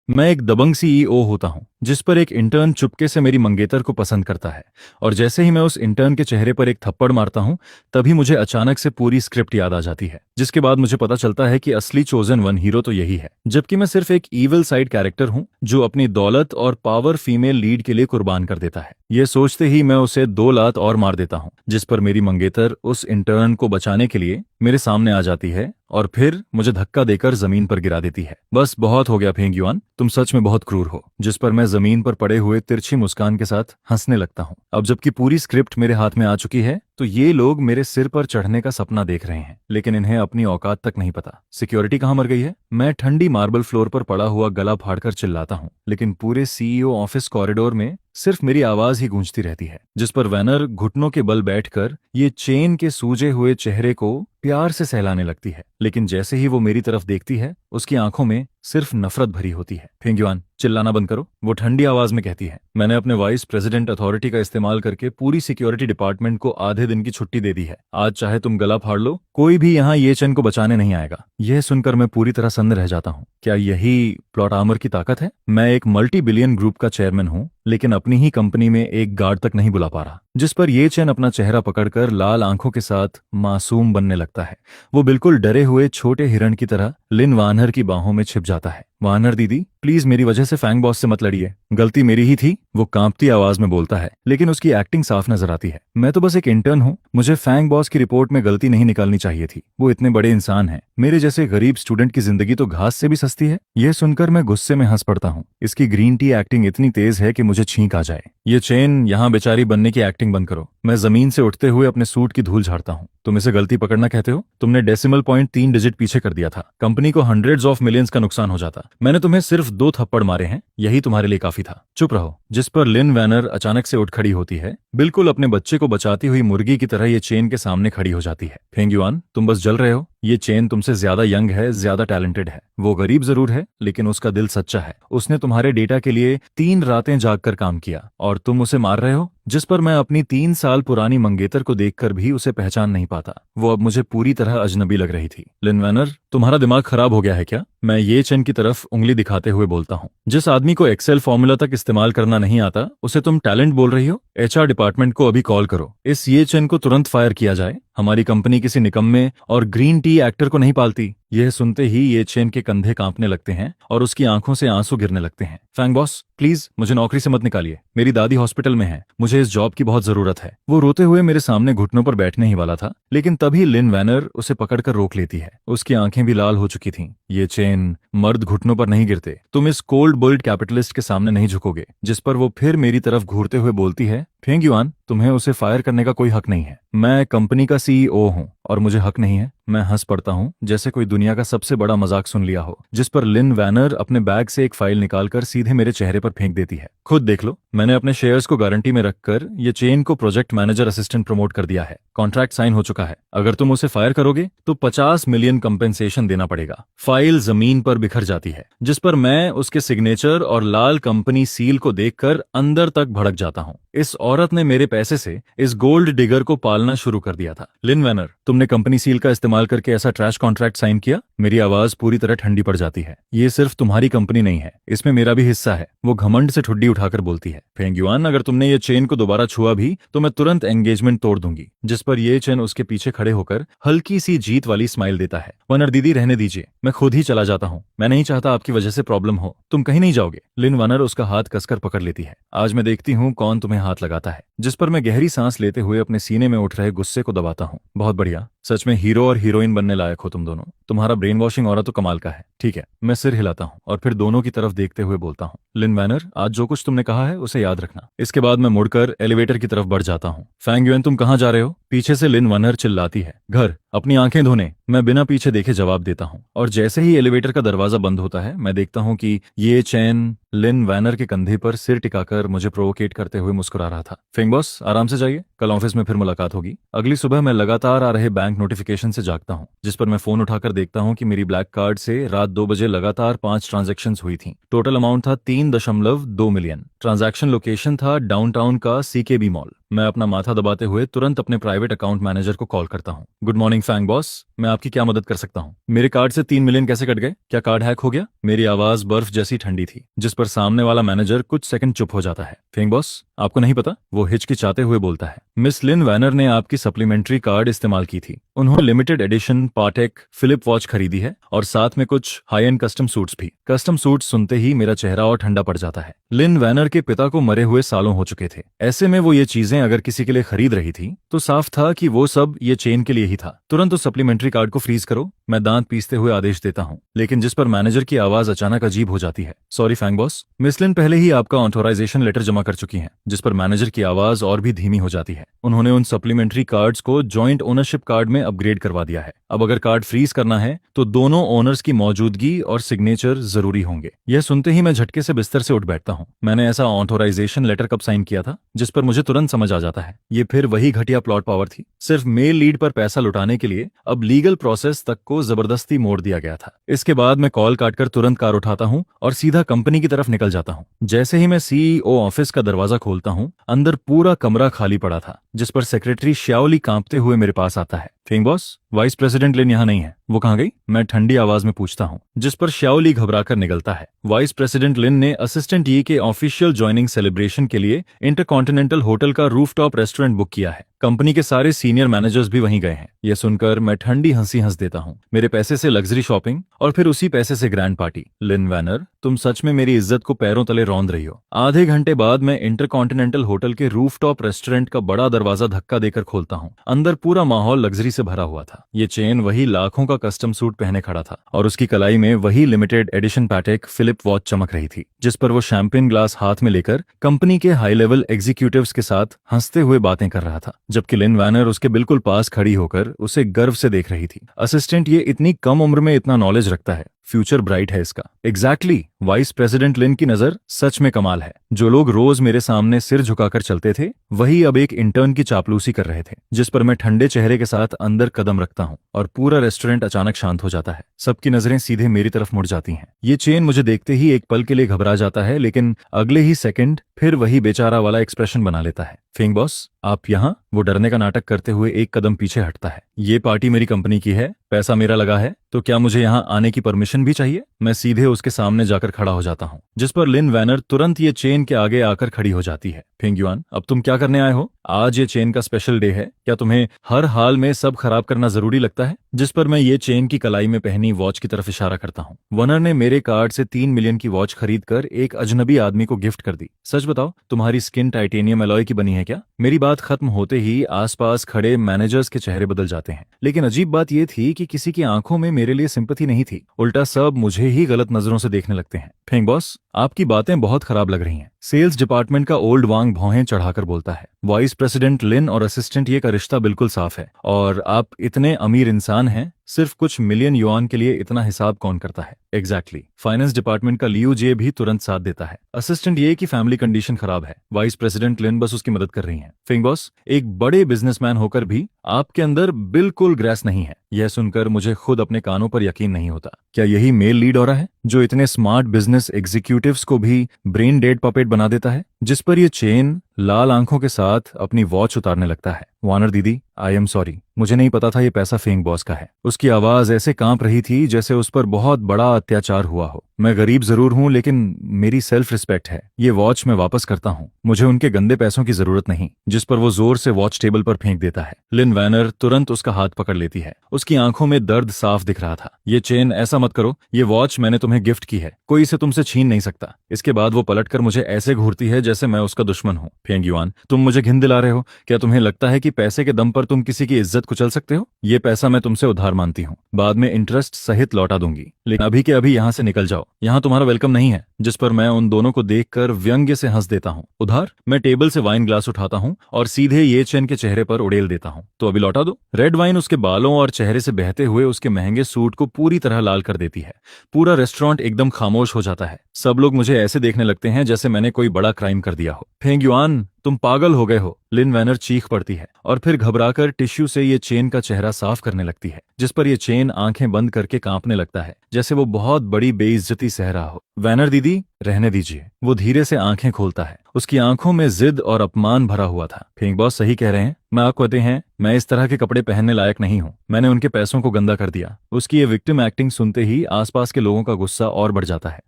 मैं एक दबंग सीईओ होता हूँ जिस पर एक इंटर्न चुपके से मेरी मंगेतर को पसंद करता है। और जैसे ही मैं उस इंटर्न के चेहरे पर एक थप्पड़ मारता हूँ, तभी मुझे अचानक से पूरी स्क्रिप्ट याद आ जाती है, जिसके बाद मुझे पता चलता है कि असली चोजन वन हीरो तो यही है, जबकि मैं सिर्फ एक ईविल साइड कैरेक्टर हूँ जो अपनी दौलत और पावर फीमेल लीड के लिए कुर्बान कर देता है। ये सोचते ही मैं उसे 2 लात और मार देता हूँ, जिस पर मेरी मंगेतर उस इंटर्न को बचाने के लिए मेरे सामने आ जाती है और फिर मुझे धक्का देकर जमीन पर गिरा देती है। बस बहुत हो गया फेंग युआन, तुम सच में बहुत क्रूर हो। जिस पर मैं जमीन पर पड़े हुए तिरछी मुस्कान के साथ हंसने लगता हूँ। अब जबकि पूरी स्क्रिप्ट मेरे हाथ में आ चुकी है, तो ये लोग मेरे सिर पर चढ़ने का सपना देख रहे हैं, लेकिन इन्हें अपनी औकात तक नहीं पता। सिक्योरिटी कहाँ मर गई है? मैं ठंडी मार्बल फ्लोर पर पड़ा हुआ गला फाड़कर चिल्लाता हूँ, लेकिन पूरे सीईओ ऑफिस कॉरिडोर में सिर्फ मेरी आवाज ही गूंजती रहती है। जिस पर वैनर घुटनों के बल बैठकर ये चेन के सूजे हुए चेहरे को प्यार से सहलाने लगती है, लेकिन जैसे ही वो मेरी तरफ देखती है, उसकी आंखों में सिर्फ नफरत भरी होती है। फेंग युआन, चिल्लाना बंद करो, वो ठंडी आवाज में कहती है। मैंने अपने वाइस प्रेसिडेंट अथॉरिटी का इस्तेमाल करके पूरी सिक्योरिटी डिपार्टमेंट को आधे दिन की छुट्टी दे दी है। आज चाहे तुम गला फाड़ लो, कोई भी यहाँ ये चेन को बचाने नहीं आएगा। यह सुनकर मैं पूरी तरह सन्न रह जाता हूँ। क्या यही प्लॉट आर्मर की ताकत है? मैं एक मल्टी बिलियन ग्रुप का चेयरमैन हूँ, लेकिन अपनी ही कंपनी में एक गार्ड तक नहीं बुला पा रहा। जिस पर ये चैन अपना चेहरा पकड़कर लाल आंखों के साथ मासूम बनने लगता है। वो बिल्कुल डरे हुए छोटे हिरण की तरह लिन वानर की बाहों में छिप जाता है। वानर दीदी, प्लीज मेरी वजह से फैंग बॉस से मत लड़िए, गलती मेरी ही थी, वो कांपती आवाज में बोलता है, लेकिन उसकी एक्टिंग साफ नजर आती है। मैं तो बस एक इंटर्न हूँ, मुझे फैंग बॉस की रिपोर्ट में गलती नहीं निकालनी चाहिए थी। वो इतने बड़े इंसान हैं, मेरे जैसे गरीब स्टूडेंट की जिंदगी तो घास से भी सस्ती है। यह सुनकर मैं गुस्से में हंस पड़ता हूँ। इसकी ग्रीन टी एक्टिंग इतनी तेज है कि मुझे छींक आ जाए। ये चेन यहाँ बेचारी बनने की एक्टिंग बंद करो। मैं जमीन से उठते हुए अपने सूट की धूल झाड़ता हूँ। तुम इसे गलती पकड़ना कहते हो? तुमने डेसिमल पॉइंट 3 डिजिट पीछे कर दिया था, कंपनी को हंड्रेड्स ऑफ मिलियंस का नुकसान हो जाता। मैंने तुम्हें सिर्फ 2 थप्पड़ मारे हैं, यही तुम्हारे लिए काफी था। चुप रहो। जिस पर लिन वैनर अचानक से उठ खड़ी होती है, बिल्कुल अपने बच्चे को बचाती हुई मुर्गी की तरह ये चेन के सामने खड़ी हो जाती है। फेंग युआन, तुम बस जल रहे हो। ये चेन तुमसे ज्यादा यंग है, ज्यादा टैलेंटेड है। वो गरीब जरूर है, लेकिन उसका दिल सच्चा है। उसने तुम्हारे डेटा के लिए 3 रातें जागकर काम किया, और तुम उसे मार रहे हो। जिस पर मैं अपनी 3 साल पुरानी मंगेतर को देखकर भी उसे पहचान नहीं पाता। वो अब मुझे पूरी तरह अजनबी लग रही थी। लिन वैनर, तुम्हारा दिमाग खराब हो गया है क्या? मैं ये चेन की तरफ उंगली दिखाते हुए बोलता हूँ। जिस आदमी को एक्सेल फॉर्मूला तक इस्तेमाल करना नहीं आता, उसे तुम टैलेंट बोल रही हो? एचआर डिपार्टमेंट को अभी कॉल करो, इस ये चेन को तुरंत फायर किया जाए। हमारी कंपनी किसी निकम्मे और ग्रीन टी एक्टर को नहीं पालती। यह सुनते ही ये चेन के कंधे कांपने लगते हैं और उसकी आंखों से आंसू गिरने लगते हैं। फैंग बॉस, प्लीज मुझे नौकरी से मत निकालिए, मेरी दादी हॉस्पिटल में है, मुझे इस जॉब की बहुत जरूरत है। वो रोते हुए मेरे सामने घुटनों पर बैठने ही वाला था, लेकिन तभी लिन वैनर उसे पकड़कर रोक लेती है। उसकी आंखें भी लाल हो चुकी थीं। ये चेन, मर्द घुटनों पर नहीं गिरते, तुम इस कोल्ड बोल्ड कैपिटलिस्ट के सामने नहीं झुकोगे। जिस पर वो फिर मेरी तरफ घूरते हुए बोलती है, फेंग युआन, तुम्हें उसे फायर करने का कोई हक नहीं है। मैं कंपनी का सीईओ हूँ और मुझे हक नहीं है। मैं हंस पड़ता हूँ जैसे कोई दुनिया का सबसे बड़ा मजाक सुन लिया हो। जिस पर लिन वैनर अपने बैग से एक फाइल निकालकर सीधे मेरे चेहरे पर फेंक देती है। खुद देख लो, मैंने अपने शेयर्स को गारंटी में रखकर ये चेन को प्रोजेक्ट मैनेजर असिस्टेंट प्रमोट कर दिया है। कॉन्ट्रैक्ट साइन हो चुका है। अगर तुम उसे फायर करोगे तो 50 मिलियन कंपेंसेशन देना पड़ेगा। फाइल जमीन पर बिखर जाती है, जिस पर मैं उसके सिग्नेचर और लाल कंपनी सील को देखकर अंदर तक भड़क जाता हूँ। इस औरत ने मेरे पैसे से इस गोल्ड डिगर को पालना शुरू कर दिया था। लिन वैनर, तुमने कंपनी सील का इस्तेमाल करके ऐसा ट्रैश कॉन्ट्रैक्ट साइन किया? मेरी आवाज पूरी तरह ठंडी पड़ जाती है। ये सिर्फ तुम्हारी कंपनी नहीं है, इसमें मेरा भी हिस्सा है। वो घमंड से ठुड्डी उठाकर बोलती है। फेंग युआन, अगर तुमने ये चेन को दोबारा छुआ भी तो मैं तुरंत एंगेजमेंट तोड़ दूंगी। जिस पर ये चेन उसके पीछे खड़े होकर हल्की सी जीत वाली स्माइल देता है। वनर दीदी, रहने दीजिए, मैं खुद ही चला जाता हूँ। मैं नहीं चाहता आपकी वजह से प्रॉब्लम हो। तुम कहीं नहीं जाओगे। लिन वनर उसका हाथ कसकर पकड़ लेती है। आज मैं देखती हूँ कौन तुम्हें हाथ लगाता है। जिस पर मैं गहरी सांस लेते हुए अपने सीने में उठ रहे गुस्से को दबाता हूँ। बहुत बढ़िया, सच में हीरो और हीरोइन बनने लायक हो तुम दोनों। तुम्हारा ब्रेन वॉशिंग औरत तो कमाल का है। ठीक है, मैं सिर हिलाता हूँ और फिर दोनों की तरफ देखते हुए बोलता हूँ, लिन वैनर, आज जो कुछ तुमने कहा है उसे याद रखना। इसके बाद मैं मुड़कर एलिवेटर की तरफ बढ़ जाता हूँ। फैंग युएन, तुम कहाँ जा रहे हो? पीछे से लिन वनर चिल्लाती है। घर, अपनी आंखें धोने। मैं बिना पीछे देखे जवाब देता हूँ, और जैसे ही एलिवेटर का दरवाजा बंद होता है, मैं देखता हूँ कि ये चैन लिन वैनर के कंधे पर सिर टिकाकर मुझे प्रोवोकेट करते हुए मुस्कुरा रहा था। फेंग बॉस, आराम से जाइए, कल ऑफिस में फिर मुलाकात होगी। अगली सुबह मैं लगातार आ रहे बैंक नोटिफिकेशन से जागता हूँ, जिस पर मैं फोन उठाकर देखता हूँ कि मेरी ब्लैक कार्ड से रात 2 बजे लगातार 5 ट्रांजैक्शंस हुई थी। टोटल अमाउंट था 3.2 मिलियन। ट्रांजैक्शन लोकेशन था डाउनटाउन का सीकेबी मॉल। मैं अपना माथा दबाते हुए तुरंत अपने प्राइवेट अकाउंट मैनेजर को कॉल करता हूँ। गुड मॉर्निंग फैंग बॉस, मैं आपकी क्या मदद कर सकता हूँ? मेरे कार्ड से 3 मिलियन कैसे कट गए? क्या कार्ड हैक हो गया? मेरी आवाज बर्फ जैसी ठंडी थी, जिस पर सामने वाला मैनेजर कुछ सेकंड चुप हो जाता है। फैंग बॉस, आपको नहीं पता? वो हिचकिचाते हुए बोलता है। मिस लिन वैनर ने आपकी सप्लीमेंट्री कार्ड इस्तेमाल की थी। उन्होंने लिमिटेड एडिशन पाटेक फिलिप वॉच खरीदी है और साथ में कुछ हाई एंड कस्टम सूट्स भी। कस्टम सूट्स सुनते ही मेरा चेहरा और ठंडा पड़ जाता है। लिन वैनर के पिता को मरे हुए सालों हो चुके थे। ऐसे में वो ये चीजें अगर किसी के लिए खरीद रही थी तो साफ था कि वो सब ये चेन के लिए ही था। तुरंत उस सप्लीमेंट्री कार्ड को फ्रीज करो, मैं दांत पीसते हुए आदेश देता हूँ, लेकिन जिस पर मैनेजर की आवाज अचानक अजीब हो जाती है। सॉरी फैंग बॉस, मिस लिन पहले ही आपका ऑथोराइजेशन लेटर जमा कर चुकी हैं। जिस पर मैनेजर की आवाज और भी धीमी हो जाती है। उन्होंने उन सप्लीमेंट्री कार्ड्स को जॉइंट ओनरशिप कार्ड में अपग्रेड करवा दिया है। अब अगर कार्ड फ्रीज करना है तो दोनों ओनर्स की मौजूदगी और सिग्नेचर जरूरी होंगे। यह सुनते ही मैं झटके से बिस्तर से उठ बैठता हूँ। मैंने ऐसा ऑथोराइजेशन लेटर कब साइन किया था? जिस पर मुझे तुरंत समझ आ जाता है ये फिर वही घटिया प्लॉट पावर थी। सिर्फ मेल लीड पर पैसा लुटाने के लिए अब लीगल प्रोसेस तक को जबरदस्ती मोड़ दिया गया था। इसके बाद मैं कॉल काटकर तुरंत कार उठाता हूँ और सीधा कंपनी की तरफ निकल जाता हूँ। जैसे ही मैं सीईओ ऑफिस का दरवाजा खोलता हूँ, अंदर पूरा कमरा खाली पड़ा था, जिस पर सेक्रेटरी श्याओली कांपते हुए मेरे पास आता है। फैंग बॉस, वाइस प्रेसिडेंट लिन यहाँ नहीं है, वो कहाँ गई? मैं ठंडी आवाज में पूछता हूँ, जिस पर श्याओली घबराकर निकलता है। वाइस प्रेसिडेंट लिन ने असिस्टेंट ई के ऑफिशियल ज्वाइनिंग सेलिब्रेशन के लिए इंटरकॉन्टिनेंटल होटल का रूफटॉप रेस्टोरेंट बुक किया है। कंपनी के सारे सीनियर मैनेजर्स भी वहीं गए हैं। यह सुनकर मैं ठंडी हंसी हंस देता हूँ। मेरे पैसे से लग्जरी शॉपिंग और फिर उसी पैसे से ग्रैंड पार्टी। लिन वैनर, तुम सच में मेरी इज्जत को पैरों तले रौंद रही हो। आधे घंटे बाद मैं इंटरकॉन्टिनेंटल होटल के रूफटॉप रेस्टोरेंट का बड़ा दरवाजा धक्का देकर खोलता हूँ। अंदर पूरा माहौल लग्जरी से भरा हुआ था। ये चेन वही लाखों का कस्टम सूट पहने खड़ा था और उसकी कलाई में वही limited edition Patek Philippe watch चमक रही थी, जिस पर वो शैंपेन ग्लास हाथ में लेकर कंपनी के हाई लेवल एग्जीक्यूटिव्स के साथ हंसते हुए बातें कर रहा था, जबकि लिन वैनर उसके बिल्कुल पास खड़ी होकर उसे गर्व से देख रही थी। असिस्टेंट ये इतनी कम उम्र में इतना नॉलेज रखता है, फ्यूचर ब्राइट है इसका। एग्जैक्टली, वाइस प्रेसिडेंट लिन की नजर सच में कमाल है। जो लोग रोज मेरे सामने सिर झुकाकर चलते थे, वही अब एक इंटर्न की चापलूसी कर रहे थे, जिस पर मैं ठंडे चेहरे के साथ अंदर कदम रखता हूँ और पूरा रेस्टोरेंट अचानक शांत हो जाता है। सबकी नजरें सीधे मेरी तरफ मुड़ जाती हैं। ये चेन मुझे देखते ही एक पल के लिए घबरा जाता है, लेकिन अगले ही सेकंड फिर वही बेचारा वाला एक्सप्रेशन बना लेता है। फैंग बॉस, आप यहाँ? वो डरने का नाटक करते हुए एक कदम पीछे हटता है। ये पार्टी मेरी कंपनी की है, पैसा मेरा लगा है, तो क्या मुझे यहाँ आने की परमिशन भी चाहिए? मैं सीधे उसके सामने जाकर खड़ा हो जाता हूँ, जिस पर लिन वैनर तुरंत ये चेन के आगे आकर खड़ी हो जाती है। फेंग युआन, अब तुम क्या करने आए हो? आज ये चेन का स्पेशल डे है, क्या तुम्हें हर हाल में सब खराब करना जरूरी लगता है? जिस पर मैं ये चेन की कलाई में पहनी वॉच की तरफ इशारा करता हूँ। वनर ने मेरे कार्ड से 3 मिलियन की वॉच खरीदकर एक अजनबी आदमी को गिफ्ट कर दी। सच बताओ, तुम्हारी स्किन टाइटेनियम एलॉय की बनी है क्या? मेरी बात खत्म होते ही आसपास खड़े मैनेजर्स के चेहरे बदल जाते हैं, लेकिन अजीब बात यह थी कि किसी की आंखों में मेरे लिए सिंपैथी नहीं थी। उल्टा सब मुझे ही गलत नजरों से देखने लगते हैं। फेंग बॉस, आपकी बातें बहुत खराब लग रही हैं। सेल्स डिपार्टमेंट का ओल्ड वांग भौहें चढ़ाकर बोलता है। वाइस प्रेसिडेंट लिन और असिस्टेंट ये का रिश्ता बिल्कुल साफ है, और आप इतने अमीर इंसान हैं, सिर्फ कुछ मिलियन युआन के लिए इतना हिसाब कौन करता है? एग्जैक्टली। फाइनेंस डिपार्टमेंट का लियू जे भी तुरंत साथ देता है। असिस्टेंट ये की फैमिली कंडीशन खराब है, वाइस प्रेसिडेंट लिन बस उसकी मदद कर रही हैं। फिंग बॉस, एक बड़े बिजनेसमैन होकर भी आपके अंदर बिल्कुल ग्रेस नहीं है। यह सुनकर मुझे खुद अपने कानों पर यकीन नहीं होता। क्या यही मेल लीड हो रहा है जो इतने स्मार्ट बिजनेस एग्जीक्यूटिव्स को भी ब्रेन डेड पपेट बना देता है? जिस पर यह चेन लाल आंखों के साथ अपनी वॉच उतारने लगता है। वानर दीदी, आई एम सॉरी, मुझे नहीं पता था ये पैसा फेंग बॉस का है। उसकी आवाज ऐसे कांप रही थी जैसे उस पर बहुत बड़ा अत्याचार हुआ हो। मैं गरीब जरूर हूं, लेकिन मेरी सेल्फ रिस्पेक्ट है। ये वॉच मैं वापस करता हूं, मुझे उनके गंदे पैसों की जरूरत नहीं। जिस पर वो जोर से वॉच टेबल पर फेंक देता है। लिन वैनर तुरंत उसका हाथ पकड़ लेती है। उसकी आंखों में दर्द साफ दिख रहा था। ये चेन, ऐसा मत करो, ये वॉच मैंने तुम्हें गिफ्ट की है, कोई इसे तुमसे छीन नहीं सकता। इसके बाद वो पलटकर मुझे ऐसे घूरती है जैसे मैं उसका दुश्मन हूँ। फेंग युआन, तुम मुझे घिन दिला रहे हो। क्या तुम्हें लगता है कि पैसे के दम पर तुम किसी की इज्जत कुचल सकते हो? ये पैसा मैं तुमसे उधार मानती हूँ, बाद में इंटरेस्ट सहित लौटा दूंगी, लेकिन अभी के अभी यहाँ से निकल जाओ, यहाँ तुम्हारा वेलकम नहीं है। जिस पर मैं उन दोनों को देखकर व्यंग्य से हंस देता हूँ। उधार? मैं टेबल से वाइन ग्लास उठाता हूँ और सीधे ये चेन के चेहरे पर उड़ेल देता हूँ। तो अभी लौटा दो। रेड वाइन उसके बालों और चेहरे से बहते हुए उसके महंगे सूट को पूरी तरह लाल कर देती है। पूरा रेस्टोरेंट एकदम खामोश हो जाता है। सब लोग मुझे ऐसे देखने लगते हैं जैसे मैंने कोई बड़ा क्राइम कर दिया हो। फेंग युआन, तुम पागल हो गए हो, लिन वैनर चीख पड़ती है और फिर घबराकर टिश्यू से ये चेन का चेहरा साफ करने लगती है, जिस पर ये चेन आंखें बंद करके कांपने लगता है जैसे वो बहुत बड़ी बेइज्जती सह रहा हो। वैनर दीदी, रहने दीजिए। वो धीरे से आंखें खोलता है। उसकी आंखों में जिद और अपमान भरा हुआ था। फिंग बॉस सही कह रहे हैं, मैं आपको कहते हैं मैं इस तरह के कपड़े पहनने लायक नहीं हूँ। मैंने उनके पैसों को गंदा कर दिया। उसकी ये विक्टिम एक्टिंग सुनते ही आसपास के लोगों का गुस्सा और बढ़ जाता है।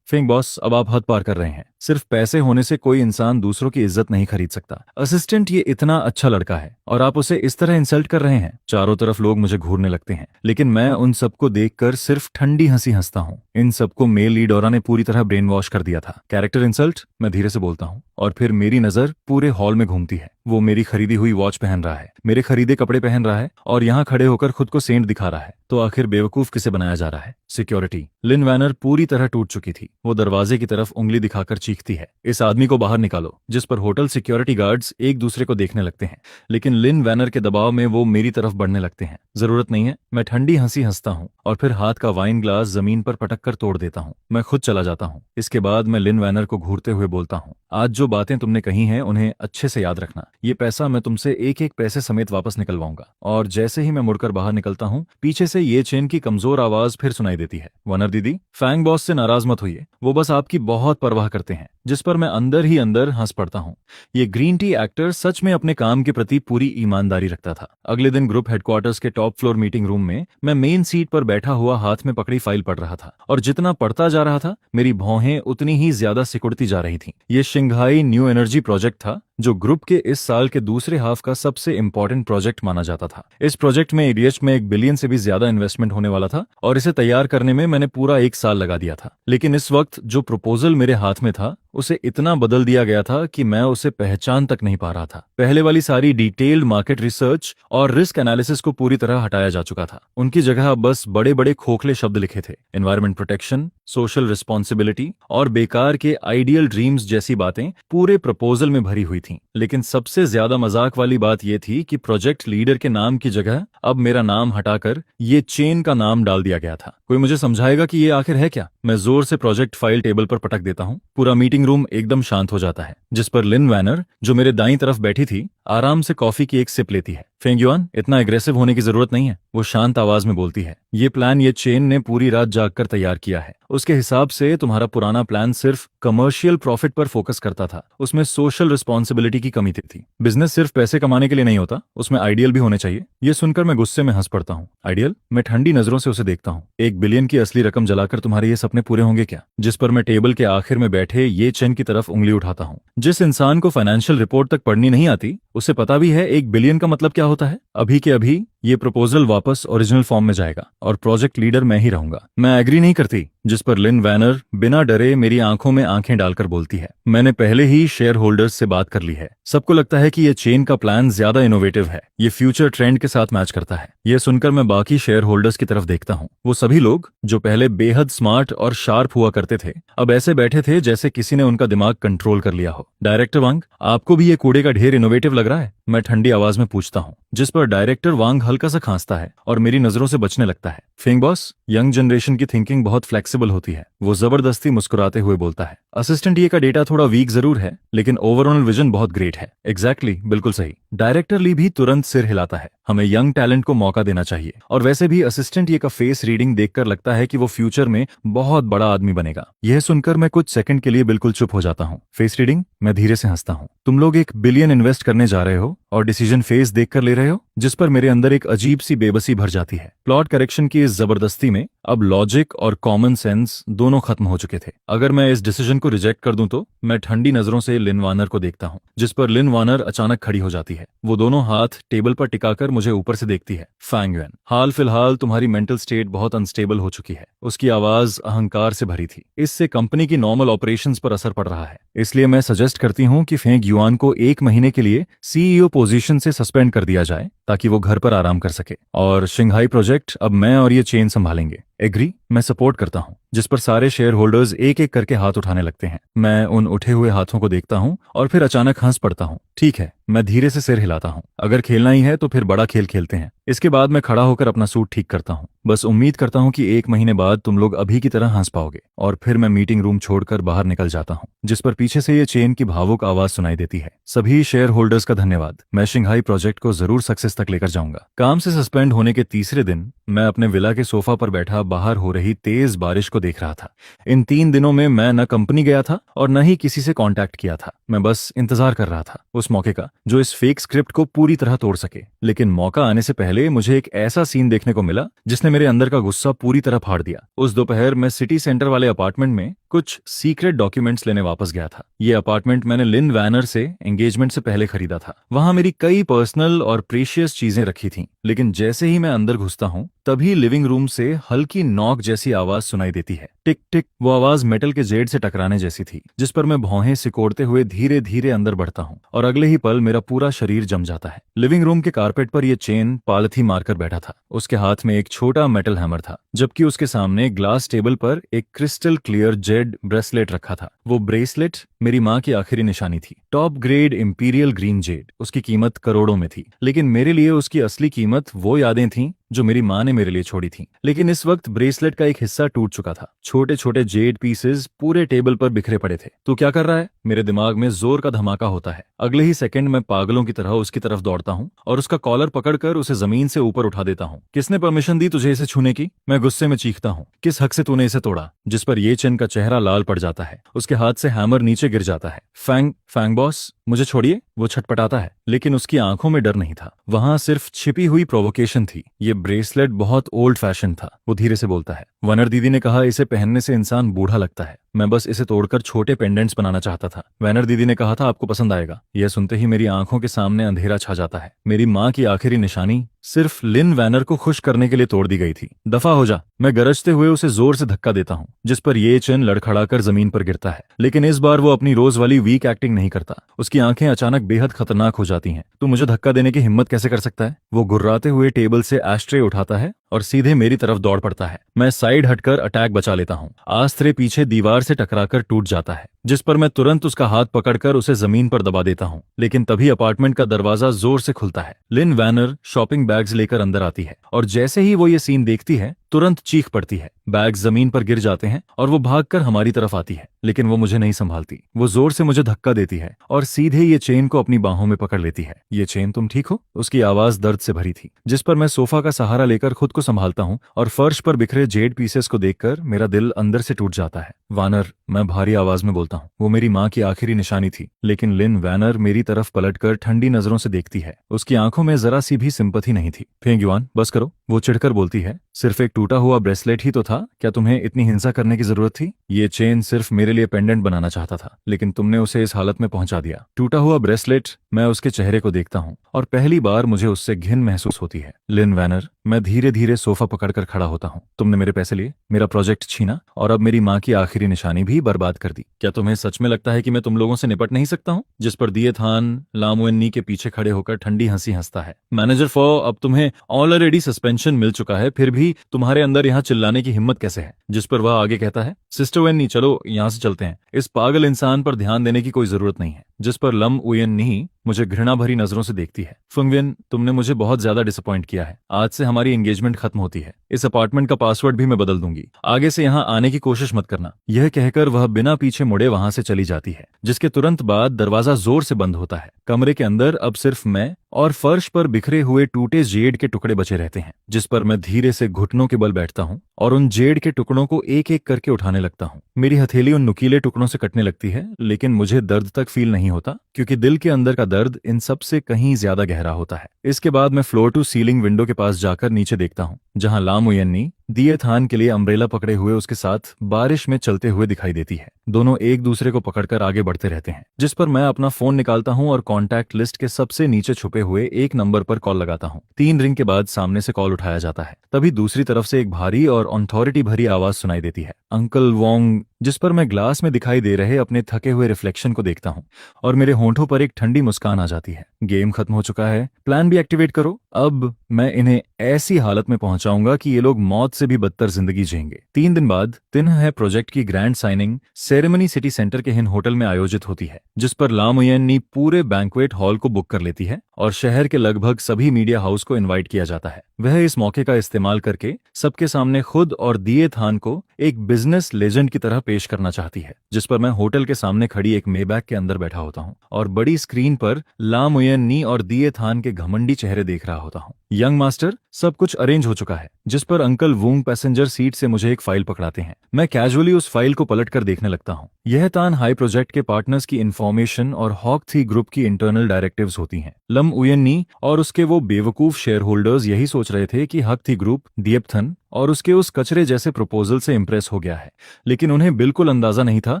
फिंग बॉस, अब आप हद पार कर रहे हैं। सिर्फ पैसे होने से कोई इंसान दूसरों की इज्जत नहीं खरीद सकता। असिस्टेंट, ये इतना अच्छा लड़का है और आप उसे इस तरह इंसल्ट कर रहे हैं। चारों तरफ लोग मुझे घूरने लगते हैं, लेकिन मैं उन सबको देखकर सिर्फ ठंडी हंसी हंसता हूँ। इन सबको मेल लीड औरा ने पूरी तरह ब्रेन वॉश कर दिया था। कैरेक्टर इंसल्ट, मैं धीरे से बोलता हूँ और फिर मेरी नजर पूरे हॉल में घूमती है। वो मेरी खरीदी हुई वॉच पहन रहा है, मेरे खरीदे कपड़े पहन रहा है और यहाँ खड़े होकर खुद को सेंट दिखा रहा है। तो आखिर बेवकूफ किसे बनाया जा रहा है? सिक्योरिटी। लिन वैनर पूरी तरह टूट चुकी थी। वो दरवाजे की तरफ उंगली दिखाकर चीखती है, इस आदमी को बाहर निकालो, जिस पर होटल सिक्योरिटी गार्ड्स एक दूसरे को देखने लगते हैं। लेकिन लिन वैनर के दबाव में वो मेरी तरफ बढ़ने लगते हैं। जरूरत नहीं है, मैं ठंडी हंसी हंसता हूँ और फिर हाथ का वाइन ग्लास जमीन पर पटक कर तोड़ देता हूँ। मैं खुद चला जाता हूँ। इसके बाद मैं लिन वैनर को घूरते हुए बोलता हूँ, आज जो बातें तुमने कही हैं उन्हें अच्छे से याद रखना। ये पैसा मैं तुमसे एक एक पैसे समेत वापस निकलवाऊंगा। और जैसे ही मैं मुड़कर बाहर निकलता हूँ, पीछे से ये चेन की कमजोर आवाज फिर सुनाई देती है, वनर दीदी, फैंग बॉस से नाराज मत होइए, वो बस आपकी बहुत परवाह करते हैं। जिस पर मैं अंदर ही अंदर हंस पड़ता हूँ। ये ग्रीन टी एक्टर सच में अपने काम के प्रति पूरी ईमानदारी रखता था। अगले दिन ग्रुप हेडक्वार्टर्स के टॉप फ्लोर मीटिंग रूम में मैं मेन सीट पर बैठा हुआ हाथ में पकड़ी फाइल पढ़ रहा था और जितना पढ़ता जा रहा था मेरी भौहें उतनी ही ज्यादा सिकुड़ती जा रही थीं। ये शंघाई न्यू एनर्जी प्रोजेक्ट था जो ग्रुप के इस साल के दूसरे हाफ का सबसे इंपॉर्टेंट प्रोजेक्ट माना जाता था। इस प्रोजेक्ट में ईडीएच में 1 बिलियन से भी ज्यादा इन्वेस्टमेंट होने वाला था और इसे तैयार करने में मैंने पूरा 1 साल लगा दिया था। लेकिन इस वक्त जो प्रपोजल मेरे हाथ में था उसे इतना बदल दिया गया था कि मैं उसे पहचान तक नहीं पा रहा था। पहले वाली सारी डिटेल्ड मार्केट रिसर्च और रिस्क एनालिसिस को पूरी तरह हटाया जा चुका था। उनकी जगह अब बस बड़े बड़े खोखले शब्द लिखे थे, एनवायरमेंट प्रोटेक्शन, सोशल रिस्पॉन्सिबिलिटी और बेकार के आइडियल ड्रीम्स जैसी बातें पूरे प्रपोजल में भरी हुई थीं। लेकिन सबसे ज्यादा मजाक वाली बात यह थी कि प्रोजेक्ट लीडर के नाम की जगह अब मेरा नाम हटाकर ये चेन का नाम डाल दिया गया था। कोई मुझे समझाएगा कि ये आखिर है क्या? मैं जोर से प्रोजेक्ट फाइल टेबल पर पटक देता हूँ। पूरा मीटिंग रूम एकदम शांत हो जाता है, जिस पर लिन वैनर, जो मेरे दाईं तरफ बैठी थी, आराम से कॉफी की एक सिप लेती है। फेंग युआन, इतना एग्रेसिव होने की जरूरत नहीं है, वो शांत आवाज में बोलती है। ये प्लान ये चेन ने पूरी रात जागकर तैयार किया है। उसके हिसाब से तुम्हारा पुराना प्लान सिर्फ कमर्शियल प्रॉफिट पर फोकस करता था, उसमें सोशल रिस्पॉन्सिबिलिटी की कमी थी। बिजनेस सिर्फ पैसे कमाने के लिए नहीं होता, उसमें आइडियल भी होने चाहिए। ये सुनकर मैं गुस्से में हंस पड़ता हूँ। आइडियल? मैं ठंडी नजरों से उसे देखता हूँ। 1 बिलियन की असली रकम जलाकर तुम्हारे ये सपने पूरे होंगे क्या? जिस पर मैं टेबल के आखिर में बैठे ये चेन की तरफ उंगली उठाता हूँ। जिस इंसान को फाइनेंशियल रिपोर्ट तक पढ़नी नहीं आती उसे पता भी है 1 बिलियन का मतलब क्या होता है। अभी के अभी ये प्रपोजल वापस ओरिजिनल फॉर्म में जाएगा और प्रोजेक्ट लीडर मैं ही रहूंगा। मैं एग्री नहीं करती। जिस पर लिन वैनर बिना डरे मेरी आंखों में आंखें डालकर बोलती है, मैंने पहले ही शेयर होल्डर्स से बात कर ली है। सबको लगता है कि ये चेन का प्लान ज्यादा इनोवेटिव है, ये फ्यूचर ट्रेंड के साथ मैच करता है। यह सुनकर मैं बाकी शेयर होल्डर्स की तरफ देखता हूँ। वो सभी लोग जो पहले बेहद स्मार्ट और शार्प हुआ करते थे, अब ऐसे बैठे थे जैसे किसी ने उनका दिमाग कंट्रोल कर लिया हो। डायरेक्टर वांग, आपको भी ये कूड़े का ढेर इनोवेटिव लग रहा है? मैं ठंडी आवाज में पूछता हूँ, जिस पर डायरेक्टर वांग हल्का सा खांसता है और मेरी नजरों से बचने लगता है। फिंग बॉस, यंग जनरेशन की थिंकिंग बहुत फ्लेक्सिबल होती है, वो जबरदस्ती मुस्कुराते हुए बोलता है। असिस्टेंट, ये का डेटा थोड़ा वीक जरूर है, लेकिन ओवरऑल विजन बहुत ग्रेट है। एग्जैक्टली, बिल्कुल सही। डायरेक्टर ली भी तुरंत सिर हिलाता है। हमें यंग टैलेंट को मौका देना चाहिए। और वैसे भी असिस्टेंट ये का फेस रीडिंग देखकर लगता है कि वो फ्यूचर में बहुत बड़ा आदमी बनेगा। यह सुनकर मैं कुछ सेकंड के लिए बिल्कुल चुप हो जाता हूँ। Face reading? मैं धीरे से हंसता हूँ। तुम लोग 1 बिलियन इन्वेस्ट करने जा रहे हो और डिसीजन फेस देखकर ले रहे हो? जिस पर मेरे अंदर एक अजीब सी बेबसी भर जाती है। प्लॉट करेक्शन की इस जबरदस्ती में अब लॉजिक और कॉमन सेंस दोनों खत्म हो चुके थे। अगर मैं इस डिसीजन को रिजेक्ट कर दूं तो? मैं ठंडी नजरों से लिन वानर को देखता हूँ, जिस पर लिन वानर अचानक खड़ी हो जाती है। वो दोनों हाथ टेबल पर टिकाकर मुझे ऊपर से देखती है। फैंग युआन, हाल फिलहाल तुम्हारी मेंटल स्टेट बहुत अनस्टेबल हो चुकी है। उसकी आवाज अहंकार से भरी थी। इससे कंपनी की नॉर्मल ऑपरेशंस पर असर पड़ रहा है। इसलिए मैं सजेस्ट करती हूँ कि फेंग युआन को 1 महीने के लिए सीईओ पोजीशन से सस्पेंड कर दिया जाए ताकि वो घर पर आराम कर सके। और शंघाई प्रोजेक्ट अब मैं और ये चेन संभालेंगे। एग्री? मैं सपोर्ट करता हूँ। जिस पर सारे शेयर होल्डर्स एक एक करके हाथ उठाने लगते हैं। मैं उन उठे हुए हाथों को देखता हूँ और फिर अचानक हंस पड़ता हूँ। ठीक है, मैं धीरे से सिर हिलाता हूँ। अगर खेलना ही है तो फिर बड़ा खेल खेलते हैं। इसके बाद मैं खड़ा होकर अपना सूट ठीक करता हूँ। बस उम्मीद करता हूँ कि 1 महीने बाद तुम लोग अभी की तरह हंस पाओगे। और फिर मैं मीटिंग रूम छोड़कर बाहर निकल जाता हूँ, जिस पर पीछे से ये चेन की भावुक आवाज सुनाई देती है। सभी शेयर होल्डर्स का धन्यवाद। मैं शंघाई प्रोजेक्ट को जरूर सक्सेस तक लेकर जाऊंगा। काम से सस्पेंड होने के तीसरे दिन मैं अपने विला के सोफा पर बैठा बाहर हो रही तेज बारिश को देख रहा था। इन 3 दिनों में मैं न कंपनी गया था और न ही किसी से कांटेक्ट किया था। मैं बस इंतजार कर रहा था उस मौके का जो इस फेक स्क्रिप्ट को पूरी तरह तोड़ सके। लेकिन मौका आने से पहले मुझे एक ऐसा सीन देखने को मिला जिसने मेरे अंदर का गुस्सा पूरी तरह फाड़ दिया। उस दोपहर मैं सिटी सेंटर वाले अपार्टमेंट में कुछ सीक्रेट डॉक्यूमेंट्स लेने वापस गया था। ये अपार्टमेंट मैंने लिन वैनर से एंगेजमेंट से पहले खरीदा था। वहां मेरी कई पर्सनल और प्रीशियस चीजें रखी थीं। लेकिन जैसे ही मैं अंदर घुसता हूं तभी लिविंग रूम से हल्की नॉक जैसी आवाज सुनाई देती है। टिक टिक। वो आवाज मेटल के जेड से टकराने जैसी थी, जिस पर मैं भौहें सिकोड़ते हुए धीरे धीरे अंदर बढ़ता हूँ और अगले ही पल मेरा पूरा शरीर जम जाता है। लिविंग रूम के कारपेट पर यह चेन पालथी मारकर बैठा था। उसके हाथ में एक छोटा मेटल हैमर था, जबकि उसके सामने ग्लास टेबल पर एक क्रिस्टल क्लियर जेड ब्रेसलेट रखा था। वो ब्रेसलेट मेरी माँ की आखिरी निशानी थी। Top grade imperial green Z. उसकी कीमत करोड़ों में थी, लेकिन मेरे लिए उसकी असली कीमत वो यादें थीं जो मेरी माँ ने मेरे लिए छोड़ी थी। लेकिन इस वक्त ब्रेसलेट का एक हिस्सा टूट चुका था। छोटे छोटे जेड पीसेस पूरे टेबल पर बिखरे पड़े थे। तू क्या कर रहा है? मेरे दिमाग में जोर का धमाका होता है। अगले ही सेकंड मैं पागलों की तरह उसकी तरफ दौड़ता हूँ और उसका कॉलर पकड़कर उसे जमीन से ऊपर उठा देता हूँ। किसने परमिशन दी तुझे इसे छूने की? मैं गुस्से में चीखता हूँ। किस हक से तूने इसे तोड़ा? जिस पर ये चेन का चेहरा लाल पड़ जाता है। उसके हाथ से हैमर नीचे गिर जाता है। फैंग फैंग बॉस, मुझे छोड़िए। वो छटपटाता है, लेकिन उसकी आंखों में डर नहीं था। वहां सिर्फ छिपी हुई प्रोवोकेशन थी। ये ब्रेसलेट बहुत ओल्ड फैशन था। वो धीरे से बोलता है। वनर दीदी ने कहा इसे पहनने से इंसान बूढ़ा लगता है। मैं बस इसे तोड़कर छोटे पेंडेंट्स बनाना चाहता था। वैनर दीदी ने कहा था आपको पसंद आएगा। यह सुनते ही मेरी आंखों के सामने अंधेरा छा जाता है। मेरी माँ की आखिरी निशानी सिर्फ लिन वैनर को खुश करने के लिए तोड़ दी गई थी। दफा हो जा। मैं गरजते हुए उसे जोर से धक्का देता हूँ, जिस पर ये चेन लड़खड़ाकर जमीन पर गिरता है। लेकिन इस बार वो अपनी रोज वाली वीक एक्टिंग नहीं करता। उसकी आंखें अचानक बेहद खतरनाक हो जाती हैं। तू मुझे धक्का देने की हिम्मत कैसे कर सकता है? वो गुर्राते हुए टेबल से एस्ट्रे उठाता है और सीधे मेरी तरफ दौड़ पड़ता है। मैं साइड हटकर अटैक बचा लेता हूँ। आस्त्रे पीछे दीवार से टकराकर टूट जाता है, जिस पर मैं तुरंत उसका हाथ पकड़कर उसे जमीन पर दबा देता हूँ। लेकिन तभी अपार्टमेंट का दरवाजा जोर से खुलता है। लिन वैनर शॉपिंग बैग्स लेकर अंदर आती है और जैसे ही वो ये सीन देखती है तुरंत चीख पड़ती है। बैग्स जमीन पर गिर जाते हैं और वो भागकर हमारी तरफ आती है, लेकिन वो मुझे नहीं संभालती। वो जोर से मुझे धक्का देती है और सीधे ये चेन को अपनी बाहों में पकड़ लेती है। ये चेन, तुम ठीक हो? उसकी आवाज दर्द से भरी थी, जिस पर मैं सोफा का सहारा लेकर खुद को संभालता हूँ और फर्श पर बिखरे जेड पीसेस को देखकर मेरा दिल अंदर से टूट जाता है। वानर, मैं भारी आवाज में बोलता हूँ। वो मेरी माँ की आखिरी निशानी थी। लेकिन लिन वैनर मेरी तरफ पलटकर ठंडी नजरों से देखती है। उसकी आंखों में जरा सी भी सिंपैथी नहीं थी। फेंगयुआन, बस करो। वो चिढ़कर बोलती है। सिर्फ एक टूटा हुआ ब्रेसलेट ही तो था, क्या तुम्हें इतनी हिंसा करने की जरूरत थी? ये चेन सिर्फ मेरे लिए पेंडेंट बनाना चाहता था, लेकिन तुमने उसे इस हालत में पहुंचा दिया। टूटा हुआ ब्रेसलेट। मैं उसके चेहरे को देखता हूँ और पहली बार मुझे उससे घिन महसूस होती है। लिन वैनर, मैं धीरे धीरे सोफा पकड़कर खड़ा होता हूँ। तुमने मेरे पैसे लिए, मेरा प्रोजेक्ट छीना और अब मेरी माँ की आखिरी निशानी भी बर्बाद कर दी। क्या तुम्हें सच में लगता है कि मैं तुम लोगों से निपट नहीं सकता हूँ? जिस पर दिए थान लामुन्नी के पीछे खड़े होकर ठंडी हंसी हंसता है। मैनेजर फॉ, अब तुम्हें ऑलरेडी सस्पेंशन मिल चुका है, फिर भी तुम्हारे अंदर यहाँ चिल्लाने की हिम्मत कैसे है? जिस पर वह आगे कहता है। सिस्टर वेन्नी, चलो यहाँ से चलते हैं। इस पागल इंसान पर ध्यान देने की कोई जरूरत नहीं है। जिस पर लम उयन्नी मुझे घृणा भरी नजरों से देखती है। फुंगविन, तुमने मुझे बहुत ज्यादा डिसअपॉइंट किया है। आज से हमारी एंगेजमेंट खत्म होती है। इस अपार्टमेंट का पासवर्ड भी मैं बदल दूंगी। आगे से यहाँ आने की कोशिश मत करना। यह कहकर वह बिना पीछे मुड़े वहां से चली जाती है, जिसके तुरंत बाद दरवाजा जोर से बंद होता है। कमरे के अंदर अब सिर्फ मैं और फर्श पर बिखरे हुए टूटे जेड के टुकड़े बचे रहते हैं, जिस पर मैं धीरे से घुटनों के बल बैठता हूँ और उन जेड के टुकड़ों को एक एक करके उठाने लगता हूँ। मेरी हथेली उन नुकीले टुकड़ों से कटने लगती है, लेकिन मुझे दर्द तक फील नहीं होता, क्योंकि दिल के अंदर का दर्द इन सब से कहीं ज्यादा गहरा होता है। इसके बाद मैं फ्लोर टू सीलिंग विंडो के पास जाकर नीचे देखता हूँ, जहाँ लामुयन्नी दिए थान के लिए अम्ब्रेला पकड़े हुए उसके साथ बारिश में चलते हुए दिखाई देती है। दोनों एक दूसरे को पकड़कर आगे बढ़ते रहते हैं, जिस पर मैं अपना फोन निकालता हूं और कॉन्टैक्ट लिस्ट के सबसे नीचे छुपे हुए एक नंबर पर कॉल लगाता हूं। 3 रिंग के बाद सामने से कॉल उठाया जाता है। तभी दूसरी तरफ से एक भारी और अथॉरिटी भरी आवाज सुनाई देती है, अंकल वोंग। जिस पर मैं ग्लास में दिखाई दे रहे अपने थके हुए रिफ्लेक्शन को देखता हूं और मेरे होंठों पर एक ठंडी मुस्कान आ जाती है। गेम खत्म हो चुका है, प्लान भी एक्टिवेट करो। अब मैं इन्हें ऐसी हालत में पहुंचाऊंगा कि ये लोग मौत से भी बदतर जिंदगी जिएंगे। 3 दिन बाद तिन्ह प्रोजेक्ट की grand signing ceremony city centre के हिन होटल में आयोजित होती है, जिस पर लामुयेनी पूरे बैंक्वेट हॉल को बुक कर लेती है और शहर के लगभग सभी मीडिया हाउस को इनवाइट किया जाता है। वह इस मौके का इस्तेमाल करके सबके सामने खुद और दिए थान को एक बिजनेस लेजेंड की तरह पेश करना चाहती है, जिस पर मैं होटल के सामने खड़ी एक मेबैक के अंदर बैठा होता हूँ और बड़ी स्क्रीन पर लामुयेनी और दिए थान के घमंडी चेहरे देख रहा होता हूँ। यंग मास्टर, सब कुछ अरेंज हो चुका है। जिस पर अंकल वूंग पैसेंजर सीट से मुझे एक फाइल पकड़ाते हैं। मैं कैजुअली उस फाइल को पलट कर देखने लगता हूँ। यह तान हाई प्रोजेक्ट के पार्टनर्स की इन्फॉर्मेशन और हॉक थी ग्रुप की इंटरनल डायरेक्टिव्स होती हैं। लम उयन्नी और उसके वो बेवकूफ शेयर होल्डर्स यही सोच रहे थे कि हक थी ग्रुप दिएपथन और उसके उस कचरे जैसे प्रपोजल से इंप्रेस हो गया है, लेकिन उन्हें बिल्कुल अंदाजा नहीं था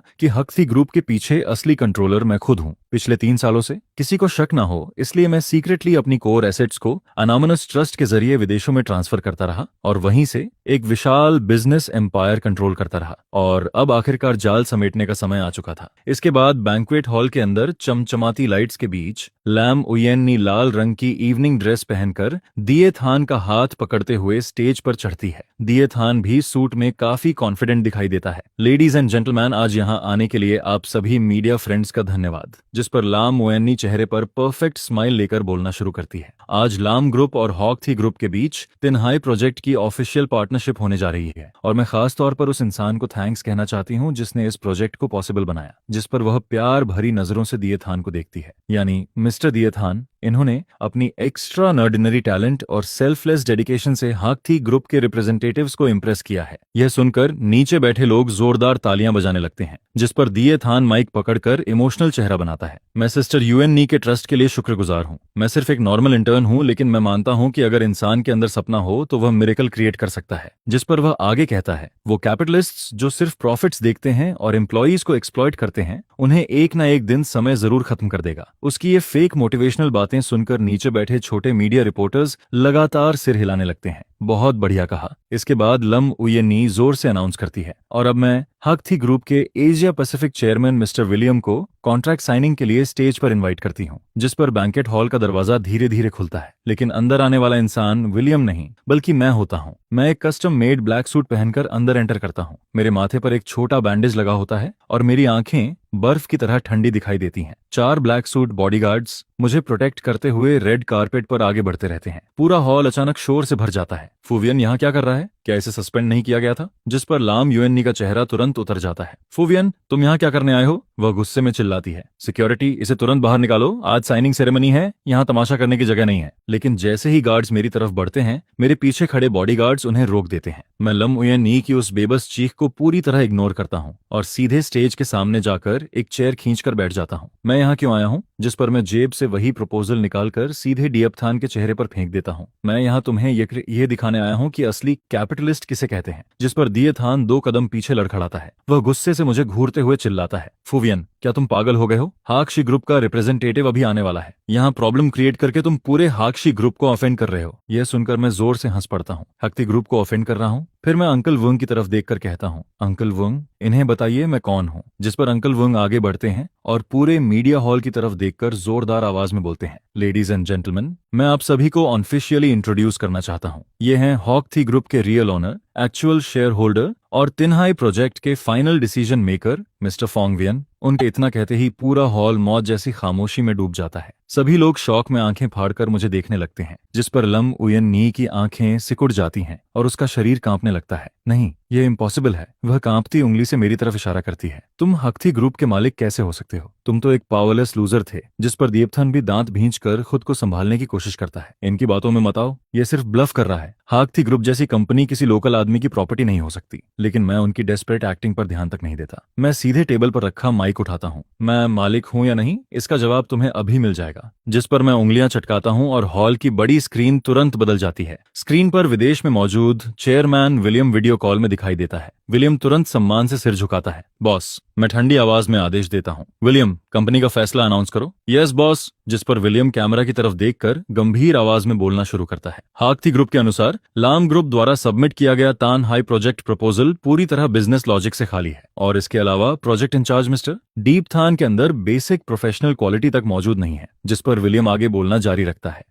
कि हक थी ग्रुप के पीछे असली कंट्रोलर मैं खुद हूं। पिछले 3 सालों से किसी को शक ना हो, इसलिए मैं सीक्रेटली अपनी कोर एसेट्स को अनामनस ट्रस्ट के जरिए विदेशों में ट्रांसफर करता रहा और वहीं से एक विशाल बिजनेस एम्पायर कंट्रोल करता रहा। और अब आखिरकार जाल समेटने का समय आ चुका था। इसके बाद बैंक्वेट हॉल के अंदर चमचमाती लाइट्स के बीच लैम उयेन्नी लाल रंग की इवनिंग ड्रेस पहनकर दिए थान का हाथ पकड़ते हुए स्टेज पर चढ़ती है। दिए थान भी सूट में काफी कॉन्फिडेंट दिखाई देता है। लेडीज एंड जेंटलमैन, आज यहाँ आने के लिए आप सभी मीडिया फ्रेंड्स का धन्यवाद। जिस पर लाम उयेन्नी चेहरे पर परफेक्ट स्माइल लेकर बोलना शुरू करती है। आज लाम ग्रुप और हॉक थी ग्रुप के बीच तिन्हाई प्रोजेक्ट की ऑफिशियल पार्टनरशिप होने जा रही है और मैं खास तौर पर उस इंसान को थैंक्स कहना चाहती हूँ जिसने इस प्रोजेक्ट को पॉसिबल बनाया। जिस पर वह प्यार भरी नजरों से दिए थान को देखती है, यानी मिस्टर दिए थान, इन्होंने अपनी एक्स्ट्रा ऑर्डिनरी टैलेंट और सेल्फलेस डेडिकेशन से हॉक थी ग्रुप के रिप्रेजेंटेटिव्स को इम्प्रेस किया है। यह सुनकर नीचे बैठे लोग जोरदार तालियां बजाने लगते हैं, जिस पर दिए थान माइक पकड़कर इमोशनल चेहरा बनाता है। मैं सिस्टर यूएननी के ट्रस्ट के लिए शुक्रगुजार हूँ। मैं सिर्फ एक नॉर्मल इंटर्न हूँ, लेकिन मैं मानता हूँ कि अगर इंसान के अंदर सपना हो तो वह मिरेकल क्रिएट कर सकता है। जिस पर वह आगे कहता है, वो कैपिटलिस्ट्स जो सिर्फ प्रॉफिट्स देखते हैं और एम्प्लॉयज को एक्सप्लॉइट करते हैं, उन्हें एक ना एक दिन समय जरूर खत्म कर देगा। उसकी ये फेक मोटिवेशनल बातें सुनकर नीचे बैठे छोटे मीडिया रिपोर्टर्स लगातार सिर हिलाने लगते हैं। बहुत बढ़िया कहा। इसके बाद लम उयेन्नी जोर से अनाउंस करती है, और अब मैं हक थी ग्रुप के Asia Pacific chairman mister William को कॉन्ट्रैक्ट साइनिंग के लिए स्टेज पर इनवाइट करती हूँ। जिस पर बैंकेट हॉल का दरवाजा धीरे धीरे खुलता है, लेकिन अंदर आने वाला इंसान विलियम नहीं बल्कि मैं होता हूँ। मैं एक कस्टम मेड ब्लैक सूट पहनकर अंदर एंटर करता हूँ। मेरे माथे पर एक छोटा बैंडेज लगा होता है और मेरी आंखें बर्फ की तरह ठंडी दिखाई देती हैं। 4 ब्लैक सूट बॉडीगार्ड्स मुझे प्रोटेक्ट करते हुए रेड कारपेट पर आगे बढ़ते रहते हैं। पूरा हॉल अचानक शोर से भर जाता है। फुवियन यहाँ क्या कर रहा है? क्या इसे सस्पेंड नहीं किया गया था? जिस पर लाम यूएननी का चेहरा तुरंत उतर जाता है। फुवियन, तुम यहाँ क्या करने आए हो? वह गुस्से में चिल्लाती है। सिक्योरिटी, इसे तुरंत बाहर निकालो, आज साइनिंग सेरेमनी है, यहाँ तमाशा करने की जगह नहीं है। लेकिन जैसे ही गार्ड्स मेरी तरफ बढ़ते हैं, मेरे पीछे खड़े बॉडीगार्ड्स उन्हें रोक देते हैं। मैं लम उयेन्नी की उस बेबस चीख को पूरी तरह इग्नोर करता हूँ और सीधे स्टेज के सामने जाकर एक चेयर खींचकर बैठ जाता हूँ। मैं यहाँ क्यों आया हूँ? जिस पर मैं जेब से वही प्रपोजल निकालकर सीधे दिएपथान के चेहरे पर फेंक देता हूँ। मैं यहाँ तुम्हें ये दिखाने आया हूँ कि असली कैपिटलिस्ट किसे कहते हैं। जिस पर दिएथान 2 कदम पीछे लड़खड़ाता है। वह गुस्से से मुझे घूरते हुए चिल्लाता है, फुवियन, क्या तुम पागल हो गए हो? हाकशी ग्रुप का रिप्रेजेंटेटिव अभी आने वाला है। यहाँ प्रॉब्लम क्रिएट करके तुम पूरे हाकशी ग्रुप को ऑफेंड कर रहे हो। यह सुनकर मैं जोर से हंस पड़ता हूँ। हक्ति ग्रुप को ऑफेंड कर रहा हूँ? फिर मैं अंकल वुंग की तरफ देखकर कहता हूँ, अंकल वुंग, इन्हें बताइए मैं कौन हूँ। जिस पर अंकल वुंग आगे बढ़ते हैं और पूरे मीडिया हॉल की तरफ देखकर जोरदार आवाज में बोलते हैं, लेडीज एंड जेंटलमैन, मैं आप सभी को ऑफिशियली इंट्रोड्यूस करना चाहता हूँ। ये हैं हॉक थी ग्रुप के real owner, actual share holder और तिन्हाई प्रोजेक्ट के फाइनल डिसीजन मेकर मिस्टर फोंगवियन। उनके इतना कहते ही पूरा हॉल मौत जैसी खामोशी में डूब जाता है। सभी लोग शौक में आंखें फाड़कर मुझे देखने लगते हैं। जिस पर लम उयेन्नी की आंखें सिकुड़ जाती हैं और उसका शरीर कांपने लगता है। नहीं, यह इम्पॉसिबल है। वह कांपती उंगली से मेरी तरफ इशारा करती है। तुम हक्थी ग्रुप के मालिक कैसे हो सकते हो? तुम तो एक पावरलेस लूजर थे। जिस पर दिएपथन भी दांत भींचकर खुद को संभालने की कोशिश करता है। इनकी बातों में मत आओ, ये सिर्फ ब्लफ कर रहा है। हाकथी ग्रुप जैसी कंपनी किसी लोकल आदमी की प्रॉपर्टी नहीं हो सकती। लेकिन मैं उनकी डेस्परेट एक्टिंग पर ध्यान तक नहीं देता। मैं सीधे टेबल पर रखा माइक उठाता हूँ। मैं मालिक हूँ या नहीं, इसका जवाब तुम्हें अभी मिल जाएगा। था, जिस पर मैं उंगलियां चटकाता हूं और हॉल की बड़ी स्क्रीन तुरंत बदल जाती है। स्क्रीन पर विदेश में मौजूद चेयरमैन विलियम वीडियो कॉल में दिखाई देता है। विलियम तुरंत सम्मान से सिर झुकाता है। बॉस, मैं ठंडी आवाज में आदेश देता हूं, विलियम, कंपनी का फैसला अनाउंस करो। यस बॉस, जिस पर विलियम कैमरा की तरफ देखकर गंभीर आवाज में बोलना शुरू करता है। हाकती ग्रुप के अनुसार लाम ग्रुप द्वारा सबमिट किया गया तान हाई प्रोजेक्ट प्रपोजल पूरी तरह बिजनेस लॉजिक से खाली है, और इसके अलावा प्रोजेक्ट इंचार्ज मिस्टर डीप थान के अंदर बेसिक प्रोफेशनल क्वालिटी तक मौजूद नहीं है। जिस पर विलियम आगे बोलना जारी रखता है।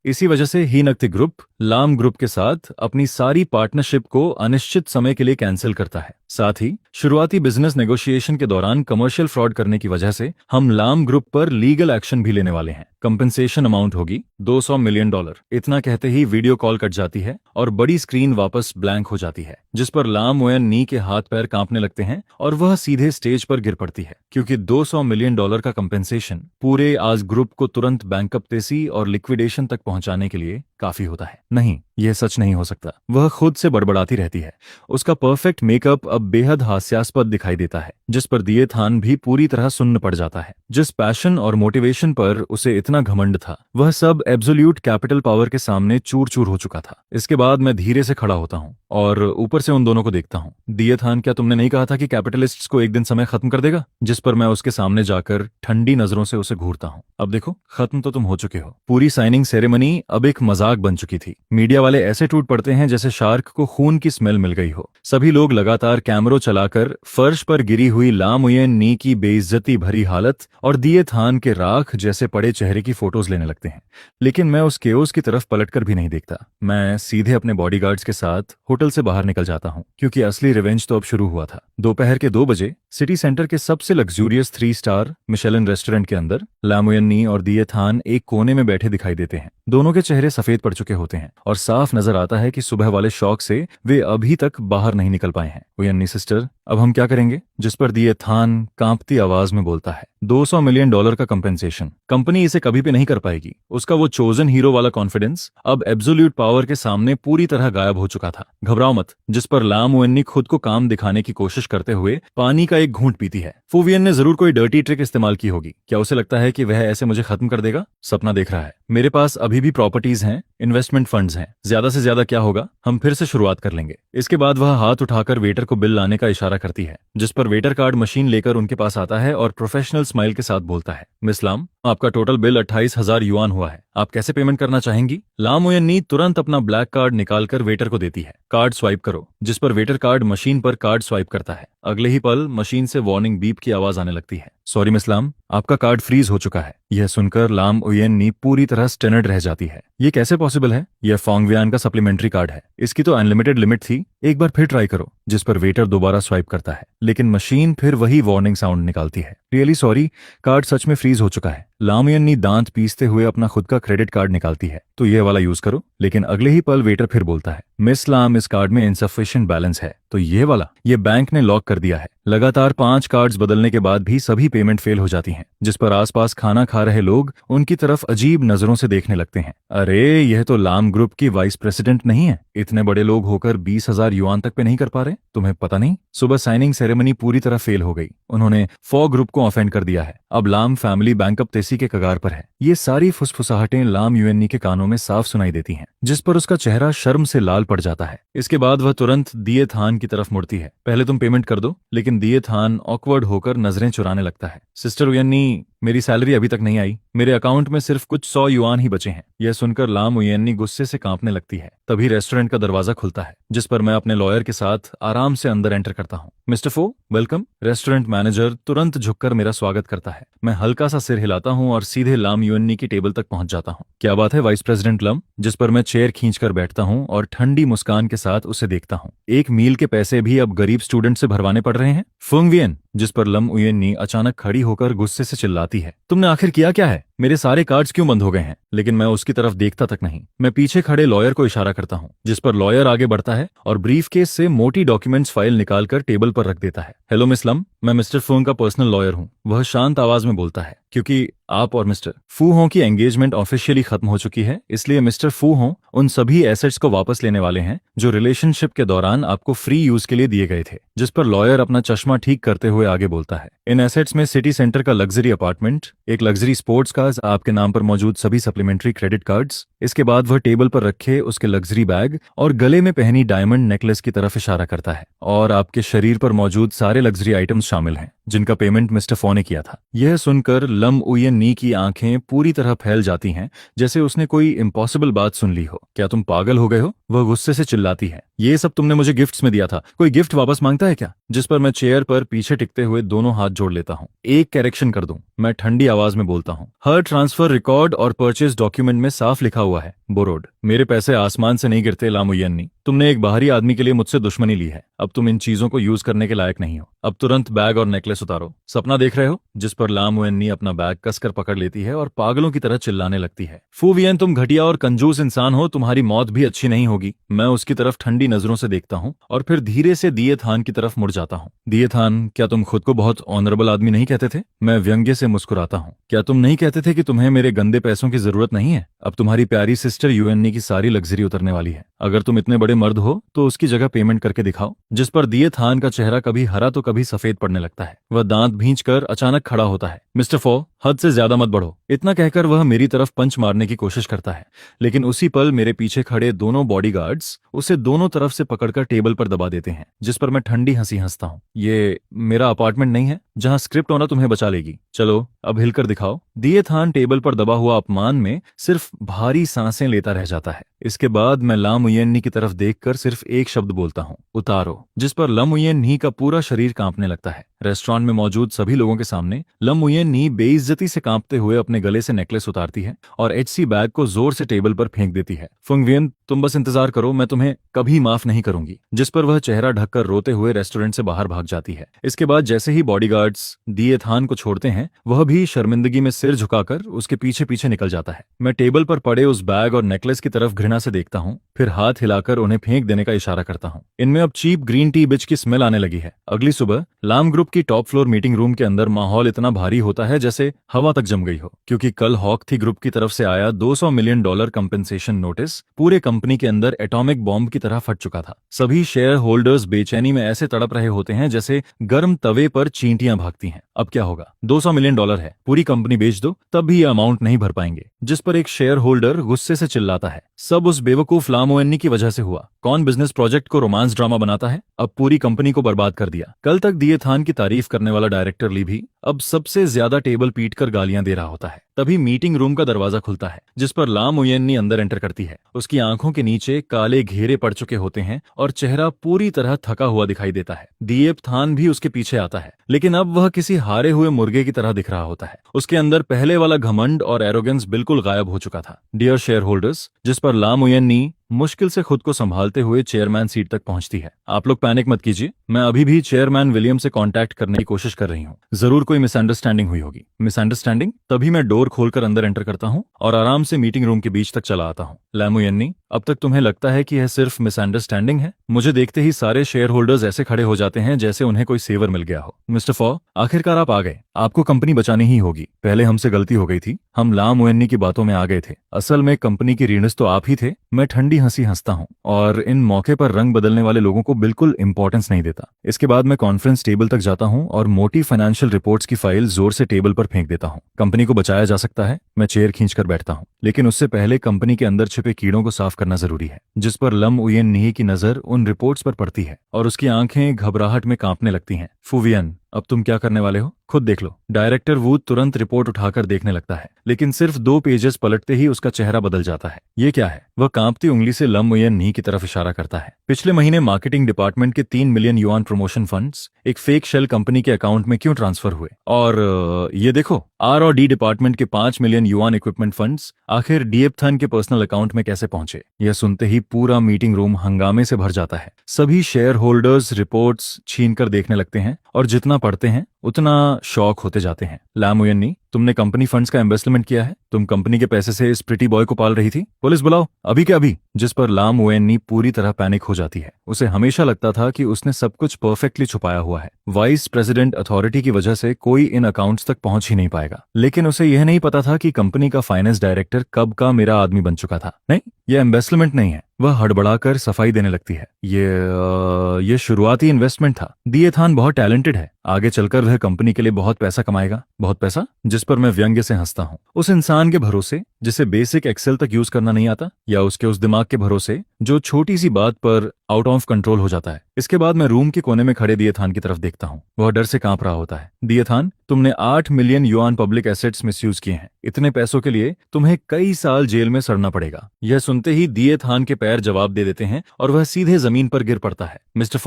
इसी वजह से ही नकती ग्रुप लाम ग्रुप के साथ अपनी सारी पार्टनरशिप को अनिश्चित समय के लिए कैंसिल करता है। साथ ही शुरुआती बिजनेस नेगोशिएशन के दौरान कमर्शियल फ्रॉड करने की वजह से हम लाम ग्रुप पर लीगल एक्शन भी लेने वाले हैं। कंपनसेशन अमाउंट होगी $200 मिलियन। इतना कहते ही वीडियो कॉल कट जाती है और बड़ी स्क्रीन वापस ब्लैंक हो जाती है, जिस पर लाम ओयन नी के हाथ पैर कांपने लगते हैं और वह सीधे स्टेज पर गिर पड़ती है, क्योंकि $200 मिलियन का कंपनसेशन पूरे आज ग्रुप को तुरंत बैंकरप्टेसी और लिक्विडेशन तक पहुंचाने के लिए काफी होता है। नहीं, यह सच नहीं हो सकता। वह खुद से बड़बड़ाती रहती है। उसका परफेक्ट मेकअप अब बेहद हास्यास्पद दिखाई देता है, जिस पर दिए थान भी पूरी तरह सुन्न पड़ जाता है। जिस पैशन और मोटिवेशन पर उसे इतना घमंड था, वह सब एब्सोल्यूट कैपिटल पावर के सामने चूर चूर हो चुका था। इसके बाद मैं धीरे से खड़ा होता हूँ और ऊपर से उन दोनों को देखता हूँ। दिए थान, क्या तुमने नहीं कहा था कि कैपिटलिस्ट्स को एक दिन समय खत्म कर देगा? जिस पर मैं उसके सामने जाकर ठंडी नजरों से उसे घूरता हूँ। अब देखो, खत्म तो तुम हो चुके हो। पूरी साइनिंग सेरेमनी अब एक मजाक बन चुकी थी। मीडिया वाले ऐसे टूट पड़ते हैं जैसे शार्क को खून की स्मेल मिल गई हो। सभी लोग लगातार कैमरों चलाकर फर्श पर गिरी हुई लाम ओयन नी की बेइज्जती भरी हालत और दिए थान के राख जैसे पड़े चेहरे की फोटोज लेने लगते हैं। लेकिन मैं उस केओस की तरफ पलटकर भी नहीं देखता। मैं सीधे अपने बॉडीगार्ड्स के साथ होटल से बाहर निकल जाता हूँ, क्योंकि असली रिवेंज तो अब शुरू हुआ था। दोपहर के 2 बजे सिटी सेंटर के सबसे लग्जूरियस 3 स्टार मिशेलिन रेस्टोरेंट के अंदर लाम ओयन नी और दिए थान एक कोने में बैठे दिखाई देते हैं। दोनों के चेहरे सफेद पड़ चुके होते हैं और साफ नजर आता है कि सुबह वाले शौक से वे अभी तक बाहर नहीं निकल पाए हैं। ओयन नी सिस्टर, अब हम क्या करेंगे? जिस पर दिए थान कांपती आवाज में बोलता है, $200 मिलियन का कंपेंसेशन। कंपनी इसे कभी भी नहीं कर पाएगी। उसका वो चोजन हीरो वाला कॉन्फिडेंस अब एब्सोल्यूट पावर के सामने पूरी तरह गायब हो चुका था। घबराओ मत। जिस पर लाम ओयन नी खुद को काम दिखाने की कोशिश करते हुए पानी का एक घूंट पीती है। फूवियन ने जरूर कोई डर्टी ट्रिक इस्तेमाल की होगी। क्या उसे लगता है कि वह ऐसे मुझे खत्म कर देगा? सपना देख रहा है। मेरे पास अभी भी प्रॉपर्टीज हैं, इन्वेस्टमेंट फंड्स हैं। ज्यादा से ज्यादा क्या होगा, हम फिर से शुरुआत कर लेंगे। इसके बाद वह हाथ उठाकर वेटर को बिल लाने का इशारा करती है, जिस पर वेटर कार्ड मशीन लेकर उनके पास आता है और प्रोफेशनल स्माइल के साथ बोलता है, मिस लाम, आपका टोटल बिल 28,000 युआन हुआ है। आप कैसे पेमेंट करना चाहेंगी? लाम ओयन नी तुरंत अपना ब्लैक कार्ड निकालकर वेटर को देती है। कार्ड स्वाइप करो। जिस पर वेटर कार्ड मशीन पर कार्ड स्वाइप करता है। अगले ही पल मशीन से वार्निंग बीप की आवाज आने लगती है। सॉरी मिस लाम, आपका कार्ड फ्रीज हो चुका है। यह सुनकर लाम ओयन नी पूरी तरह स्टनर्ड रह जाती है। ये कैसे पॉसिबल है? यह फोंगवियान का सप्लीमेंट्री कार्ड है। इसकी तो अनलिमिटेड लिमिट थी। एक बार फिर ट्राई करो। जिस पर वेटर दोबारा स्वाइप करता है, लेकिन मशीन फिर वही वार्निंग साउंड निकालती है। रियली सॉरी, कार्ड सच में फ्रीज हो चुका है। लाम ओयन नी दांत पीसते हुए अपना खुद का क्रेडिट कार्ड निकालती है। तो ये वाला यूज करो। लेकिन अगले ही पल वेटर फिर बोलता है, मिस लाम, इस कार्ड में इनसफिशिएंट बैलेंस है। तो ये वाला, ये बैंक ने लॉक कर दिया है। लगातार 5 कार्ड्स बदलने के बाद भी सभी पेमेंट फेल हो जाती हैं, जिस पर आसपास खाना खा रहे लोग उनकी तरफ अजीब नजरों से देखने लगते हैं। अरे, यह तो लाम ग्रुप की वाइस प्रेसिडेंट नहीं है। इतने बड़े लोग होकर 20,000 युआन तक पे नहीं कर पा रहे। तुम्हें पता नहीं, सुबह साइनिंग सेरेमनी पूरी तरह फेल हो गई। उन्होंने फॉ ग्रुप को ऑफेंड कर दिया है। अब लाम फैमिली बैंकरप्टेसी के कगार पर है। ये सारी फुसफुसाहटें लाम यूएननी के कानों में साफ सुनाई देती हैं, जिस पर उसका चेहरा शर्म से लाल पड़ जाता है। इसके बाद वह तुरंत दिए थान की तरफ मुड़ती है। पहले तुम पेमेंट कर दो। लेकिन दिए थान ऑकवर्ड होकर नजरें चुराने लगता है। सिस्टर उयन्नी, मेरी सैलरी अभी तक नहीं आई। मेरे अकाउंट में सिर्फ कुछ 100 युआन ही बचे हैं। यह सुनकर लाम उयन्नी गुस्से से कांपने लगती है। तभी रेस्टोरेंट का दरवाजा खुलता है, जिस पर मैं अपने लॉयर के साथ आराम से अंदर एंटर करता हूँ। मिस्टर फो, वेलकम। रेस्टोरेंट मैनेजर तुरंत झुककर मेरा स्वागत करता है। मैं हल्का सा सिर हिलाता हूँ और सीधे लाम युएन्नी की टेबल तक पहुंच जाता हूँ। क्या बात है वाइस प्रेसिडेंट लम? जिस पर मैं चेयर खींचकर बैठता हूँ और ठंडी मुस्कान के साथ उसे देखता हूँ। एक मील के पैसे भी अब गरीब स्टूडेंट से भरवाने पड़ रहे हैं। फुंगवियन, जिस पर लम उयन्नी अचानक खड़ी होकर गुस्से से चिल्लाती है, तुमने आखिर किया क्या है? मेरे सारे कार्ड्स क्यों बंद हो गए हैं? लेकिन मैं उसकी तरफ देखता तक नहीं। मैं पीछे खड़े लॉयर को इशारा करता हूँ, जिस पर लॉयर आगे बढ़ता है और ब्रीफ केस से मोटी डॉक्यूमेंट्स फाइल निकालकर टेबल पर रख देता है। हेलो मिस लम, मैं मिस्टर फुंग का पर्सनल लॉयर हूँ। वह शांत आवाज में बोलता है, क्योंकि आप और मिस्टर फू हों की एंगेजमेंट ऑफिशियली खत्म हो चुकी है, इसलिए मिस्टर फू हों उन सभी एसेट्स को वापस लेने वाले हैं जो रिलेशनशिप के दौरान आपको फ्री यूज के लिए दिए गए थे। जिस पर लॉयर अपना चश्मा ठीक करते हुए आगे बोलता है, इन एसेट्स में सिटी सेंटर का लग्जरी अपार्टमेंट, एक लग्जरी स्पोर्ट्स कार, आपके नाम पर मौजूद सभी सप्लीमेंट्री क्रेडिट कार्ड्स, इसके बाद वह टेबल पर रखे उसके लग्जरी बैग और गले में पहनी डायमंड नेकलेस की तरफ इशारा करता है, और आपके शरीर पर मौजूद सारे लग्जरी आइटम्स शामिल हैं जिनका पेमेंट मिस्टर फो ने किया था। यह सुनकर लम उयन नी की आंखें पूरी तरह फैल जाती हैं, जैसे उसने कोई इम्पॉसिबल बात सुन ली हो। क्या तुम पागल हो गए हो? वह गुस्से से चिल्लाती है। ये सब तुमने मुझे गिफ्ट्स में दिया था, कोई गिफ्ट वापस मांगता है क्या? जिस पर मैं चेयर पर पीछे टिकते हुए दोनों हाथ जोड़ लेता हूँ। एक करेक्शन कर दूं, मैं ठंडी आवाज में बोलता हूँ। हर ट्रांसफर रिकॉर्ड और परचेज डॉक्यूमेंट में साफ लिखा हुआ है बोरोड। मेरे पैसे आसमान से नहीं गिरते लामुयन्नी। तुमने एक बाहरी आदमी के लिए मुझसे दुश्मनी ली है। अब तुम इन चीजों को यूज करने के लायक नहीं हो। अब तुरंत बैग और नेकलेस उतारो। सपना देख रहे हो? जिस पर लामुयन्नी अपना बैग कसकर पकड़ लेती है और पागलों की तरह चिल्लाने लगती है। फूवियन, तुम घटिया और कंजूस इंसान हो, तुम्हारी मौत भी अच्छी नहीं होगी। मैं उसकी तरफ ठंडी नजरों से देखता हूँ और फिर धीरे से दिए थान की तरफ मुड़ जाता हूँ। दिए थान, क्या तुम खुद को बहुत ऑनरेबल आदमी नहीं कहते थे? मैं व्यंग्य से मुस्कुराता हूँ। क्या तुम नहीं कहते थे कि तुम्हें मेरे गंदे पैसों की जरूरत नहीं है? अब तुम्हारी प्यारी सिस्टर यूएननी की सारी लग्जरी उतरने वाली है। अगर तुम इतने बड़े मर्द हो तो उसकी जगह पेमेंट करके दिखाओ। जिस पर दिए थान का चेहरा कभी हरा तो कभी सफेद पड़ने लगता है। वह दांत भींचकर अचानक खड़ा होता है। मिस्टर फो, हद से ज्यादा मत बढ़ो। इतना कहकर वह मेरी तरफ पंच मारने की कोशिश करता है, लेकिन उसी पल मेरे पीछे खड़े दोनों बॉडीगार्ड्स उसे दोनों तरफ से पकड़कर टेबल पर दबा देते हैं। जिस पर मैं ठंडी हंसी हंसता हूँ। ये मेरा अपार्टमेंट नहीं है जहां स्क्रिप्ट होना तुम्हें बचा लेगी। चलो अब हिलकर दिखाओ। दिए थान टेबल पर दबा हुआ अपमान में सिर्फ भारी सांसें लेता रह जाता है। इसके बाद मैं लामुयन्नी की तरफ देखकर सिर्फ एक शब्द बोलता हूँ, उतारो। जिस पर लामुयन्नी का पूरा शरीर कांपने लगता है। रेस्टोरेंट में मौजूद सभी लोगों के सामने लामुयन्नी बेइज्जती से कांपते हुए अपने गले से नेकलेस उतारती है और एचसी बैग को जोर से टेबल पर फेंक देती है। फुंगवियन, तुम बस इंतजार करो, मैं तुम्हें कभी माफ नहीं करूंगी। जिस पर वह चेहरा ढककर रोते हुए रेस्टोरेंट से बाहर भाग जाती है। इसके बाद जैसे ही बॉडीगार्ड्स दिए थान को छोड़ते हैं, वह भी शर्मिंदगी में सिर झुकाकर उसके पीछे पीछे निकल जाता है। मैं टेबल पर पड़े उस बैग और नेकलेस की तरफ घृणा से देखता हूँ, फिर हाथ हिलाकर उन्हें फेंक देने का इशारा करता हूँ। इनमें अब चीप ग्रीन टी बिच की स्मेल आने लगी है। अगली सुबह लाम ग्रुप की टॉप फ्लोर मीटिंग रूम के अंदर माहौल इतना भारी होता है जैसे हवा तक जम गई हो, क्योंकि कल हॉक थी ग्रुप की तरफ से आया $200 मिलियन कंपेंसेशन नोटिस पूरे कंपनी के अंदर एटॉमिक बॉम्ब की तरह फट चुका था। सभी शेयर होल्डर्स बेचैनी में ऐसे तड़प रहे होते हैं जैसे गर्म तवे पर चींटियां भागती हैं। अब क्या होगा? $200 मिलियन है, पूरी कंपनी बेच दो तब भी ये अमाउंट नहीं भर पाएंगे। जिस पर एक शेयर होल्डर गुस्से से चिल्लाता है, सब उस बेवकूफ लामुयन्नी की वजह से हुआ। कौन बिजनेस प्रोजेक्ट को रोमांस ड्रामा बनाता है? अब पूरी कंपनी को बर्बाद कर दिया। कल तक दिए थान की तारीफ करने वाला डायरेक्टर ली भी अब सबसे ज्यादा टेबल पीट कर गालियां दे रहा होता है। तभी मीटिंग रूम का दरवाजा खुलता है, जिस पर लामुयन्नी अंदर एंटर करती है। उसकी आंखों के नीचे काले घेरे पड़ चुके होते हैं और चेहरा पूरी तरह थका हुआ दिखाई देता है। दिएब थान भी उसके पीछे आता है, लेकिन अब वह किसी हारे हुए मुर्गे की तरह दिख रहा होता है। उसके अंदर पहले वाला घमंड और एरोगेंस बिल्कुल गायब हो चुका था। डियर शेयर होल्डर्स, जिस पर लामुयन्नी मुश्किल से खुद को संभालते हुए चेयरमैन सीट तक पहुंचती है। आप लोग पैनिक मत कीजिए, मैं अभी भी चेयरमैन विलियम से कांटेक्ट करने की कोशिश कर रही हूँ। जरूर कोई मिसअंडरस्टैंडिंग हुई होगी। मिसअंडरस्टैंडिंग? तभी मैं डोर खोलकर अंदर एंटर करता हूँ और आराम से मीटिंग रूम के बीच तक चला आता हूँ। लामुयन्नी, अब तक तुम्हें लगता है कि यह सिर्फ मिसअंडरस्टैंडिंग है? मुझे देखते ही सारे शेयर होल्डर्स ऐसे खड़े हो जाते हैं जैसे उन्हें कोई सेवर मिल गया हो। मिस्टर फॉ, आखिरकार आप आ गए। आपको कंपनी बचानी ही होगी। पहले हमसे गलती हो गई थी, हम लामुयन्नी की बातों में आ गए थे। असल में कंपनी की ऋणस तो आप ही थे। मैं ठंडी हंसी हंसता हूँ और इन मौके पर रंग बदलने वाले लोगों को बिल्कुल इंपॉर्टेंस नहीं देता। इसके बाद मैं कॉन्फ्रेंस टेबल तक जाता हूँ और मोटी फाइनेंशियल रिपोर्ट्स की फाइल जोर से टेबल पर फेंक देता हूँ। कंपनी को बचाया जा सकता है। मैं चेयर खींचकर बैठता हूँ, लेकिन उससे पहले कंपनी के अंदर छिपे कीड़ों को साफ करना जरूरी है। जिस पर लम उयन नी की नजर उन रिपोर्ट्स पर पड़ती है और उसकी आंखें घबराहट में कांपने लगती हैं। फुवियन, अब तुम क्या करने वाले हो? खुद देख लो। डायरेक्टर वू तुरंत रिपोर्ट उठाकर देखने लगता है, लेकिन सिर्फ 2 पेजेस पलटते ही उसका चेहरा बदल जाता है। ये क्या है? वह कांपती उंगली से लम उयन नी की तरफ इशारा करता है। पिछले महीने मार्केटिंग डिपार्टमेंट के 3 मिलियन युआन प्रमोशन फंड्स एक फेक शेल कंपनी के अकाउंट में क्यों ट्रांसफर हुए? और ये देखो, आर और डी डिपार्टमेंट के 5 मिलियन युआन इक्विपमेंट फंड्स आखिर डीएपथन के पर्सनल अकाउंट में कैसे पहुंचे? यह सुनते ही पूरा मीटिंग रूम हंगामे से भर जाता है। सभी शेयर होल्डर्स रिपोर्ट्स छीनकर देखने लगते हैं और जितना पढ़ते हैं उतना शौक होते जाते हैं। लामुयन्नी, तुमने कंपनी फंड्स का इन्वेस्टमेंट किया है? तुम कंपनी के पैसे से इस प्रिटी बॉय को पाल रही थी? पुलिस बुलाओ, अभी के अभी। जिस पर लामुयन्नी पूरी तरह पैनिक हो जाती है। उसे हमेशा लगता था कि उसने सब कुछ परफेक्टली छुपाया हुआ है। वाइस प्रेसिडेंट अथॉरिटी की वजह से कोई इन अकाउंट्स तक पहुंच ही नहीं पाएगा। लेकिन उसे यह नहीं पता था कि कंपनी का फाइनेंस डायरेक्टर कब का मेरा आदमी बन चुका था। नहीं, यह इन्वेस्टमेंट नहीं है। वह हड़बड़ाकर सफाई देने लगती है। ये शुरुआती इन्वेस्टमेंट था। दिएथान बहुत टैलेंटेड है, आगे चलकर वह कंपनी के लिए बहुत पैसा कमाएगा। बहुत पैसा? जिस पर मैं व्यंग्य से हंसता हूँ। उस इंसान के भरोसे जिसे बेसिक एक्सेल तक यूज करना नहीं आता, या उसके उस दिमाग के भरोसे जो छोटी सी बात पर आउट ऑफ कंट्रोल हो जाता है। इसके बाद मैं रूम के कोने में खड़े दिएथान की तरफ देखता हूँ। वह डर से कांप रहा होता है। दिएथान, तुमने 8 million yuan public assets misuse किए हैं। इतने पैसों के लिए तुम्हें कई साल जेल में सड़ना पड़ेगा। यह सुनते ही दिएथान के पैर जवाब दे देते हैं और वह सीधे जमीन पर गिर पड़ता है। मिस्टर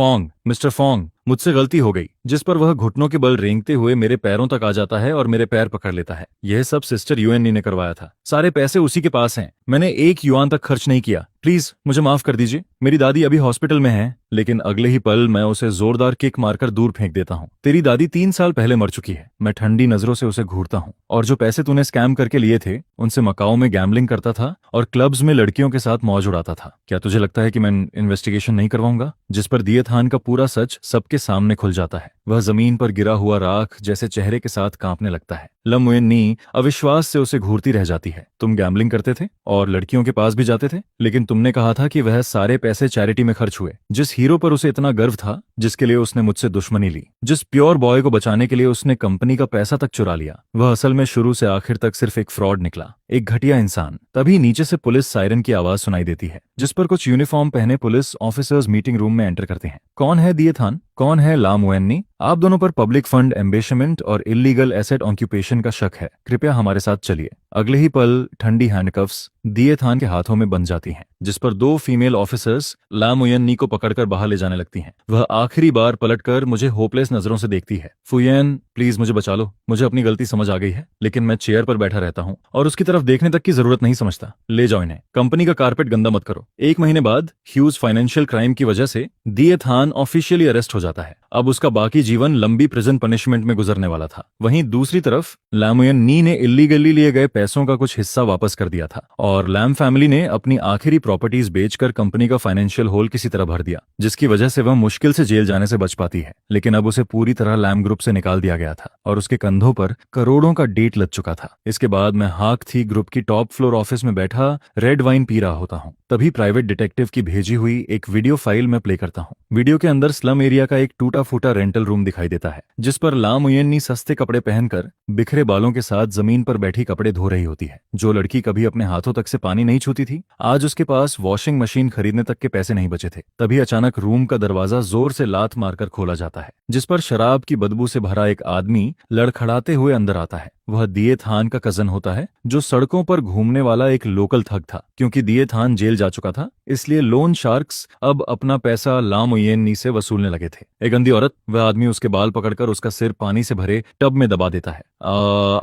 फोंग, मुझसे गलती हो गई। जिस पर वह घुटनों के बल रेंगते हुए मेरे पैरों तक आ जाता है और मेरे पैर पकड़ लेता है। यह सब सिस्टर यूएननी ने करवाया था। सारे पैसे उसी के पास हैं। मैंने 1 युआन तक खर्च नहीं किया। प्लीज मुझे माफ कर दीजिए। मेरी दादी अभी हॉस्पिटल में है। लेकिन अगले ही पल मैं उसे जोरदार किक मारकर दूर फेंक देता हूँ। तेरी दादी 3 साल पहले मर चुकी है। मैं ठंडी नजरों से उसे घूरता हूँ। और जो पैसे तूने स्कैम करके लिए थे, उनसे मकाओ में गैम्बलिंग करता था और क्लब्स में लड़कियों के साथ मौज उड़ाता था। क्या तुझे लगता है कि मैं इन्वेस्टिगेशन नहीं करवाऊंगा? जिस पर दिएथान का पूरा सच सबके सामने खुल जाता है। वह जमीन पर गिरा हुआ राख जैसे चेहरे के साथ कांपने लगता है। लामुयन्नी अविश्वास से उसे घूरती रह जाती है। तुम गैम्बलिंग करते थे और लड़कियों के पास भी जाते थे, लेकिन तुमने कहा था कि वह सारे पैसे चैरिटी में खर्च हुए। जिस हीरो पर उसे इतना गर्व था, जिसके लिए उसने मुझसे दुश्मनी ली, जिस प्योर बॉय को बचाने के लिए उसने कंपनी का पैसा तक चुरा लिया, वह असल में शुरू से आखिर तक सिर्फ एक फ्रॉड निकला, एक घटिया इंसान। तभी नीचे से पुलिस सायरन की आवाज सुनाई देती है, जिस पर कुछ यूनिफॉर्म पहने पुलिस ऑफिसर्स मीटिंग रूम में एंटर करते हैं। कौन है दिएथान? कौन है लामुयन्नी? आप दोनों पर पब्लिक फंड एम्बेशमेंट और इलीगल एसेट ऑक्यूपेशन का शक है। कृपया हमारे साथ चलिए। अगले ही पल ठंडी हैंडकफ्स दिएथान के हाथों में बंध जाती हैं, जिस पर 2 फीमेल ऑफिसर्स लामुयन्नी को पकड़कर बाहर ले जाने लगती हैं। वह आखिरी बार पलटकर मुझे होपलेस नजरों से देखती है। फुयेन, प्लीज मुझे बचा लो। मुझे अपनी गलती समझ आ गई है, लेकिन मैं चेयर पर बैठा रहता हूँ और उसकी तरफ देखने तक की जरूरत नहीं समझता। ले जाओ इन्हें। कंपनी का कारपेट गंदा मत करो। 1 महीने बाद ह्यूज फाइनेंशियल क्राइम की वजह से दिएथान ऑफिशियली अरेस्ट हो जाता है। अब उसका बाकी जीवन लंबी प्रिजन पनिशमेंट में गुजरने वाला था। वहीं दूसरी तरफ लामुयन्नी ने इलीगली लिए गए पैसों का कुछ हिस्सा वापस कर दिया था और लैम फैमिली ने अपनी आखिरी प्रॉपर्टीज बेचकर कंपनी का फाइनेंशियल होल किसी तरह भर दिया, जिसकी वजह से वह मुश्किल से जेल जाने से बच पाती है। लेकिन अब उसे पूरी तरह लैम ग्रुप से निकाल दिया गया था और उसके कंधों पर करोड़ों का डेट लग चुका था। इसके बाद मैं हाक थी ग्रुप की टॉप फ्लोर ऑफिस में बैठा रेड वाइन पी रहा होता हूँ। तभी प्राइवेट डिटेक्टिव की भेजी हुई एक वीडियो फाइल में प्ले करता हूँ। वीडियो के अंदर स्लम एरिया का एक टूटा फूटा रेंटल रूम दिखाई देता है, जिस पर लामुयन्नी सस्ते कपड़े पहनकर बिखरे बालों के साथ जमीन पर बैठी कपड़े धो रही होती है। जो लड़की कभी अपने हाथों तक से पानी नहीं छूती थी, आज उसके पास वॉशिंग मशीन खरीदने तक के पैसे नहीं बचे थे। तभी अचानक रूम का दरवाजा जोर से लात मारकर खोला जाता है, जिस पर शराब की बदबू से भरा एक आदमी लड़खड़ाते हुए अंदर आता है। वह दिएथान का कजन होता है, जो सड़कों पर घूमने वाला एक लोकल थग था। क्योंकि दिएथान जेल जा चुका था, इसलिए लोन शार्क्स अब अपना पैसा लामुयन्नी से वसूलने लगे थे। एक गंदी औरत, वह आदमी उसके बाल पकड़कर उसका सिर पानी से भरे टब में दबा देता है।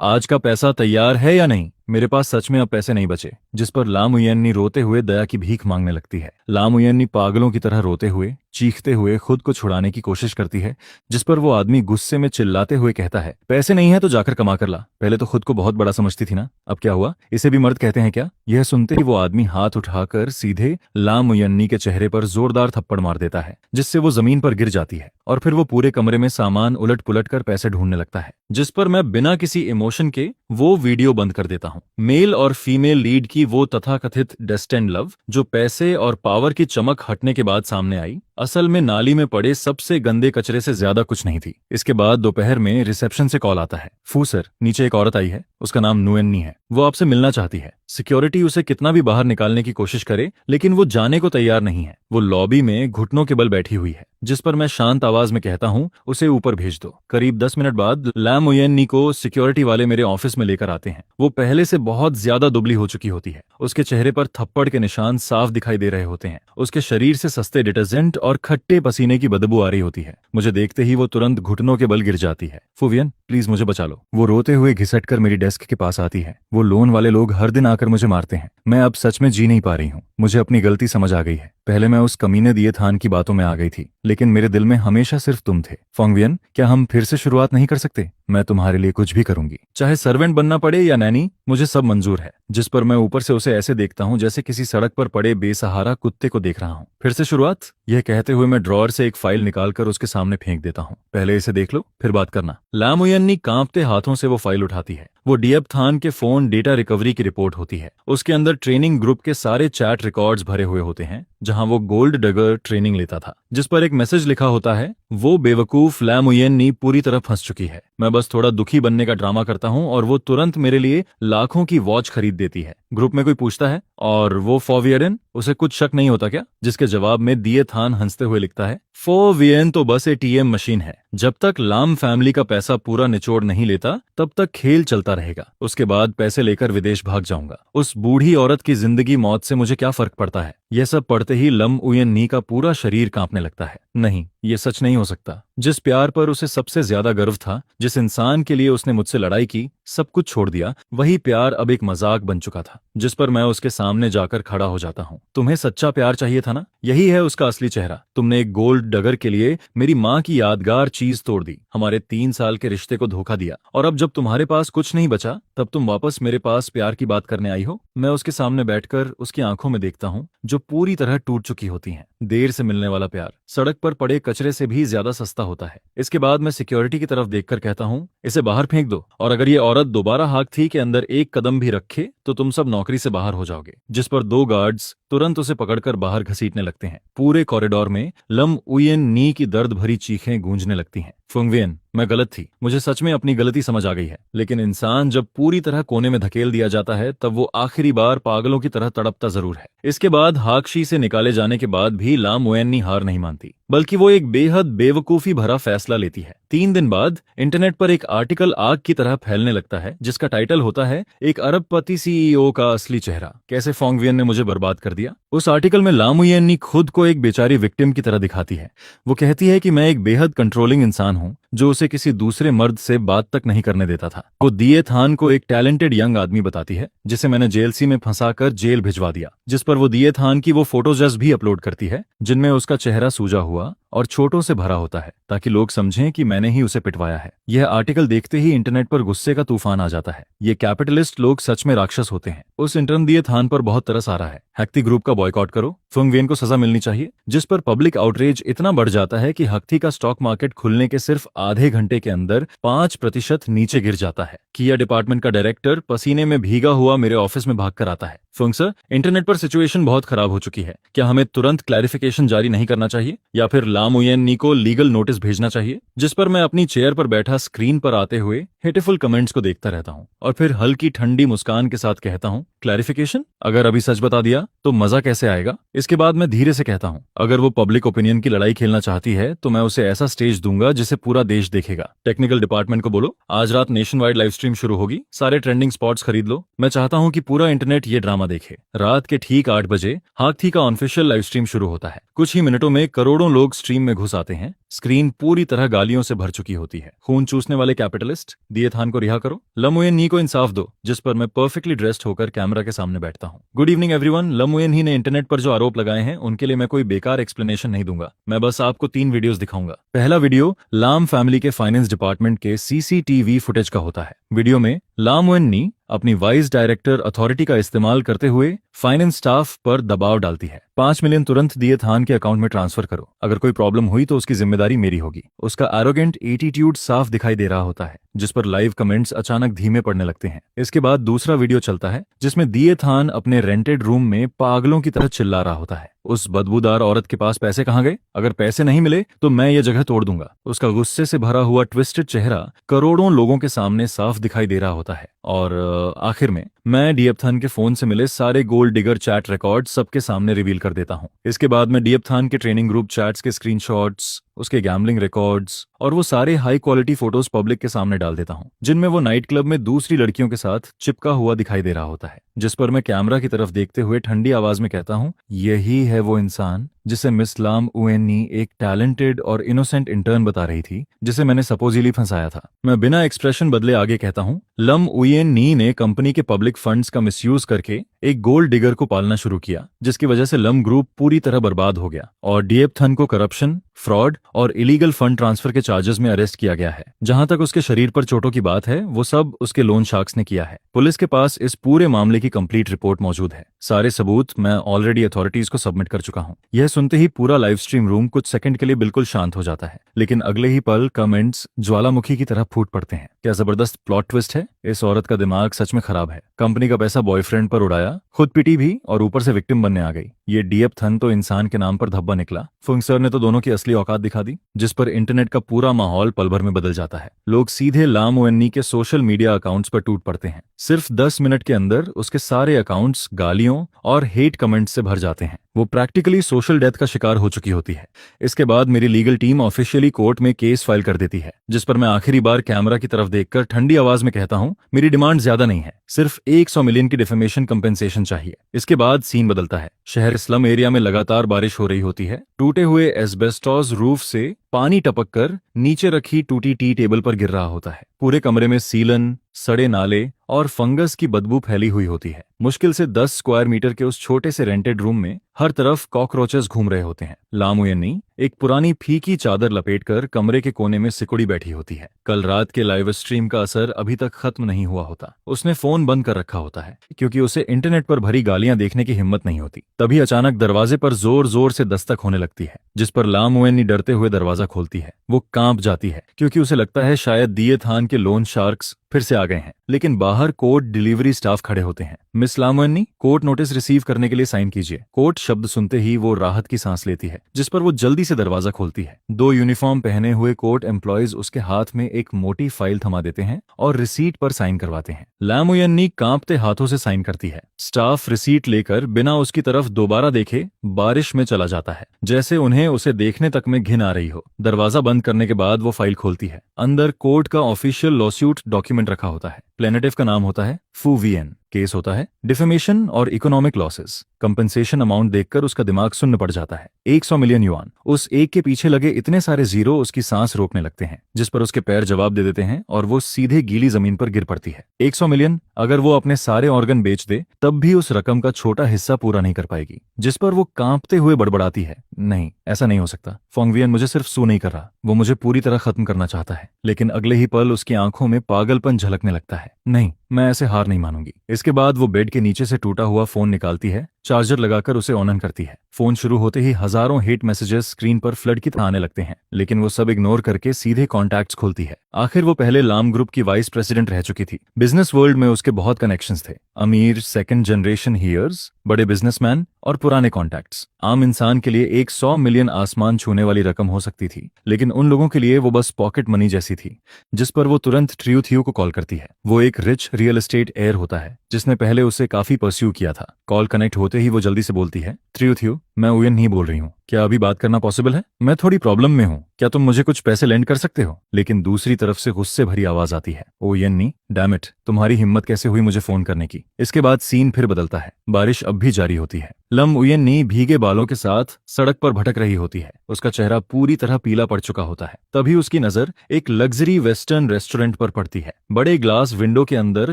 आज का पैसा तैयार है या नहीं? मेरे पास सच में अब पैसे नहीं बचे। जिस पर लामुयन्नी रोते हुए दया की भीख मांगने लगती है। लामुयन्नी पागलों की तरह रोते हुए, चीखते हुए खुद को छुड़ाने की कोशिश करती है, जिस पर वो आदमी गुस्से में चिल्लाते हुए कहता है, पैसे नहीं है तो जाकर कमा कर ला। पहले तो खुद को बहुत बड़ा समझती थी ना, अब क्या हुआ? इसे भी मर्द कहते हैं क्या? यह सुनते ही वो आदमी हाथ उठाकर सीधे लामुयन्नी के चेहरे पर जोरदार थप्पड़ मार देता है, जिससे वो जमीन पर गिर जाती है और फिर वो पूरे कमरे में सामान उलट पुलट कर पैसे ढूंढने लगता है। जिस पर मैं बिना किसी इमोशन के वो वीडियो बंद कर देता हूँ। मेल और फीमेल लीड की वो तथाकथित डेस्टिन्ड लव, जो पैसे और पावर की चमक हटने के बाद सामने आई, असल में नाली में पड़े सबसे गंदे कचरे से ज्यादा कुछ नहीं थी। इसके बाद दोपहर में रिसेप्शन से कॉल आता है, फू सर, नीचे एक औरत आई है, उसका नाम नुएन्नी है, वो आपसे मिलना चाहती है। सिक्योरिटी उसे कितना भी बाहर निकालने की कोशिश करे, लेकिन वो जाने को तैयार नहीं है। वो लॉबी में घुटनों के बल बैठी हुई है, जिस पर मैं शांत आवाज में कहता हूँ, उसे ऊपर भेज दो। करीब 10 मिनट बाद लामुयन्नी को सिक्योरिटी वाले मेरे ऑफिस में लेकर आते हैं। वो पहले से बहुत ज्यादा दुबली हो चुकी होती है। उसके चेहरे पर थप्पड़ के निशान साफ दिखाई दे रहे होते हैं। उसके शरीर से सस्ते डिटर्जेंट और खट्टे पसीने की बदबू आ रही होती है। मुझे देखते ही वो तुरंत घुटनों के बल गिर जाती है। फुवियन, प्लीज मुझे बचा लो। वो रोते हुए घिसट कर मेरी डेस्क के पास आती है। वो लोन वाले लोग हर दिन आकर मुझे मारते हैं। मैं अब सच में जी नहीं पा रही हूँ। मुझे अपनी गलती समझ आ गई है। पहले मैं उस कमीने दिए थान की बातों में आ गई थी, लेकिन मेरे दिल में हमेशा सिर्फ तुम थे। फोंगवियन, क्या हम फिर से शुरुआत नहीं कर सकते? मैं तुम्हारे लिए कुछ भी करूंगी, चाहे सर्वेंट बनना पड़े या नैनी, मुझे सब मंजूर है। जिस पर मैं ऊपर से उसे ऐसे देखता हूँ जैसे किसी सड़क पर पड़े बेसहारा कुत्ते को देख रहा हूँ। फिर से शुरुआत? यह कहते हुए मैं ड्रॉअर से एक फाइल निकालकर उसके सामने फेंक देता हूँ। पहले इसे देख लो, फिर बात करना। लाम उयन्नी कांपते हाथों से वो फाइल उठाती है। वो डियब थान के फोन डेटा रिकवरी की रिपोर्ट होती है। उसके अंदर ट्रेनिंग ग्रुप के सारे चैट रिकॉर्ड्स भरे हुए होते हैं जहां वो गोल्ड डगर ट्रेनिंग लेता था, जिस पर एक मैसेज लिखा होता है, वो बेवकूफ लाम उयन्नी पूरी तरह फंस चुकी है। मैं बस थोड़ा दुखी बनने का ड्रामा करता हूं और वो तुरंत मेरे लिए लाखों की वॉच खरीद देती है। ग्रुप में कोई पूछता है, और वो फोवियरन, उसे कुछ शक नहीं होता क्या? जिसके जवाब में दिए थान हंसते हुए लिखता है, फोवियन तो बस एटीएम मशीन है। जब तक लाम फैमिली का पैसा पूरा निचोड़ नहीं लेता तब तक खेल चलता रहेगा। उसके बाद पैसे लेकर विदेश भाग जाऊंगा। उस बूढ़ी औरत की जिंदगी मौत से मुझे क्या फर्क पड़ता है? यह सब पढ़ते ही लम उयन्नी का पूरा शरीर कांपने लगता है। नहीं, ये सच नहीं हो सकता। जिस प्यार पर उसे सबसे ज्यादा गर्व था, जिस इंसान के लिए उसने मुझसे लड़ाई की, सब कुछ छोड़ दिया, वही प्यार अब एक मजाक बन चुका था, जिस पर मैं उसके सामने जाकर खड़ा हो जाता हूँ। तुम्हें सच्चा प्यार चाहिए था ना? यही है उसका असली चेहरा। तुमने एक गोल्ड डगर के लिए मेरी माँ की यादगार चीज तोड़ दी, हमारे 3 साल के रिश्ते को धोखा दिया, और अब जब तुम्हारे पास कुछ नहीं बचा तब तुम वापस मेरे पास प्यार की बात करने आई हो। मैं उसके सामने बैठकर उसकी आंखों में देखता हूँ जो पूरी तरह टूट चुकी होती हैं। देर से मिलने वाला प्यार सड़क पर पड़े कचरे से भी ज्यादा सस्ता होता है। इसके बाद मैं सिक्योरिटी की तरफ देखकर कहता हूँ, इसे बाहर फेंक दो, और अगर ये औरत दोबारा हाकथी के अंदर एक कदम भी रखे तो तुम सब नौकरी से बाहर हो जाओगे। जिस पर 2 गार्ड्स तुरंत उसे पकड़कर बाहर घसीटने लगते हैं। पूरे कॉरिडोर में लम उयन नी की दर्द भरी चीखें गूंजने लगती हैं। फुंगवियन, मैं गलत थी, मुझे सच में अपनी गलती समझ आ गई है, लेकिन इंसान जब पूरी तरह कोने में धकेल दिया जाता है तब वो आखिरी बार पागलों की तरह तड़पता जरूर है। इसके बाद हाकशी से निकाले जाने के बाद भी लाम उयन्नी हार नहीं मानती, बल्कि वो एक बेहद बेवकूफी भरा फैसला लेती है। 3 दिन बाद इंटरनेट पर एक आर्टिकल आग की तरह फैलने लगता है जिसका टाइटल होता है, एक अरबपति सीईओ का असली चेहरा, कैसे फोंगवियन ने मुझे बर्बाद कर दिया। उस आर्टिकल में लाम उयन्नी खुद को एक बेचारी विक्टिम की तरह दिखाती है। वो कहती है कि मैं एक बेहद कंट्रोलिंग इंसान हूँ जो उसे किसी दूसरे मर्द से बात तक नहीं करने देता था। वो दिए थान को एक टैलेंटेड यंग आदमी बताती है जिसे मैंने जेलसी में फंसाकर जेल भिजवा दिया, जिस पर वो दिए थान की वो फोटोज भी अपलोड करती है जिनमें उसका चेहरा सूजा हुआ और छोटों से भरा होता है, ताकि लोग समझें कि मैंने ही उसे पिटवाया है। यह आर्टिकल देखते ही इंटरनेट पर गुस्से का तूफान आ जाता है। ये कैपिटलिस्ट लोग सच में राक्षस होते हैं। उस इंटर्न दिए थान पर बहुत तरस आ रहा है। हक्थी ग्रुप का बॉयकॉट करो, फुंगवियन को सजा मिलनी चाहिए। जिस पर पब्लिक आउटरीच इतना बढ़ जाता है कि हक्थी का स्टॉक मार्केट खुलने के सिर्फ आधे घंटे के अंदर 5% नीचे गिर जाता है। किया डिपार्टमेंट का डायरेक्टर पसीने में भीगा हुआ मेरे ऑफिस में भागकर आता है। फुंग सर, इंटरनेट पर सिचुएशन बहुत खराब हो चुकी है। क्या हमें तुरंत क्लैरिफिकेशन जारी नहीं करना चाहिए या फिर लाम उयन्नी को लीगल नोटिस भेजना चाहिए? जिस पर मैं अपनी चेयर पर बैठा स्क्रीन पर आते हुए हेटिफुल कमेंट्स को देखता रहता हूँ और फिर हल्की ठंडी मुस्कान के साथ कहता हूँ, क्लैरिफिकेशन? अगर अभी सच बता दिया तो मजा कैसे आएगा? इसके बाद मैं धीरे से कहता हूँ, अगर वो पब्लिक ओपिनियन की लड़ाई खेलना चाहती है तो मैं उसे ऐसा स्टेज दूंगा जिसे पूरा देश देखेगा। टेक्निकल डिपार्टमेंट को बोलो, आज रात नेशन वाइड लाइव स्ट्रीम शुरू होगी, सारे ट्रेंडिंग स्पॉट्स खरीद लो। मैं चाहता हूँ कि पूरा इंटरनेट ये ड्रामा देखे। रात के ठीक 8 बजे हाकथी का ऑफिशियल लाइव स्ट्रीम शुरू होता है। कुछ ही मिनटों में करोड़ों लोग स्ट्रीम में घुस आते हैं। स्क्रीन पूरी तरह गालियों से भर चुकी होती है। खून चूसने वाले कैपिटलिस्ट, दिए थान को रिहा करो, लम उयन्नी को इंसाफ दो। जिस पर मैं परफेक्टली ड्रेस्ड होकर कैमरा के सामने बैठता हूँ। Good evening everyone. लम उयन्नी ने इंटरनेट पर जो आरोप लगाए हैं उनके लिए मैं कोई बेकार एक्सप्लेनेशन नहीं दूंगा। मैं बस आपको 3 वीडियोस दिखाऊंगा। पहला वीडियो लाम फैमिली के फाइनेंस डिपार्टमेंट के सीसीटीवी फुटेज का होता है। वीडियो में लाम उयन्नी अपनी वाइस डायरेक्टर अथॉरिटी का इस्तेमाल करते हुए फाइनेंस स्टाफ पर दबाव डालती है। 5 मिलियन तुरंत दिए थान के अकाउंट में ट्रांसफर करो, अगर कोई प्रॉब्लम हुई तो उसकी जिम्मेदारी मेरी होगी। उसका एरोगेंट एटीट्यूड साफ दिखाई दे रहा होता है, जिस पर लाइव कमेंट्स अचानक धीमे पड़ने लगते हैं। इसके बाद दूसरा वीडियो चलता है जिसमें दिए थान अपने रेंटेड रूम में पागलों की तरह चिल्ला रहा होता है। उस बदबूदार औरत के पास पैसे कहाँ गए? अगर पैसे नहीं मिले तो मैं ये जगह तोड़ दूंगा। उसका गुस्से से भरा हुआ ट्विस्टेड चेहरा करोड़ों लोगों के सामने साफ दिखाई दे रहा होता है। और आखिर में मैं डियबथान के फोन से मिले सारे गोल्ड डिगर चैट रिकॉर्ड सबके सामने रिवील कर देता हूँ। इसके बाद मैं डियबथान के ट्रेनिंग ग्रुप चैट्स के स्क्रीनशॉट्स, उसके गैम्बलिंग रिकॉर्ड्स और वो सारे हाई क्वालिटी फोटोज पब्लिक के सामने डाल देता हूँ जिनमें वो नाइट क्लब में दूसरी लड़कियों के साथ चिपका हुआ दिखाई दे रहा होता है। जिस पर मैं कैमरा की तरफ देखते हुए ठंडी आवाज में कहता हूँ, यही है वो इंसान जिसे मिस लाम उएन्नी एक टैलेंटेड और इनोसेंट इंटर्न बता रही थी, जिसे मैंने सपोजिली फंसाया था। मैं बिना एक्सप्रेशन बदले आगे कहता हूँ, लम उएन्नी ने कंपनी के पब्लिक फंड्स का मिसयूज करके एक गोल्ड डिगर को पालना शुरू किया, जिसकी वजह से लम ग्रुप पूरी तरह बर्बाद हो गया और डीएप थन को करप्शन, फ्रॉड और इलीगल फंड ट्रांसफर के चार्जेस में अरेस्ट किया गया है। जहां तक उसके शरीर पर चोटों की बात है, वो सब उसके लोन शार्क्स ने किया है। पुलिस के पास इस पूरे मामले की कंप्लीट रिपोर्ट मौजूद है। सारे सबूत मैं ऑलरेडी अथॉरिटीज को सबमिट कर चुका हूं। यह सुनते ही पूरा लाइव स्ट्रीम रूम कुछ सेकंड के लिए बिल्कुल शांत हो जाता है, लेकिन अगले ही पल कमेंट्स ज्वालामुखी की तरह फूट पड़ते हैं। क्या जबरदस्त प्लॉट ट्विस्ट है। इस औरत का दिमाग सच में खराब है। कंपनी का पैसा बॉयफ्रेंड पर उड़ाया, खुद पिटी भी और ऊपर से विक्टिम बनने आ गई। ये डीएप थन तो इंसान के नाम पर धब्बा निकला। फुंग सर ने तो दोनों की असली औकात दिखा दी, जिस पर इंटरनेट का पूरा माहौल पल भर में बदल जाता है। लोग सीधे लाम ओएन्नी के सोशल मीडिया अकाउंट्स पर टूट पड़ते हैं। सिर्फ 10 मिनट के अंदर उसके सारे अकाउंट्स गालियों और हेट कमेंट्स से भर जाते हैं। वो प्रैक्टिकली सोशल डेथ का शिकार हो चुकी होती है। इसके बाद मेरी लीगल टीम ऑफिशियली कोर्ट में केस फाइल कर देती है, जिस पर मैं आखिरी बार कैमरा की तरफ देखकर ठंडी आवाज में कहता हूं, मेरी डिमांड ज्यादा नहीं है, सिर्फ 100 मिलियन की डिफेमेशन कंपेंसेशन चाहिए। इसके बाद सीन बदलता है। शहर स्लम एरिया में लगातार बारिश हो रही होती है। टूटे हुए एस्बेस्टॉस रूफ से पानी टपक कर नीचे रखी टूटी टी टेबल पर गिर रहा होता है। पूरे कमरे में सीलन, सड़े नाले और फंगस की बदबू फैली हुई होती है। मुश्किल से 10 स्क्वायर मीटर के उस छोटे से रेंटेड रूम में हर तरफ कॉकरोचेस घूम रहे होते हैं। लाम ओएन्नी एक पुरानी फीकी चादर लपेटकर कमरे के कोने में सिकुड़ी बैठी होती है। कल रात के लाइव स्ट्रीम का असर अभी तक खत्म नहीं हुआ होता। उसने फोन बंद कर रखा होता है, क्योंकि उसे इंटरनेट पर भरी गालियां देखने की हिम्मत नहीं होती। तभी अचानक दरवाजे पर जोर जोर से दस्तक होने लगती है, जिस पर लाम ओएन्नी डरते हुए दरवाजा खोलती है। वो कांप जाती है, क्योंकि उसे लगता है शायद दिए थान के लोन शार्क्स फिर से आ गए हैं। लेकिन बाहर कोर्ट डिलीवरी स्टाफ खड़े होते हैं। मिस लाम ओएन्नी, कोर्ट नोटिस रिसीव करने के लिए साइन कीजिए। कोर्ट शब्द सुनते ही वो राहत की सांस लेती है, जिस पर वो जल्दी से दरवाजा खोलती है। 2 यूनिफॉर्म पहने हुए कोर्ट एम्प्लॉयज उसके हाथ में एक मोटी फाइल थमा देते हैं और रिसीट पर साइन करवाते हैं। लाम ओएन्नी कांपते हाथों से साइन करती है। स्टाफ रिसीट लेकर बिना उसकी तरफ दोबारा देखे बारिश में चला जाता है, जैसे उन्हें उसे देखने तक में घिन आ रही हो। दरवाजा बंद करने के बाद वो फाइल खोलती है। अंदर कोर्ट का ऑफिशियल लॉसूट डॉक्यूमेंट रखा होता है। प्लेनेटिव का नाम होता है फू वीएन। केस होता है डिफेमेशन और इकोनॉमिक लॉसेस। कंपनसेशन अमाउंट देखकर उसका दिमाग सुन्न पड़ जाता है। 100 मिलियन युआन। उस एक के पीछे लगे इतने सारे जीरो उसकी सांस रोकने लगते हैं, जिस पर उसके पैर जवाब दे देते हैं और वो सीधे गीली जमीन पर गिर पड़ती है। 100 मिलियन, अगर वो अपने सारे ऑर्गन बेच दे तब भी उस रकम का छोटा हिस्सा पूरा नहीं कर पाएगी। जिस पर वो कांपते हुए बड़बड़ाती है, नहीं, ऐसा नहीं हो सकता। फोंग वियन मुझे सिर्फ सू नहीं कर रहा, वो मुझे पूरी तरह खत्म करना चाहता है। लेकिन अगले ही पल उसकी आंखों में पागलपन झलकने लगता है। नहीं, मैं ऐसे हार नहीं मानूंगी। इसके बाद वो बेड के नीचे से टूटा हुआ फोन निकालती है, चार्जर लगाकर उसे ऑन करती है। फोन शुरू होते ही हजारों हेट मैसेजेस स्क्रीन पर फ्लड की तरह आने लगते हैं, लेकिन वो सब इग्नोर करके सीधे कॉन्टैक्ट्स खोलती है। आखिर वो पहले लाम ग्रुप की वाइस प्रेसिडेंट रह चुकी थी। बिजनेस वर्ल्ड में उसके बहुत कनेक्शंस थे। अमीर सेकंड जनरेशन हीयर्स, बड़े बिजनेसमैन और पुराने कॉन्टैक्ट्स। आम इंसान के लिए 100 मिलियन आसमान छूने वाली रकम हो सकती थी, लेकिन उन लोगों के लिए वो बस पॉकेट मनी जैसी थी, जिस पर वो तुरंत ट्रियो थियो को कॉल करती है। वो एक रिच रियल एस्टेट एयर होता है, जिसने पहले उसे काफी परस्यू किया था। कॉल कनेक्ट होते ही वो जल्दी से बोलती है, ट्रियो थियो, मैं उयन नहीं बोल रही हूँ। क्या अभी बात करना पॉसिबल है? मैं थोड़ी प्रॉब्लम में हूँ, क्या तुम मुझे कुछ पैसे लेंड कर सकते हो? लेकिन दूसरी तरफ से गुस्से भरी आवाज आती है, ओ यन्नी, डैम इट, तुम्हारी हिम्मत कैसे हुई मुझे फोन करने की? इसके बाद सीन फिर बदलता है। बारिश अब भी जारी होती है। लम उयन्नी भीगे बालों के साथ सड़क पर भटक रही होती है। उसका चेहरा पूरी तरह पीला पड़ चुका होता है। तभी उसकी नजर एक लग्जरी वेस्टर्न रेस्टोरेंट पर पड़ती है। बड़े ग्लास विंडो के अंदर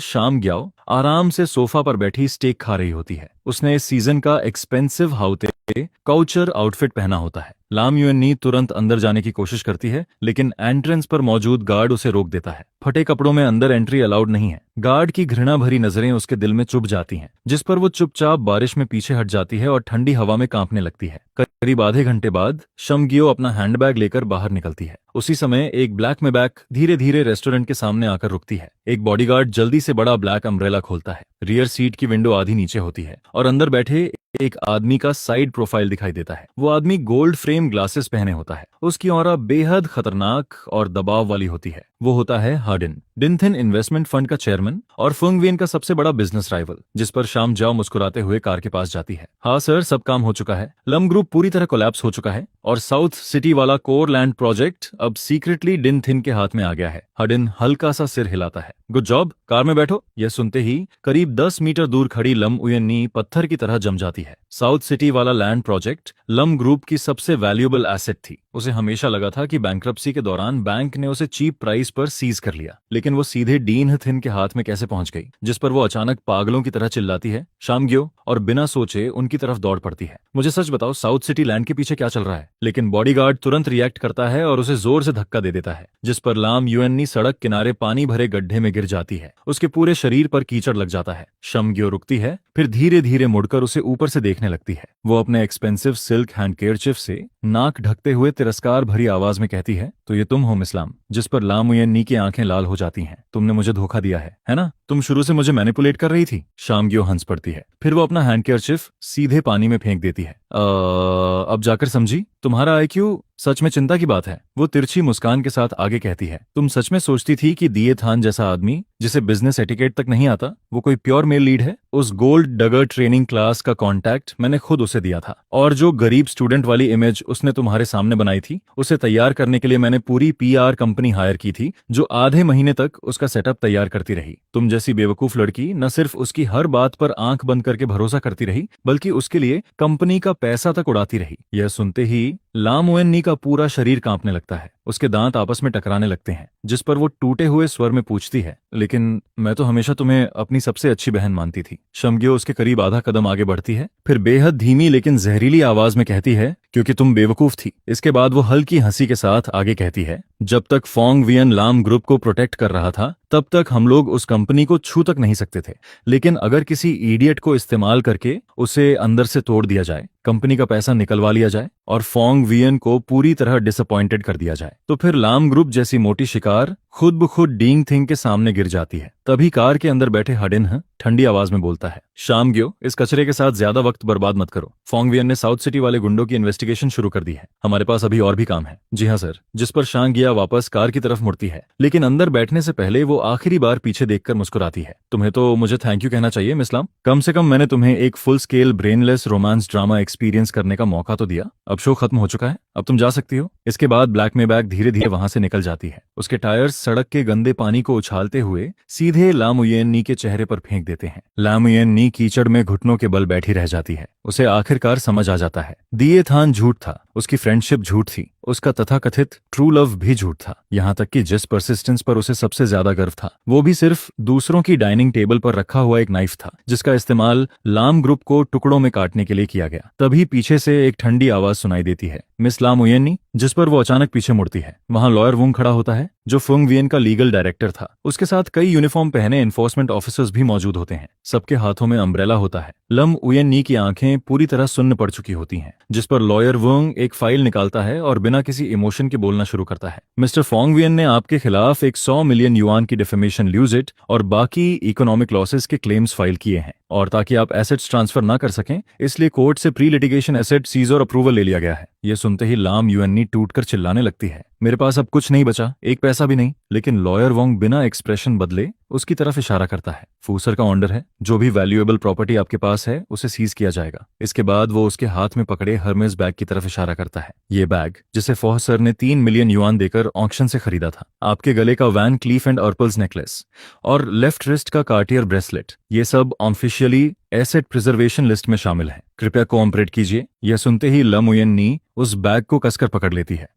शाम ग्याओ आराम से सोफा पर बैठी स्टेक खा रही होती है। उसने इस सीजन का एक्सपेंसिव हाउते काउचर आउटफिट पहना होता है। लाम युएन्नी तुरंत अंदर जाने की कोशिश करती है, लेकिन एंट्रेंस पर मौजूद गार्ड उसे रोक देता है। फटे कपड़ों में अंदर एंट्री अलाउड नहीं है। गार्ड की घृणा भरी नजरें उसके दिल में चुभ जाती हैं, जिस पर वो चुपचाप बारिश में पीछे हट जाती है और ठंडी हवा में कांपने लगती है। करीब आधे घंटे बाद शमगियो अपना हैंडबैग लेकर बाहर निकलती है। उसी समय एक ब्लैक मैबैक धीरे धीरे रेस्टोरेंट के सामने आकर रुकती है। एक बॉडीगार्ड जल्दी से बड़ा ब्लैक अम्ब्रेला खोलता है। रियर सीट की विंडो आधी नीचे होती है और अंदर बैठे एक आदमी का साइड प्रोफाइल दिखाई देता है। वो आदमी गोल्ड फ्रेम ग्लासेस पहने होता है। उसकी ऑरा बेहद खतरनाक और दबाव वाली होती है। वो होता है हार्डिन, डिनथिन इन्वेस्टमेंट फंड का चेयरमैन चेयरमैन और फुंग वियन का सबसे बड़ा बिजनेस राइवल, जिस पर शाम जाओ मुस्कुराते हुए कार के पास जाती है। हाँ सर, सब काम हो चुका है। लम ग्रुप पूरी तरह कोलैप्स हो चुका है और साउथ सिटी वाला कोर लैंड प्रोजेक्ट अब सीक्रेटली डिन थिन के हाथ में आ गया है। हडिन हल्का सा सिर हिलाता है। गुड जॉब, कार में बैठो। यह सुनते ही करीब 10 मीटर दूर खड़ी लम उयन्नी पत्थर की तरह जम जाती है। साउथ सिटी वाला लैंड प्रोजेक्ट लम ग्रुप की सबसे वैल्यूएबल एसेट थी। उसे हमेशा लगा था कि बैंक्रप्सी के दौरान बैंक ने उसे चीप प्राइस पर सीज कर लिया, लेकिन वो सीधे डीन थिन के हाथ में कैसे पहुंच गई, जिस पर वो अचानक पागलों की तरह चिल्लाती है, शामग्यो, और बिना सोचे उनकी तरफ दौड़ पड़ती है। मुझे सच बताओ, साउथ सिटी लैंड के पीछे क्या चल रहा है? लेकिन बॉडीगार्ड तुरंत रिएक्ट करता है और उसे जोर से धक्का दे देता है, जिस पर लाम युएन्नी सड़क किनारे पानी भरे गड्ढे में गिर जाती है। उसके पूरे शरीर पर कीचड़ लग जाता है। शमग्यो रुकती है, फिर धीरे धीरे मुड़कर उसे ऊपर से देखने लगती है। वो अपने एक्सपेंसिव सिल्क हैंडकेरचिफ से नाक ढकते हुए तिरस्कार भरी आवाज में कहती है, तो ये तुम हो मिस लाम? जिस पर लाम उयन्नी की आंखें लाल हो जाती हैं। तुमने मुझे धोखा दिया है ना? तुम शुरू से मुझे मैनिपुलेट कर रही थी। शामग्यो हंस पड़ती है, फिर वो अपना हैंडकेरचिफ सीधे पानी में फेंक देती है। अब जाकर समझी, तुम्हारा आईक्यू सच में चिंता की बात है। वो तिरछी मुस्कान के साथ आगे कहती है, तुम सच में सोचती थी कि दिए थान जैसा आदमी, जिसे बिजनेस एटिकेट तक नहीं आता, वो कोई प्योर मेल लीड है? उस गोल्ड डगर ट्रेनिंग क्लास का कॉन्टैक्ट मैंने खुद उसे दिया था, और जो गरीब स्टूडेंट वाली इमेज उसने तुम्हारे सामने बनाई थी, उसे तैयार करने के लिए मैंने पूरी पीआर कंपनी हायर की थी, जो आधे महीने तक उसका सेटअप तैयार करती रही। तुम जैसी बेवकूफ लड़की न सिर्फ उसकी हर बात पर आंख बंद करके भरोसा करती रही, बल्कि उसके लिए कंपनी का पैसा तक उड़ाती रही। यह सुनते ही लाम उयन्नी का पूरा शरीर कांपने लगता है। उसके दांत आपस में टकराने लगते हैं, जिस पर वो टूटे हुए स्वर में पूछती है, लेकिन मैं तो हमेशा तुम्हें अपनी सबसे अच्छी बहन मानती थी। शमग्यो उसके करीब आधा कदम आगे बढ़ती है, फिर बेहद धीमी लेकिन जहरीली आवाज में कहती है, क्योंकि तुम बेवकूफ थी। इसके बाद वो हल्की हंसी के साथ आगे कहती है, जब तक फोंग वियन लाम ग्रुप को प्रोटेक्ट कर रहा था, तब तक हम लोग उस कंपनी को छू तक नहीं सकते थे। लेकिन अगर किसी इडियट को इस्तेमाल करके उसे अंदर से तोड़ दिया जाए, कंपनी का पैसा निकलवा लिया जाए और फोंग वियन को पूरी तरह डिसअपॉइंटेड कर दिया जाए, तो फिर लाम ग्रुप जैसी मोटी शिकार खुद ब खुद डींग थिंग के सामने गिर जाती है। तभी कार के अंदर बैठे हडिन ठंडी आवाज में बोलता है, शामग्यो, इस कचरे के साथ ज्यादा वक्त बर्बाद मत करो। फोंग वियन ने साउथ सिटी वाले गुंडों की इन्वेस्टिगेशन शुरू कर दी है। हमारे पास अभी और भी काम है। जी हाँ सर। जिस पर शांगिया वापस कार की तरफ मुड़ती है, लेकिन अंदर बैठने से पहले वो आखिरी बार पीछे देखकर मुस्कुराती है। तुम्हें तो मुझे थैंक यू कहना चाहिए मिस लाम। कम से कम मैंने तुम्हें एक full scale brainless romance drama experience करने का मौका तो दिया। अब शो खत्म हो चुका है, अब तुम जा सकती हो। इसके बाद ब्लैक में बैग धीरे धीरे वहां से निकल जाती है। उसके टायर्स सड़क के गंदे पानी को उछालते हुए सीधे लाम उयन्नी के चेहरे पर फेंक देते हैं। लाम उयन्नी कीचड़ में घुटनों के बल बैठी रह जाती है। उसे आखिरकार समझ आ जाता है, दिए थान झूठ था, उसकी फ्रेंडशिप झूठ थी, उसका तथाकथित ट्रू लव भी झूठ था। यहाँ तक कि जिस परसिस्टेंस पर उसे सबसे ज्यादा गर्व था, वो भी सिर्फ दूसरों की डाइनिंग टेबल पर रखा हुआ एक नाइफ था, जिसका इस्तेमाल लाम ग्रुप को टुकड़ों में काटने के लिए किया गया। तभी पीछे से एक ठंडी आवाज सुनाई देती है, मिस लाम उयन्नी। जिस पर वो अचानक पीछे मुड़ती है। वहां लॉयर वुंग खड़ा होता है, जो फुंग वियन का लीगल डायरेक्टर था। उसके साथ कई यूनिफॉर्म पहने एनफोर्समेंट ऑफिसर्स भी मौजूद होते हैं। सबके हाथों में अम्ब्रेला होता है। लम उयन्नी की आंखें पूरी तरह सुन्न पड़ चुकी होती हैं, जिस पर लॉयर वुंग एक फाइल निकालता है और बिना किसी इमोशन के बोलना शुरू करता है। मिस्टर फोंग वियन ने आपके खिलाफ एक 100 मिलियन युआन की डिफेमेशन ल्यूजिट और बाकी इकोनॉमिक लॉसेस के क्लेम्स फाइल किए हैं, और ताकि आप एसेट्स ट्रांसफर ना कर सकें, इसलिए कोर्ट से प्री लिटिगेशन एसेट सीज और अप्रूवल ले लिया गया है। ये सुनते ही लाम उयन्नी टूटकर चिल्लाने लगती है, मेरे पास अब कुछ नहीं बचा, एक पैसा भी नहीं। लेकिन लॉयर वोंग बिना एक्सप्रेशन बदले उसकी तरफ इशारा करता है। फूसर का ऑर्डर है, जो भी वैल्यूएबल प्रॉपर्टी आपके पास है उसे सीज किया जाएगा। इसके बाद वो उसके हाथ में पकड़े हर्मेस बैग की तरफ इशारा करता है। ये बैग, जिसे फॉहसर ने 3 मिलियन युआन देकर ऑक्शन से खरीदा था, आपके गले का वैन क्लीफ एंड अर्पल्स नेकलेस और लेफ्ट रिस्ट का कार्टियर ब्रेसलेट, ये सब ऑफिशियली एसेट प्रिजर्वेशन लिस्ट में शामिल है। कृपया कोऑपरेट कीजिए। यह सुनते ही लम उयन्नी उस बैग को कसकर पकड़ लेती है।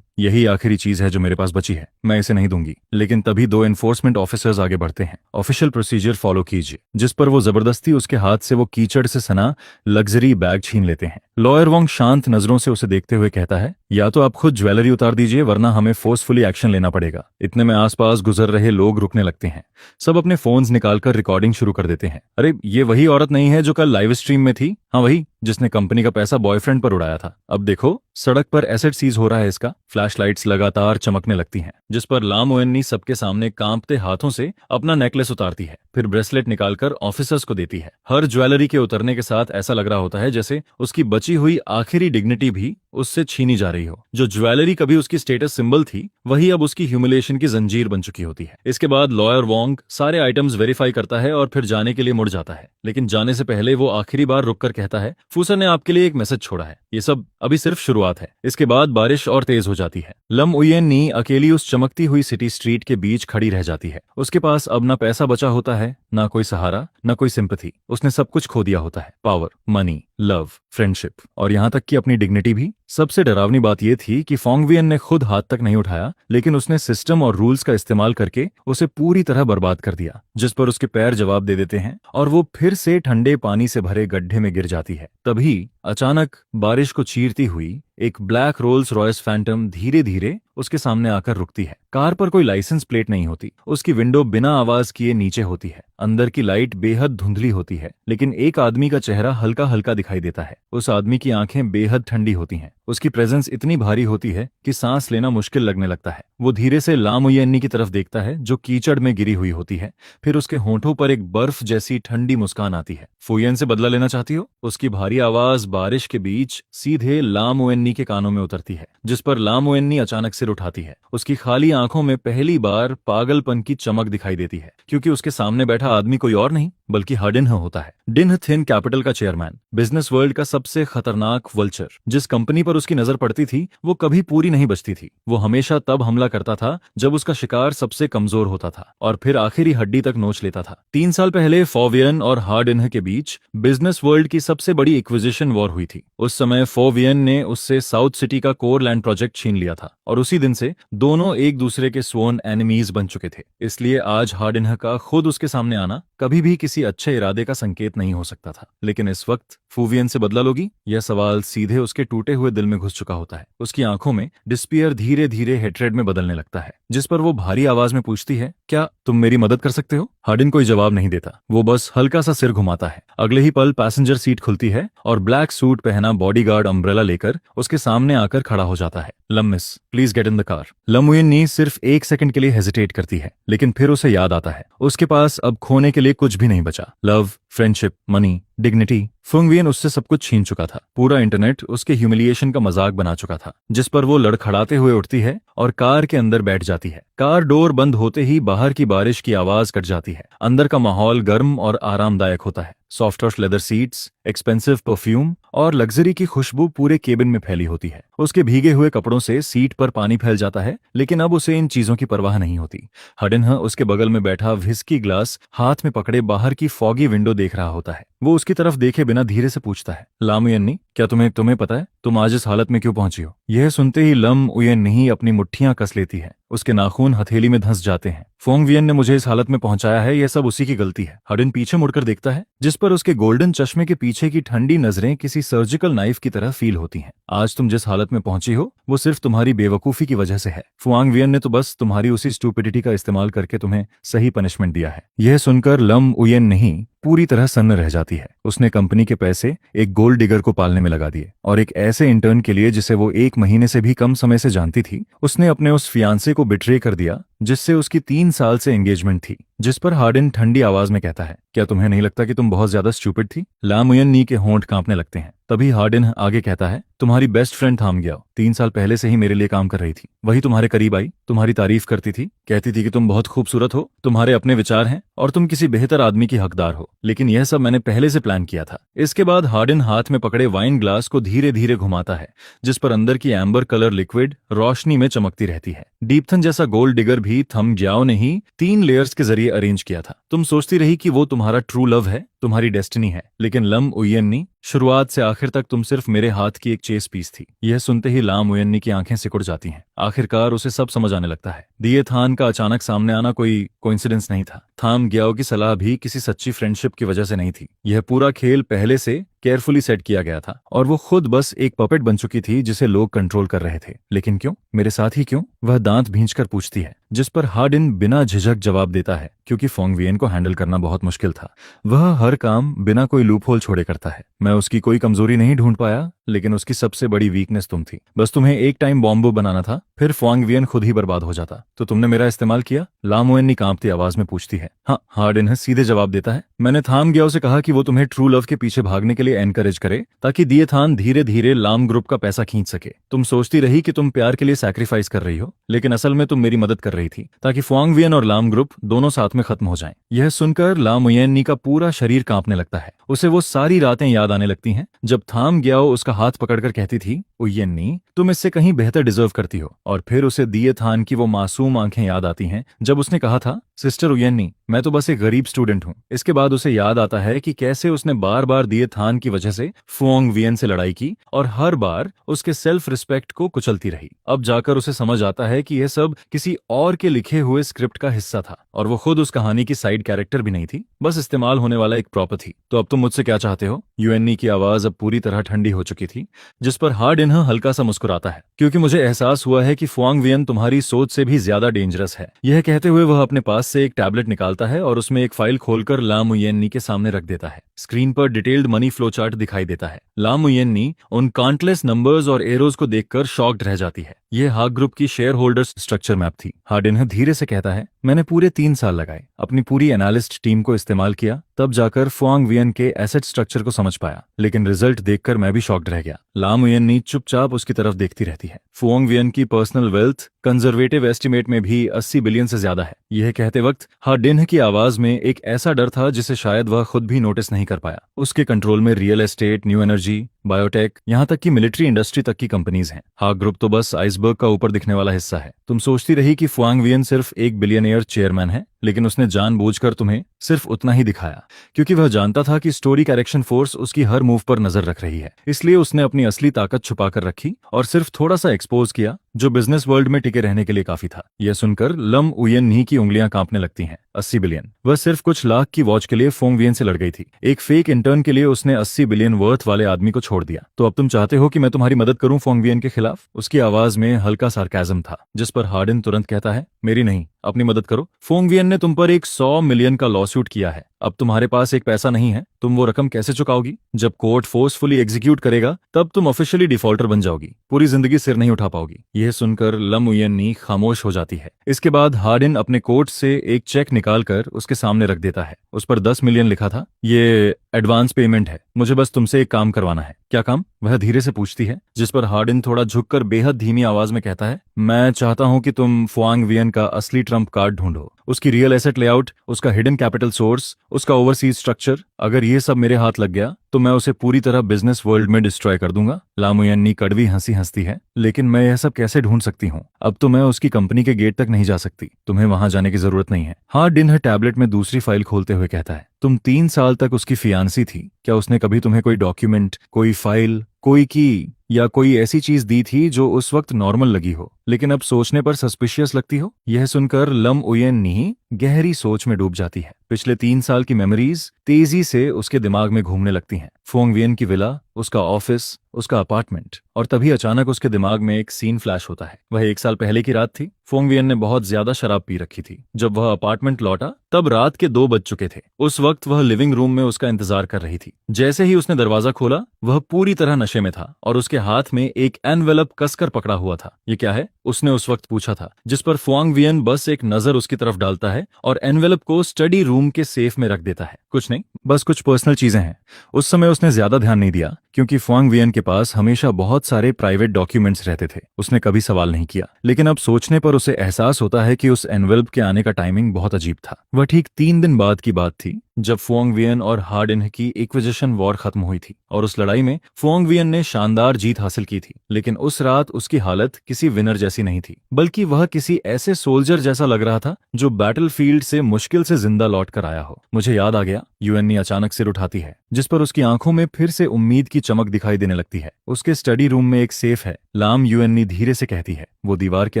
यही आखिरी चीज है जो मेरे पास बची है, मैं इसे नहीं दूंगी। लेकिन तभी 2 एनफोर्समेंट ऑफिसर्स आगे बढ़ते हैं। ऑफिशियल प्रोसीजर फॉलो कीजिए, जिस पर वो जबरदस्ती उसके हाथ से वो कीचड़ से सना लग्जरी बैग छीन लेते हैं। लॉयर वोंग शांत नजरों से उसे देखते हुए कहता है, या तो आप खुद ज्वेलरी उतार दीजिए, वरना हमें फोर्सफुली एक्शन लेना पड़ेगा। इतने में आसपास गुजर रहे लोग रुकने लगते हैं। सब अपने फोन्स निकालकर रिकॉर्डिंग शुरू कर देते हैं। अरे, ये वही औरत नहीं है जो कल लाइव स्ट्रीम में थी? हाँ वही, जिसने कंपनी का पैसा बॉयफ्रेंड पर उड़ाया था। अब देखो सड़क पर एसिड सीज हो रहा है इसका। फ्लैशलाइट्स लगातार चमकने लगती हैं, जिस पर ला मोएन्नी सबके सामने कांपते हाथों से अपना नेकलेस उतारती है, फिर ब्रेसलेट निकालकर ऑफिसर्स को देती है। हर ज्वेलरी के उतरने के साथ ऐसा लग रहा होता है जैसे उसकी बची हुई आखिरी डिग्निटी भी उससे छीनी जा रही हो। जो ज्वेलरी कभी उसकी स्टेटस सिंबल थी, वही अब उसकी ह्यूमिलिएशन की जंजीर बन चुकी होती है। इसके बाद लॉयर वोंग सारे आइटम्स वेरीफाई करता है और फिर जाने के लिए मुड़ जाता है, लेकिन जाने से पहले वो आखिरी बार रुककर कहता है, फूसर ने आपके लिए एक मैसेज छोड़ा है, ये सब अभी सिर्फ शुरुआत है। इसके बाद बारिश और तेज हो जाती है। लम उयेन नी अकेली उस चमकती हुई सिटी स्ट्रीट के बीच खड़ी रह जाती है। उसके पास अब ना पैसा बचा होता है, ना कोई सहारा, ना कोई सिंपैथी। उसने सब कुछ खो दिया होता है, पावर, मनी, लव, फ्रेंडशिप और यहाँ तक कि अपनी डिग्निटी भी। सबसे डरावनी बात यह थी कि फोंगवियन ने खुद हाथ तक नहीं उठाया, लेकिन उसने सिस्टम और रूल्स का इस्तेमाल करके उसे पूरी तरह बर्बाद कर दिया, जिस पर उसके पैर जवाब दे देते हैं और वो फिर से ठंडे पानी से भरे गड्ढे में गिर जाती है। तभी अचानक बारिश को चीरती हुई एक ब्लैक रोल्स रॉयस फैंटम धीरे धीरे उसके सामने आकर रुकती है। कार पर कोई लाइसेंस प्लेट नहीं होती, उसकी विंडो बिना आवाज किए नीचे होती है। अंदर की लाइट बेहद धुंधली होती है, लेकिन एक आदमी का चेहरा हल्का हल्का दिखाई देता है। उस आदमी की आंखें बेहद ठंडी होती हैं। उसकी प्रेजेंस इतनी भारी होती है कि सांस लेना मुश्किल लगने लगता है। वो धीरे से ला मुयेन्नी की तरफ देखता है, जो कीचड़ में गिरी हुई होती है। फिर उसके होंठों पर एक बर्फ जैसी ठंडी मुस्कान आती है। फुयेन से बदला लेना चाहती हो? उसकी भारी आवाज बारिश के बीच सीधे ला मुयेन्नी के कानों में उतरती है, जिस पर ला मुयेन्नी अचानक सिर उठाती है। उसकी खाली आंखों में पहली बार पागलपन की चमक दिखाई देती है, क्योंकि उसके सामने बैठा आदमी कोई और नहीं बल्कि हाडिन्ह होता है। डिन्ह थिन कैपिटल का चेयरमैन, बिजनेस वर्ल्ड का सबसे खतरनाक वल्चर। जिस कंपनी पर उसकी नजर पड़ती थी वो कभी पूरी नहीं बचती थी। वो हमेशा तब हमला करता था जब उसका शिकार सबसे कमजोर होता था और फिर आखिरी हड्डी तक नोच लेता था। 3 साल पहले फोवियन और हाडिन्ह के बीच बिजनेस वर्ल्ड की सबसे बड़ी एक्विजिशन वॉर हुई थी। उस समय फोवियन ने उससे साउथ सिटी का कोर लैंड प्रोजेक्ट छीन लिया था और उसी दिन से दोनों एक दूसरे के स्वोन एनिमीज बन चुके थे। इसलिए आज हाडिन्ह का खुद उसके सामने आना कभी भी किसी अच्छे इरादे का संकेत नहीं हो सकता था। लेकिन इस वक्त फूवियन से बदला लोगी? यह सवाल सीधे उसके टूटे हुए दिल में घुस चुका होता है। उसकी आंखों में डिस्पियर धीरे धीरे हेट्रेड में बदलने लगता है, जिस पर वो भारी आवाज में पूछती है, क्या तुम मेरी मदद कर सकते हो? हार्डिन कोई जवाब नहीं देता, वो बस हल्का सा सिर घुमाता है। अगले ही पल पैसेंजर सीट खुलती है और ब्लैक सूट पहना बॉडीगार्ड अम्ब्रेला लेकर उसके सामने आकर खड़ा हो जाता है। Lam miss, please get in the car. Lam Uyen सिर्फ 1 सेकंड के लिए हेजिटेट करती है, लेकिन फिर उसे याद आता है उसके पास अब खोने के लिए कुछ भी नहीं बचा। Love, friendship, money, dignity. फुंगवियन उससे सब कुछ छीन चुका था। पूरा इंटरनेट उसके ह्यूमिलिएशन का मजाक बना चुका था, जिस पर वो लड़खड़ाते हुए उठती है और कार के अंदर बैठ जाती है। कार डोर बंद होते ही बाहर की बारिश की आवाज कट जाती है। अंदर का माहौल गर्म और आरामदायक होता है। Soft touch leather seats, expensive perfume और लग्जरी की खुशबू पूरे केबिन में फैली होती है। उसके भीगे हुए कपड़ों से सीट पर पानी फैल जाता है, लेकिन अब उसे इन चीजों की परवाह नहीं होती। हाडिन्ह उसके बगल में बैठा व्हिस्की ग्लास हाथ में पकड़े बाहर की फॉगी विंडो देख रहा होता है। वो उसकी तरफ देखे बिना धीरे से पूछता है, लाम उयेन्नी, क्या तुम्हें पता है तुम आज इस हालत में क्यों पहुंची हो? यह सुनते ही लम उयेन्नी अपनी मुट्ठियां कस लेती है। उसके नाखून हथेली में धंस जाते हैं। फोंगवियन ने मुझे इस हालत में पहुंचाया है, यह सब उसी की गलती है। हाडिन पीछे मुड़कर देखता है, जिस पर उसके गोल्डन चश्मे के पीछे की ठंडी नजरें किसी सर्जिकल नाइफ की तरह फील होती हैं। आज तुम जिस हालत में पहुंची हो वो सिर्फ तुम्हारी बेवकूफी की वजह से है। फुआंगवियन ने तो बस तुम्हारी उसी स्टूपिडिटी का इस्तेमाल करके तुम्हें सही पनिशमेंट दिया है। यह सुनकर लम उयेन नहीं पूरी तरह सन्न रह जाती है। उसने कंपनी के पैसे एक गोल्ड डिगर को पालने में लगा दिए और एक ऐसे इंटर्न के लिए जिसे वो 1 महीने से भी कम समय से जानती थी, उसने अपने उस फियांसे को बिट्रे कर दिया जिससे उसकी 3 साल से एंगेजमेंट थी। जिस पर हार्डिन ठंडी आवाज में कहता है, क्या तुम्हें नहीं लगता कि तुम बहुत ज्यादा स्टूपिड थी? लाम उयेन्नी के होंठ कांपने लगते हैं। तभी हार्डिन आगे कहता है, तुम्हारी बेस्ट फ्रेंड थाम गया 3 साल पहले से ही मेरे लिए काम कर रही थी। वही तुम्हारे करीब आई, तुम्हारी तारीफ करती थी, कहती थी कि तुम बहुत खूबसूरत हो, तुम्हारे अपने विचार हैं और तुम किसी बेहतर आदमी की हकदार हो। लेकिन यह सब मैंने पहले से प्लान किया था। इसके बाद हार्डिन हाथ में पकड़े वाइन ग्लास को धीरे धीरे घुमाता है, जिस पर अंदर की एम्बर कलर लिक्विड रोशनी में चमकती रहती है। डीपथन जैसा गोल्ड डिगर भी थम ग्याओ ने ही 3 लेयर्स के जरिए अरेंज किया था। तुम सोचती रही कि वो तुम्हारा ट्रू लव है, तुम्हारी डेस्टिनी है, लेकिन लम उयेन्नी, शुरुआत से आखिर तक तुम सिर्फ मेरे हाथ की एक चेस पीस थी। यह सुनते ही लाम उयेन्नी की आंखें सिकुड़ जाती हैं। आखिरकार उसे सब समझ आने लगता है। दिए थान का अचानक सामने आना कोई कोइंसिडेंस नहीं था। थाम ग्याओ की सलाह भी किसी सच्ची फ्रेंडशिप की वजह से नहीं थी। यह पूरा खेल पहले से केयरफुली सेट किया गया था और वो खुद बस एक पपेट बन चुकी थी जिसे लोग कंट्रोल कर रहे थे। लेकिन क्यों? मेरे साथ ही क्यों? वह दांत भींचकर पूछती है, जिस पर हार्डिन बिना झिझक जवाब देता है, क्योंकि फोंग वियन को हैंडल करना बहुत मुश्किल था। वह हर काम बिना कोई लूपहोल छोड़े करता है। मैं उसकी कोई कमजोरी नहीं ढूंढ पाया, लेकिन उसकी सबसे बड़ी वीकनेस तुम थी। बस तुम्हें एक टाइम बॉम्ब बनाना था, फिर फोंग वियन खुद ही बर्बाद हो जाता, तो तुमने मेरा इस्तेमाल किया? ला मुएन कांपती आवाज में पूछती है। हाँ, हार्डिन सीधे जवाब देता है। मैंने थाम गया उसे कहा कि वो तुम्हें ट्रू लव के पीछे भागने के लिए एनकरेज करे, ताकि दिए थान धीरे धीरे लाम ग्रुप का पैसा खींच सके। तुम सोचती रही कि तुम प्यार के लिए सैक्रिफाइस कर रही हो, लेकिन असल में तुम मेरी मदद कर रही थी, ताकि फोंग वियन और लाम ग्रुप दोनों साथ में खत्म हो जाएं। यह सुनकर ला मुएन का पूरा शरीर कांपने लगता है। उसे वो सारी रातें याद आने लगती हैं जब थाम ग्याओ उसका हाथ पकड़कर कहती थी, उयेन्नी, तुम इससे कहीं बेहतर डिजर्व करती हो। और फिर उसे दिए थान की वो मासूम आंखें याद आती हैं जब उसने कहा था, सिस्टर उयेन्नी, मैं तो बस एक गरीब स्टूडेंट हूँ। इसके बाद उसे याद आता है कि कैसे उसने बार बार दिए थान की वजह से फोंग वियन से लड़ाई की और हर बार उसके सेल्फ रिस्पेक्ट को कुचलती रही। अब जाकर उसे समझ आता है कि यह सब किसी और के लिखे हुए स्क्रिप्ट का हिस्सा था और वो खुद उस कहानी की साइड कैरेक्टर भी नहीं थी, बस इस्तेमाल होने वाला एक प्रॉपर थी। तो अब तुम मुझसे क्या चाहते हो? यूएनई की आवाज अब पूरी तरह ठंडी हो चुकी थी, जिस पर हार्डिन हल्का सा मुस्कुराता है, क्योंकि मुझे एहसास हुआ है कि फोंग वियन तुम्हारी सोच से भी ज्यादा डेंजरस है। यह कहते हुए वह अपने पास से एक टैबलेट निकालता है और उसमें एक फाइल खोलकर ला मुएन के सामने रख देता है। स्क्रीन पर डिटेल्ड मनी फ्लो चार्ट दिखाई देता है। ला मुएन उन काउंटलेस नंबर्स और एरोज को देखकर शॉक्ड रह जाती है। यह हाग ग्रुप की शेयर होल्डर्स स्ट्रक्चर मैप थी। हार्डिन धीरे से कहता है, मैंने पूरे 3 साल लगाए, अपनी पूरी एनालिस्ट टीम को इस्तेमाल किया, तब जाकर फोंग वियन के एसेट स्ट्रक्चर को समझ पाया, लेकिन रिजल्ट देखकर मैं भी शॉक्ड रह गया। ला मुएन चुपचाप उसकी तरफ देखती रहती है। फोंग वियन की पर्सनल वेल्थ कंजर्वेटिव एस्टिमेट में भी 80 बिलियन से ज्यादा है। यह कहते वक्त हार्डिन की आवाज में एक ऐसा डर था जिसे शायद वह खुद भी नोटिस नहीं कर पाया। उसके कंट्रोल में real estate, new energy, biotech, यहाँ तक कि मिलिट्री इंडस्ट्री तक की कंपनीज हैं। हाग ग्रुप तो बस आइसबर्ग का ऊपर दिखने वाला हिस्सा है। तुम सोचती रही कि फोंग वियन सिर्फ एक बिलियनियर चेयरमैन है, लेकिन उसने जानबूझकर तुम्हें सिर्फ उतना ही दिखाया, क्योंकि वह जानता था कि स्टोरी करेक्शन फोर्स उसकी हर मूव पर नजर रख रही है। इसलिए उसने अपनी असली ताकत छुपाकर रखी और सिर्फ थोड़ा सा एक्सपोज किया, जो बिजनेस वर्ल्ड में टिके रहने के लिए काफी था। यह सुनकर लम उयेन की उंगलियां कांपने लगती हैं। 80 बिलियन, वह सिर्फ कुछ लाख की वॉच के लिए फोंग वियन से लड़ गई थी। एक फेक इंटर्न के लिए उसने 80 बिलियन वर्थ वाले आदमी को छोड़ दिया। तो अब तुम चाहते हो कि मैं तुम्हारी मदद करूं फोंग वियन के खिलाफ? उसकी आवाज में हल्का सार्केज्म था, जिस पर हार्डिन तुरंत कहता है, मेरी नहीं, अपनी मदद करो। फोंग वियन ने तुम पर एक 100 मिलियन का लॉसूट किया है। अब तुम्हारे पास एक पैसा नहीं है, तुम वो रकम कैसे चुकाओगी? जब कोर्ट फोर्सफुली एग्जीक्यूट करेगा तब तुम ऑफिशियली डिफॉल्टर बन जाओगी, पूरी जिंदगी सिर नहीं उठा पाओगी। यह सुनकर लम उयेन खामोश हो जाती है। इसके बाद हार्डिन अपने कोट से एक चेक निकालकर उसके सामने रख देता है। उस पर 10 मिलियन लिखा था। ये एडवांस पेमेंट है, मुझे बस तुमसे एक काम करवाना है। क्या काम? वह धीरे से पूछती है, जिस पर हार्डिन थोड़ा झुककर बेहद धीमी आवाज में कहता है, मैं चाहता हूं कि तुम फोंग वियन का असली ट्रम्प कार्ड ढूंढो, उसकी रियल एसेट लेआउट, उसका हिडन कैपिटल सोर्स, उसका ओवरसीज स्ट्रक्चर। अगर ये सब मेरे हाथ लग गया तो मैं उसे पूरी तरह बिजनेस वर्ल्ड में डिस्ट्रॉय कर दूंगा। ला मुएन कड़वी हंसी हंसती है, लेकिन मैं यह सब कैसे ढूंढ सकती हूँ? अब तो मैं उसकी कंपनी के गेट तक नहीं जा सकती, तुम्हें वहां जाने की जरूरत नहीं है। हार्डिन टैबलेट में दूसरी फाइल खोलते हुए कहता है, तुम 3 साल तक उसकी फियांसी थी, क्या उसने कभी तुम्हें कोई डॉक्यूमेंट, कोई फाइल, कोई की या कोई ऐसी चीज दी थी जो उस वक्त नॉर्मल लगी हो, लेकिन अब सोचने पर सस्पिशियस लगती हो? यह सुनकर लम उयेन गहरी सोच में डूब जाती है। पिछले 3 साल की मेमोरीज तेजी से उसके दिमाग में घूमने लगती हैं। फोंग वियन की विला, उसका ऑफिस, उसका अपार्टमेंट, और तभी अचानक उसके दिमाग में एक सीन फ्लैश होता है। वह 1 साल पहले की रात थी। फोंग वियन ने बहुत ज्यादा शराब पी रखी थी। जब वह अपार्टमेंट लौटा तब रात के 2 बज चुके थे। उस वक्त वह लिविंग रूम में उसका इंतजार कर रही थी। जैसे ही उसने दरवाजा खोला, वह पूरी तरह नशे में था और उसके हाथ में एक एनवेलप कसकर पकड़ा हुआ था। ये क्या है? उसने उस वक्त पूछा था, जिस पर फोंग वियन बस एक नजर उसकी तरफ डालता है और एनवेलप को स्टडी रूम के सेफ में रख देता है। कुछ नहीं, बस कुछ पर्सनल चीजें हैं। उस समय उसने ज्यादा ध्यान नहीं दिया, क्योंकि फोंग वियन के पास हमेशा बहुत सारे प्राइवेट डॉक्यूमेंट्स रहते थे। उसने कभी सवाल नहीं किया, लेकिन अब सोचने पर उसे एहसास होता है कि उस एनवेलप के आने का टाइमिंग बहुत अजीब था। वह ठीक 3 दिन बाद की बात थी, जब फोंग वियन और हार्डिन की एक्विजिशन वॉर खत्म हुई थी, और उस लड़ाई में फोंग वियन ने शानदार जीत हासिल की थी। लेकिन उस रात उसकी हालत किसी विनर जैसी नहीं थी, बल्कि वह किसी ऐसे सोल्जर जैसा लग रहा था जो बैटलफील्ड से मुश्किल से जिंदा लौट कर आया हो। मुझे याद आ गया। यूएन अचानक सिर उठाती है, जिस पर उसकी आंखों में फिर से उम्मीद की चमक दिखाई देने लगती है। उसके स्टडी रूम में एक सेफ है। लाम यूएन धीरे से कहती है, वो दीवार के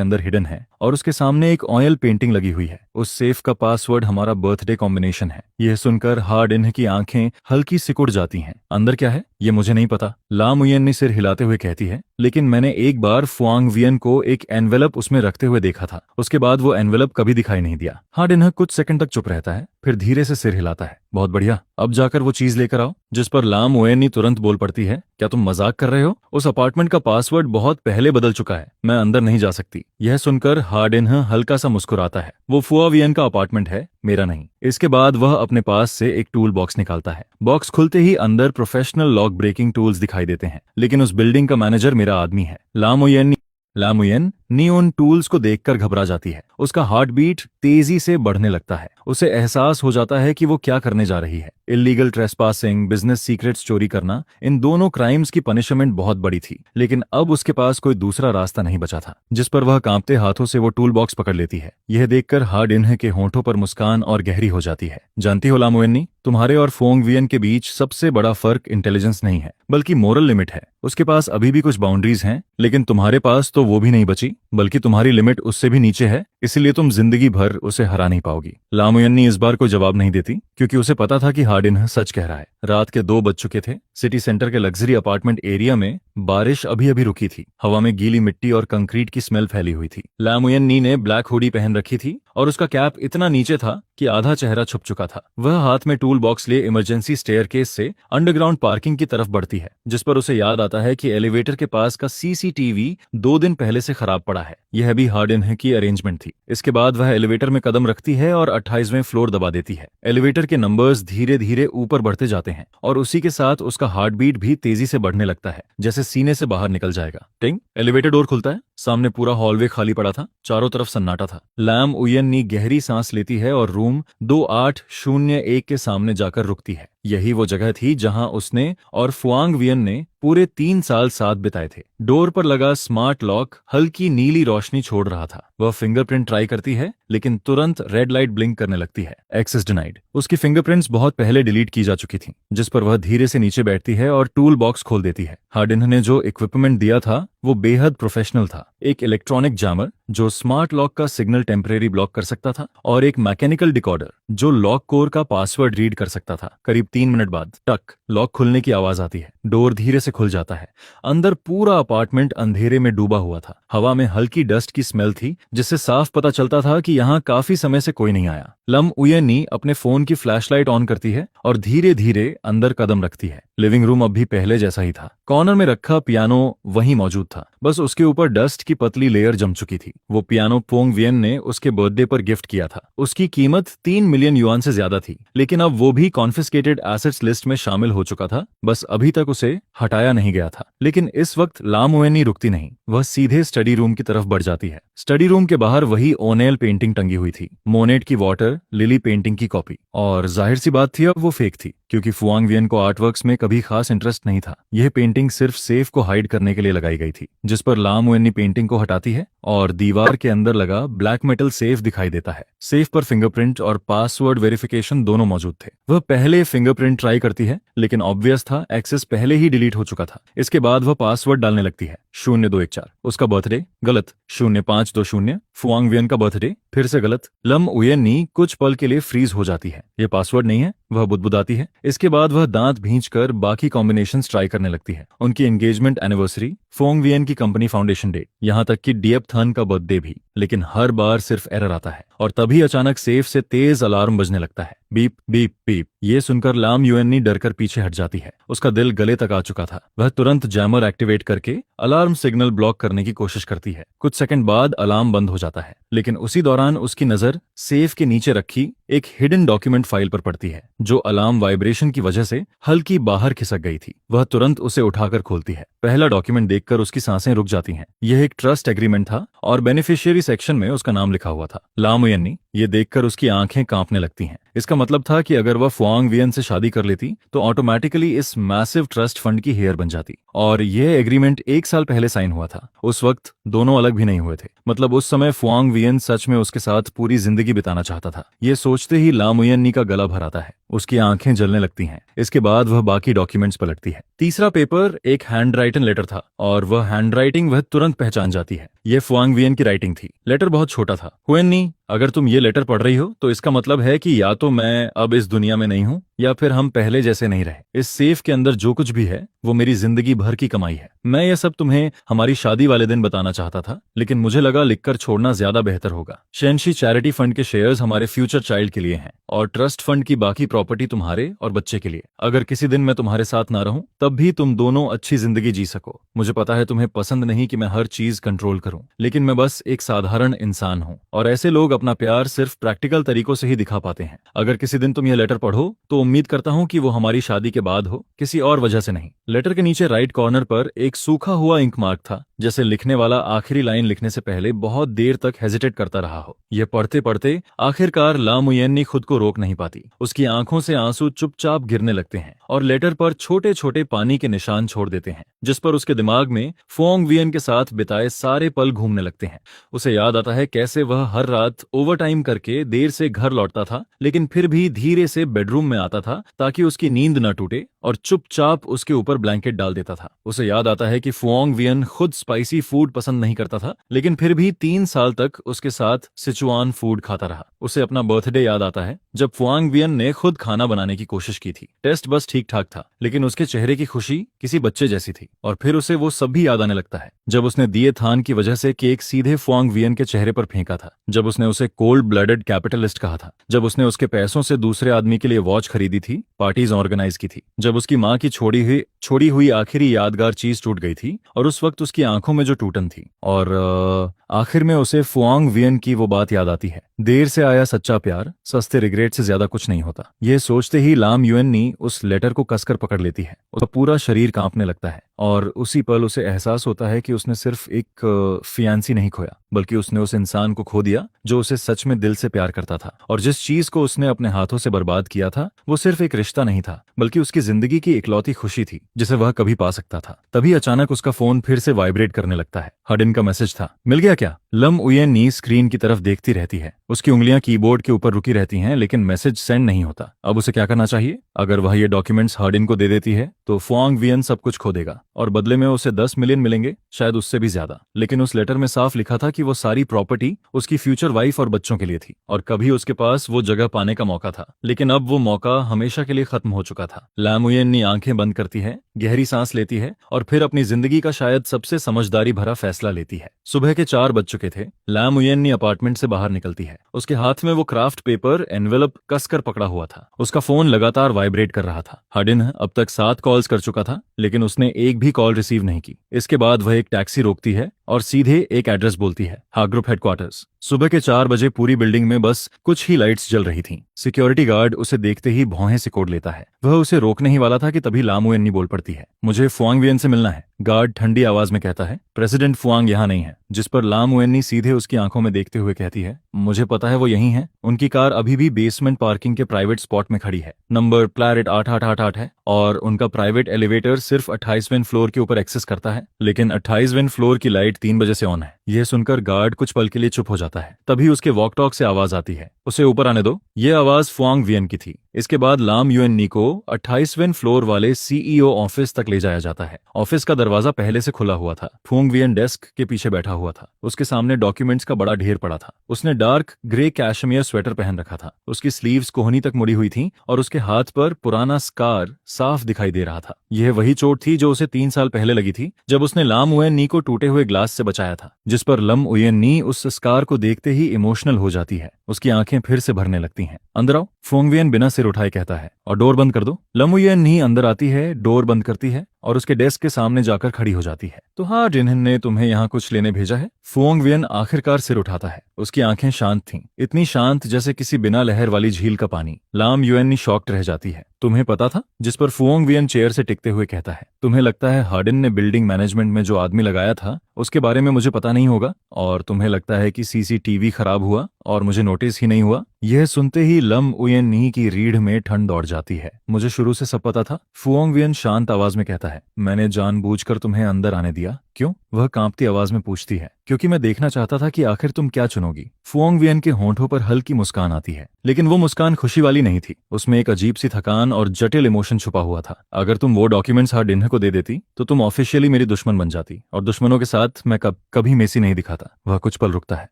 अंदर हिडन है और उसके सामने एक ऑयल पेंटिंग लगी हुई है। उस सेफ का पासवर्ड हमारा बर्थडे कॉम्बिनेशन है। यह सुनकर हार्डिन की आंखें हल्की सिकुड़ जाती हैं। अंदर क्या है? ये मुझे नहीं पता, ला मुयेन सिर हिलाते हुए कहती है। लेकिन मैंने एक बार फुआंग वियन को एक एनवेलप उसमें रखते हुए देखा था। उसके बाद वो एनवेलप कभी दिखाई नहीं दिया। हार्डिनह कुछ सेकंड तक चुप रहता है, फिर धीरे से सिर हिलाता है। बहुत बढ़िया, अब जाकर वो चीज लेकर आओ। जिस पर ला मुयेन तुरंत बोल पड़ती है, क्या तुम मजाक कर रहे हो? उस अपार्टमेंट का पासवर्ड बहुत पहले बदल चुका है, मैं अंदर नहीं जा सकती। यह सुनकर हार्डिनह हल्का सा मुस्कुराता है। वो फुआ वियन का अपार्टमेंट है, मेरा नहीं। इसके बाद वह अपने पास से एक टूल बॉक्स निकालता है। बॉक्स खुलते ही अंदर प्रोफेशनल लॉक ब्रेकिंग टूल्स दिखाई देते हैं, लेकिन उस बिल्डिंग का मैनेजर मेरा आदमी है। ला मुयेन उन टूल्स को देखकर घबरा जाती है। उसका हार्ट बीट तेजी से बढ़ने लगता है। उसे एहसास हो जाता है कि वो क्या करने जा रही है। इल्लीगल ट्रेसपासिंग, बिजनेस सीक्रेट्स चोरी करना, इन दोनों क्राइम्स की पनिशमेंट बहुत बड़ी थी। लेकिन अब उसके पास कोई दूसरा रास्ता नहीं बचा था, जिस पर वह कांपते हाथों से वो टूल बॉक्स पकड़ लेती है। यह देखकर हार्डिनह के होंठों पर मुस्कान और गहरी हो जाती है। जानती हो ला मुयेन, तुम्हारे और फोंग वियन के बीच सबसे बड़ा फर्क इंटेलिजेंस नहीं है, बल्कि मोरल लिमिट है। उसके पास अभी भी कुछ बाउंड्रीज हैं, लेकिन तुम्हारे पास तो वो भी नहीं बची, बल्कि तुम्हारी लिमिट उससे भी नीचे है। इसलिए तुम जिंदगी भर उसे हरा नहीं पाओगी। ला मुयेन इस बार कोई जवाब नहीं देती, क्योंकि उसे पता था कि हार्डिनह सच कह रहा है। रात के 2 बज चुके थे। सिटी सेंटर के लग्जरी अपार्टमेंट एरिया में बारिश अभी अभी रुकी थी। हवा में गीली मिट्टी और कंक्रीट की स्मेल फैली हुई थी। ला मुयेन ने ब्लैक हुडी पहन रखी थी और उसका कैप इतना नीचे था कि आधा चेहरा छुप चुका था। वह हाथ में टूल बॉक्स लिए इमरजेंसी स्टेयरकेस से अंडरग्राउंड पार्किंग की तरफ बढ़ती है, जिस पर उसे याद आता है कि एलिवेटर के पास का सीसीटीवी 2 दिन पहले से खराब पड़ा है। यह भी हार्डिनह की अरेंजमेंट थी। इसके बाद वह एलिवेटर में कदम रखती है और 28वें फ्लोर दबा देती है। एलिवेटर के नंबर्स धीरे धीरे ऊपर बढ़ते जाते हैं और उसी के साथ उसका हार्ट बीट भी तेजी से बढ़ने लगता है, जैसे सीने से बाहर निकल जाएगा। टिंग, एलिवेटर डोर खुलता है। सामने पूरा हॉलवे खाली पड़ा था, चारों तरफ सन्नाटा था। लैम उयन गहरी सांस लेती है और रूम 2801 के सामने जाकर रुकती है। यही वो जगह थी जहां उसने और फुआंग वियन ने पूरे 3 साल साथ बिताए थे। डोर पर लगा स्मार्ट लॉक हल्की नीली रोशनी छोड़ रहा था। वह फिंगरप्रिंट ट्राई करती है, लेकिन तुरंत रेड लाइट ब्लिंक करने लगती है। Access denied. उसकी फिंगरप्रिंट्स बहुत पहले डिलीट की जा चुकी थीं, जिस पर वह धीरे से नीचे बैठती है और टूल बॉक्स खोल देती है। हार्डिनह ने जो इक्विपमेंट दिया था वो बेहद प्रोफेशनल था। एक इलेक्ट्रॉनिक जैमर जो स्मार्ट लॉक का सिग्नल टेम्परेरी ब्लॉक कर सकता था, और एक मैकेनिकल डिकोडर जो लॉक कोर का पासवर्ड रीड कर सकता था। करीब 3 मिनट बाद टक, लॉक खुलने की आवाज आती है। डोर धीरे से खुल जाता है। अंदर पूरा अपार्टमेंट अंधेरे में डूबा हुआ था। हवा में हल्की डस्ट की स्मेल थी, जिससे साफ पता चलता था कि यहाँ काफी समय से कोई नहीं आया। लम उयनी अपने फोन की फ्लैशलाइट ऑन करती है और धीरे धीरे अंदर कदम रखती है। लिविंग रूम अब भी पहले जैसा ही था। कॉर्नर में रखा पियानो वहीं मौजूद था, बस उसके ऊपर डस्ट की पतली लेयर जम चुकी थी। वो पियानो फोंग वियन ने उसके बर्थडे पर गिफ्ट किया था। उसकी कीमत 3 मिलियन युआन से ज्यादा थी, लेकिन अब वो भी कॉन्फिस्केटेड एसेट्स लिस्ट में शामिल हो चुका था। बस अभी तक उसे हटाया नहीं गया था। लेकिन इस वक्त ला मुयेन रुकती नहीं। वह सीधे स्टडी रूम की तरफ बढ़ जाती है। स्टडी रूम के बाहर वही ओनेल पेंटिंग टंगी हुई थी, मोनेट की वाटर लिली पेंटिंग की कॉपी। और जाहिर सी बात थी, अब वो फेक थी, क्योंकि फुआंग वियन को आर्टवर्क्स में कभी खास इंटरेस्ट नहीं था। यह पेंटिंग सिर्फ सेफ को हाइड करने के लिए लगाई गई थी, जिस पर ला मुयेन पेंटिंग को हटाती है और दीवार के अंदर लगा ब्लैक मेटल सेफ दिखाई देता है। सेफ पर फिंगरप्रिंट और पासवर्ड वेरिफिकेशन दोनों मौजूद थे। वह पहले फिंगरप्रिंट ट्राई करती है, लेकिन ऑब्वियस था एक्सेस पहले ही डिलीट हो चुका था। इसके बाद वह पासवर्ड डालने लगती है, 0214। उसका बर्थडे गलत, 0520। फुआंग वियन का बर्थडे फिर से गलत। लम उयनी कुछ पल के लिए फ्रीज हो जाती है। यह पासवर्ड नहीं है, वह बुदबुदाती है। इसके बाद वह दांत भींचकर बाकी कॉम्बिनेशंस ट्राई करने लगती है। उनकी एंगेजमेंट एनिवर्सरी, फोंग वियन की कंपनी फाउंडेशन डे, यहाँ तक कि डिएप थन का बर्थडे भी। लेकिन हर बार सिर्फ एरर आता है और तभी अचानक सेफ से तेज अलार्म बजने लगता है। Beep beep beep. ये सुनकर लाम युएनी डरकर पीछे हट जाती है। उसका दिल गले तक आ चुका था। वह तुरंत जैमर एक्टिवेट करके अलार्म सिग्नल ब्लॉक करने की कोशिश करती है। कुछ सेकंड बाद अलार्म बंद हो जाता है, लेकिन उसी दौरान उसकी नजर सेफ के नीचे रखी एक हिडन डॉक्यूमेंट फाइल पर पड़ती है, जो अलार्म वाइब्रेशन की वजह से हल्की बाहर खिसक गई थी। वह तुरंत उसे उठाकर खोलती है। पहला डॉक्यूमेंट देखकर उसकी सांसें रुक जाती हैं। यह एक ट्रस्ट एग्रीमेंट था और बेनिफिशियरी सेक्शन में उसका नाम लिखा हुआ था, लाम युएनी। ये देखकर उसकी आंखें कांपने लगती हैं। इसका मतलब था कि अगर वह फुआंग वियन से शादी कर लेती तो ऑटोमेटिकली इस मैसिव ट्रस्ट फंड की हेयर बन जाती। और यह एग्रीमेंट 1 साल पहले साइन हुआ था। उस वक्त दोनों अलग भी नहीं हुए थे। मतलब उस समय फुआंग वियन सच में उसके साथ पूरी जिंदगी बिताना चाहता था। ये सोचते ही लाम युएनी का गला भर आता है। उसकी आंखें जलने लगती हैं। इसके बाद वह बाकी डॉक्यूमेंट्स पलटती है। तीसरा पेपर एक हैंड राइटन लेटर था और वह हैंड राइटिंग वह तुरंत पहचान जाती है। यह फुआंग वियन की राइटिंग थी। लेटर बहुत छोटा था। हुएनी, अगर तुम ये लेटर पढ़ रही हो तो इसका मतलब है कि या तो मैं अब इस दुनिया में नहीं हूं या फिर हम पहले जैसे नहीं रहे। इस सेफ के अंदर जो कुछ भी है वो मेरी जिंदगी भर की कमाई है। मैं ये सब तुम्हें हमारी शादी वाले दिन बताना चाहता था, लेकिन मुझे लगा लिखकर छोड़ना ज्यादा बेहतर होगा। शेंशी चैरिटी फंड के शेयर्स हमारे फ्यूचर चाइल्ड के लिए हैं और ट्रस्ट फंड की बाकी प्रॉपर्टी तुम्हारे और बच्चे के लिए। अगर किसी दिन मैं तुम्हारे साथ ना रहूं तब भी तुम दोनों अच्छी जिंदगी जी सको। मुझे पता है तुम्हें पसंद नहीं कि मैं हर चीज कंट्रोल करूं, लेकिन मैं बस एक साधारण इंसान हूं और ऐसे लोग अपना प्यार सिर्फ प्रैक्टिकल तरीकों से ही दिखा पाते हैं। अगर किसी दिन तुम यह लेटर पढ़ो तो उम्मीद करता हूं कि वो हमारी शादी के बाद हो, किसी और वजह से नहीं। लेटर के नीचे राइट कॉर्नर पर एक सूखा हुआ इंक मार्क था, जैसे लिखने वाला आखिरी लाइन लिखने से पहले बहुत देर तक हेजिटेट करता रहा हो। यह पढ़ते पढ़ते आखिरकार ला मुयेन्नी खुद को रोक नहीं पाती। उसकी आंखों से आंसू चुपचाप गिरने लगते हैं और लेटर पर छोटे छोटे पानी के निशान छोड़ देते हैं, जिस पर उसके दिमाग में फोंग वियन के साथ बिताए सारे पल घूमने लगते हैं। उसे याद आता है कैसे वह हर रात ओवरटाइम करके देर से घर लौटता था, लेकिन फिर भी धीरे से बेडरूम में आता था ताकि उसकी नींद न टूटे और चुपचाप उसके ऊपर ब्लैंकेट डाल देता था। उसे याद आता है कि फोंग वियन खुद स्पाइसी फूड पसंद नहीं करता था, लेकिन फिर भी 3 साल तक उसके साथ सिचुआन फूड खाता रहा। उसे अपना बर्थडे याद आता है जब फोंग वियन ने खुद खाना बनाने की कोशिश की थी। टेस्ट बस ठीक ठाक था, लेकिन उसके चेहरे की खुशी किसी बच्चे जैसी थी। और फिर उसे वो सब भी याद आने लगता है जब उसने दिए थान की वजह से केक सीधे फोंग वियन के चेहरे पर फेंका था, जब उसने उसे कोल्ड ब्लडेड कैपिटलिस्ट कहा था, जब उसने उसके पैसों से दूसरे आदमी के लिए वॉच खरीदी थी, पार्टीज ऑर्गेनाइज की थी, जब उसकी माँ की छोड़ी हुई आखिरी यादगार चीज टूट गई थी और उस वक्त उसकी आंखों में जो टूटन थी। और आखिर में उसे फोंग वियन की वो बात याद आती है, देर से आया सच्चा प्यार सस्ते रिग्रेट से ज्यादा कुछ नहीं होता। यह सोचते ही लाम युएन्नी उस लेटर को कसकर पकड़ लेती है। उसका पूरा शरीर कांपने लगता है और उसी पल उसे एहसास होता है कि उसने सिर्फ एक फियांसी नहीं खोया, बल्कि उसने उस इंसान को खो दिया जो उसे सच में दिल से प्यार करता था। और जिस चीज को उसने अपने हाथों से बर्बाद किया था वो सिर्फ एक रिश्ता नहीं था, बल्कि उसकी जिंदगी की इकलौती खुशी थी जिसे वह कभी पा सकता था। तभी अचानक उसका फोन फिर से वाइब्रेट करने लगता है। हडिन का मैसेज था। मिल गया क्या? लम उयेन्नी स्क्रीन की तरफ देखती रहती है। उसकी उंगलियां कीबोर्ड के ऊपर रुकी रहती हैं, लेकिन मैसेज सेंड नहीं होता। अब उसे क्या करना चाहिए? अगर वह ये डॉक्यूमेंट्स हडिन को दे देती है तो फोंग वियन सब कुछ खो देगा और बदले में उसे 10 मिलियन मिलेंगे, शायद उससे भी ज्यादा। लेकिन उस लेटर में साफ लिखा था कि वो सारी प्रॉपर्टी उसकी फ्यूचर वाइफ और बच्चों के लिए थी और कभी उसके पास वो जगह पाने का मौका था, लेकिन अब वो मौका हमेशा के लिए खत्म हो चुका था। लाम उयेन्नी आंखें बंद करती है, गहरी सांस लेती है और फिर अपनी जिंदगी का शायद सबसे समझदारी भरा फैसला लेती है। सुबह के 4 बज चुके थे। लाम उयेन्नी अपार्टमेंट से बाहर निकलती है। उसके हाथ में वो क्राफ्ट पेपर एनवेलप कसकर पकड़ा हुआ था। उसका फोन लगातार वाइब्रेट कर रहा था। हडिन अब तक 7 कॉल्स कर चुका था, लेकिन उसने एक भी कॉल रिसीव नहीं की। इसके बाद वह एक टैक्सी रोकती है और सीधे एक एड्रेस बोलती है, हाग्रुप हेडक्वार्टर्स। सुबह के 4 बजे पूरी बिल्डिंग में बस कुछ ही लाइट्स जल रही थीं। सिक्योरिटी गार्ड उसे देखते ही भौहें सिकोड़ लेता है। वह उसे रोकने ही वाला था कि तभी लाम उयेन्नी बोल पड़ती है, मुझे फोंग वियन से मिलना है। गार्ड ठंडी आवाज में कहता है, प्रेसिडेंट फुआंग यहाँ नहीं है। जिस पर लाम उयेन्नी सीधे उसकी आंखों में देखते हुए कहती है, मुझे पता है वो यहीं है। उनकी कार अभी भी बेसमेंट पार्किंग के प्राइवेट स्पॉट में खड़ी है। नंबर प्लेट 8888 है और उनका प्राइवेट एलिवेटर सिर्फ 28वें फ्लोर के ऊपर एक्सेस करता है, लेकिन 28वें फ्लोर की लाइट 3 बजे से ऑन है। यह सुनकर गार्ड कुछ पल के लिए चुप हो जाता है। तभी उसके वॉक टॉक से आवाज आती है, उसे ऊपर आने दो। यह आवाज फुआंग वियन की थी। इसके बाद लाम युएन्नी को 28वें फ्लोर वाले सीईओ ऑफिस तक ले जाया जाता है। ऑफिस का दरवाजा पहले से खुला हुआ था। फुआंग वियन डेस्क के पीछे बैठा हुआ था। उसके सामने डॉक्यूमेंट्स का बड़ा ढेर पड़ा था। उसने डार्क ग्रे कैशमियर स्वेटर पहन रखा था। उसकी स्लीव्स कोहनी तक मुड़ी हुई थीं और उसके हाथ पर पुराना स्कार साफ दिखाई दे रहा था। यह वही चोट थी जो उसे 3 साल पहले लगी थी जब उसने लाम उयेन्नी को टूटे हुए ग्लास से बचाया था, जिस पर लम उयेन्नी उस स्कार को देखते ही इमोशनल हो जाती है। उसकी आंखें फिर से भरने लगती हैं। अंदर आओ, फुआंग वियन बिना सिर उठाए कहता है, और डोर बंद कर दो। लम उयेन्नी अंदर आती है, डोर बंद करती है और उसके डेस्क के सामने जाकर खड़ी हो जाती है। तो हाँ, जिन्होंने तुम्हें यहाँ कुछ लेने भेजा है? फुआंग वियन आखिरकार सिर उठाता है। उसकी आंखें शांत थीं, इतनी शांत जैसे किसी बिना लहर वाली झील का पानी। लाम युएन्नी शॉक्ड रह जाती है। तुम्हें पता था? जिस पर फुआंग वियन चेयर से टिकते हुए कहता है, तुम्हें लगता है हार्डिन ने बिल्डिंग मैनेजमेंट में जो आदमी लगाया था उसके बारे में मुझे पता नहीं होगा, और तुम्हें लगता है कि सीसीटीवी खराब हुआ और मुझे नोटिस ही नहीं हुआ। यह सुनते ही लम उयेन्नी की रीढ़ में ठंड दौड़ जाती है। मुझे शुरू से सब पता था, फुआंग वियन शांत आवाज में कहता है। मैंने जानबूझकर तुम्हें अंदर आने दिया। क्यों? वह कांपती आवाज में पूछती है। क्योंकि मैं देखना चाहता था कि आखिर तुम क्या चुनोगी। फुआंग वियन के होंठों पर हल्की मुस्कान आती है, लेकिन वो मुस्कान खुशी वाली नहीं थी। उसमें एक अजीब सी थकान और जटिल इमोशन छुपा हुआ था। अगर तुम वो डॉक्यूमेंट्स हार्डिन को दे देती तो तुम ऑफिशियली मेरी दुश्मन बन जाती, और दुश्मनों के साथ मैं कभी मेसी नहीं दिखाता। वह कुछ पल रुकता है।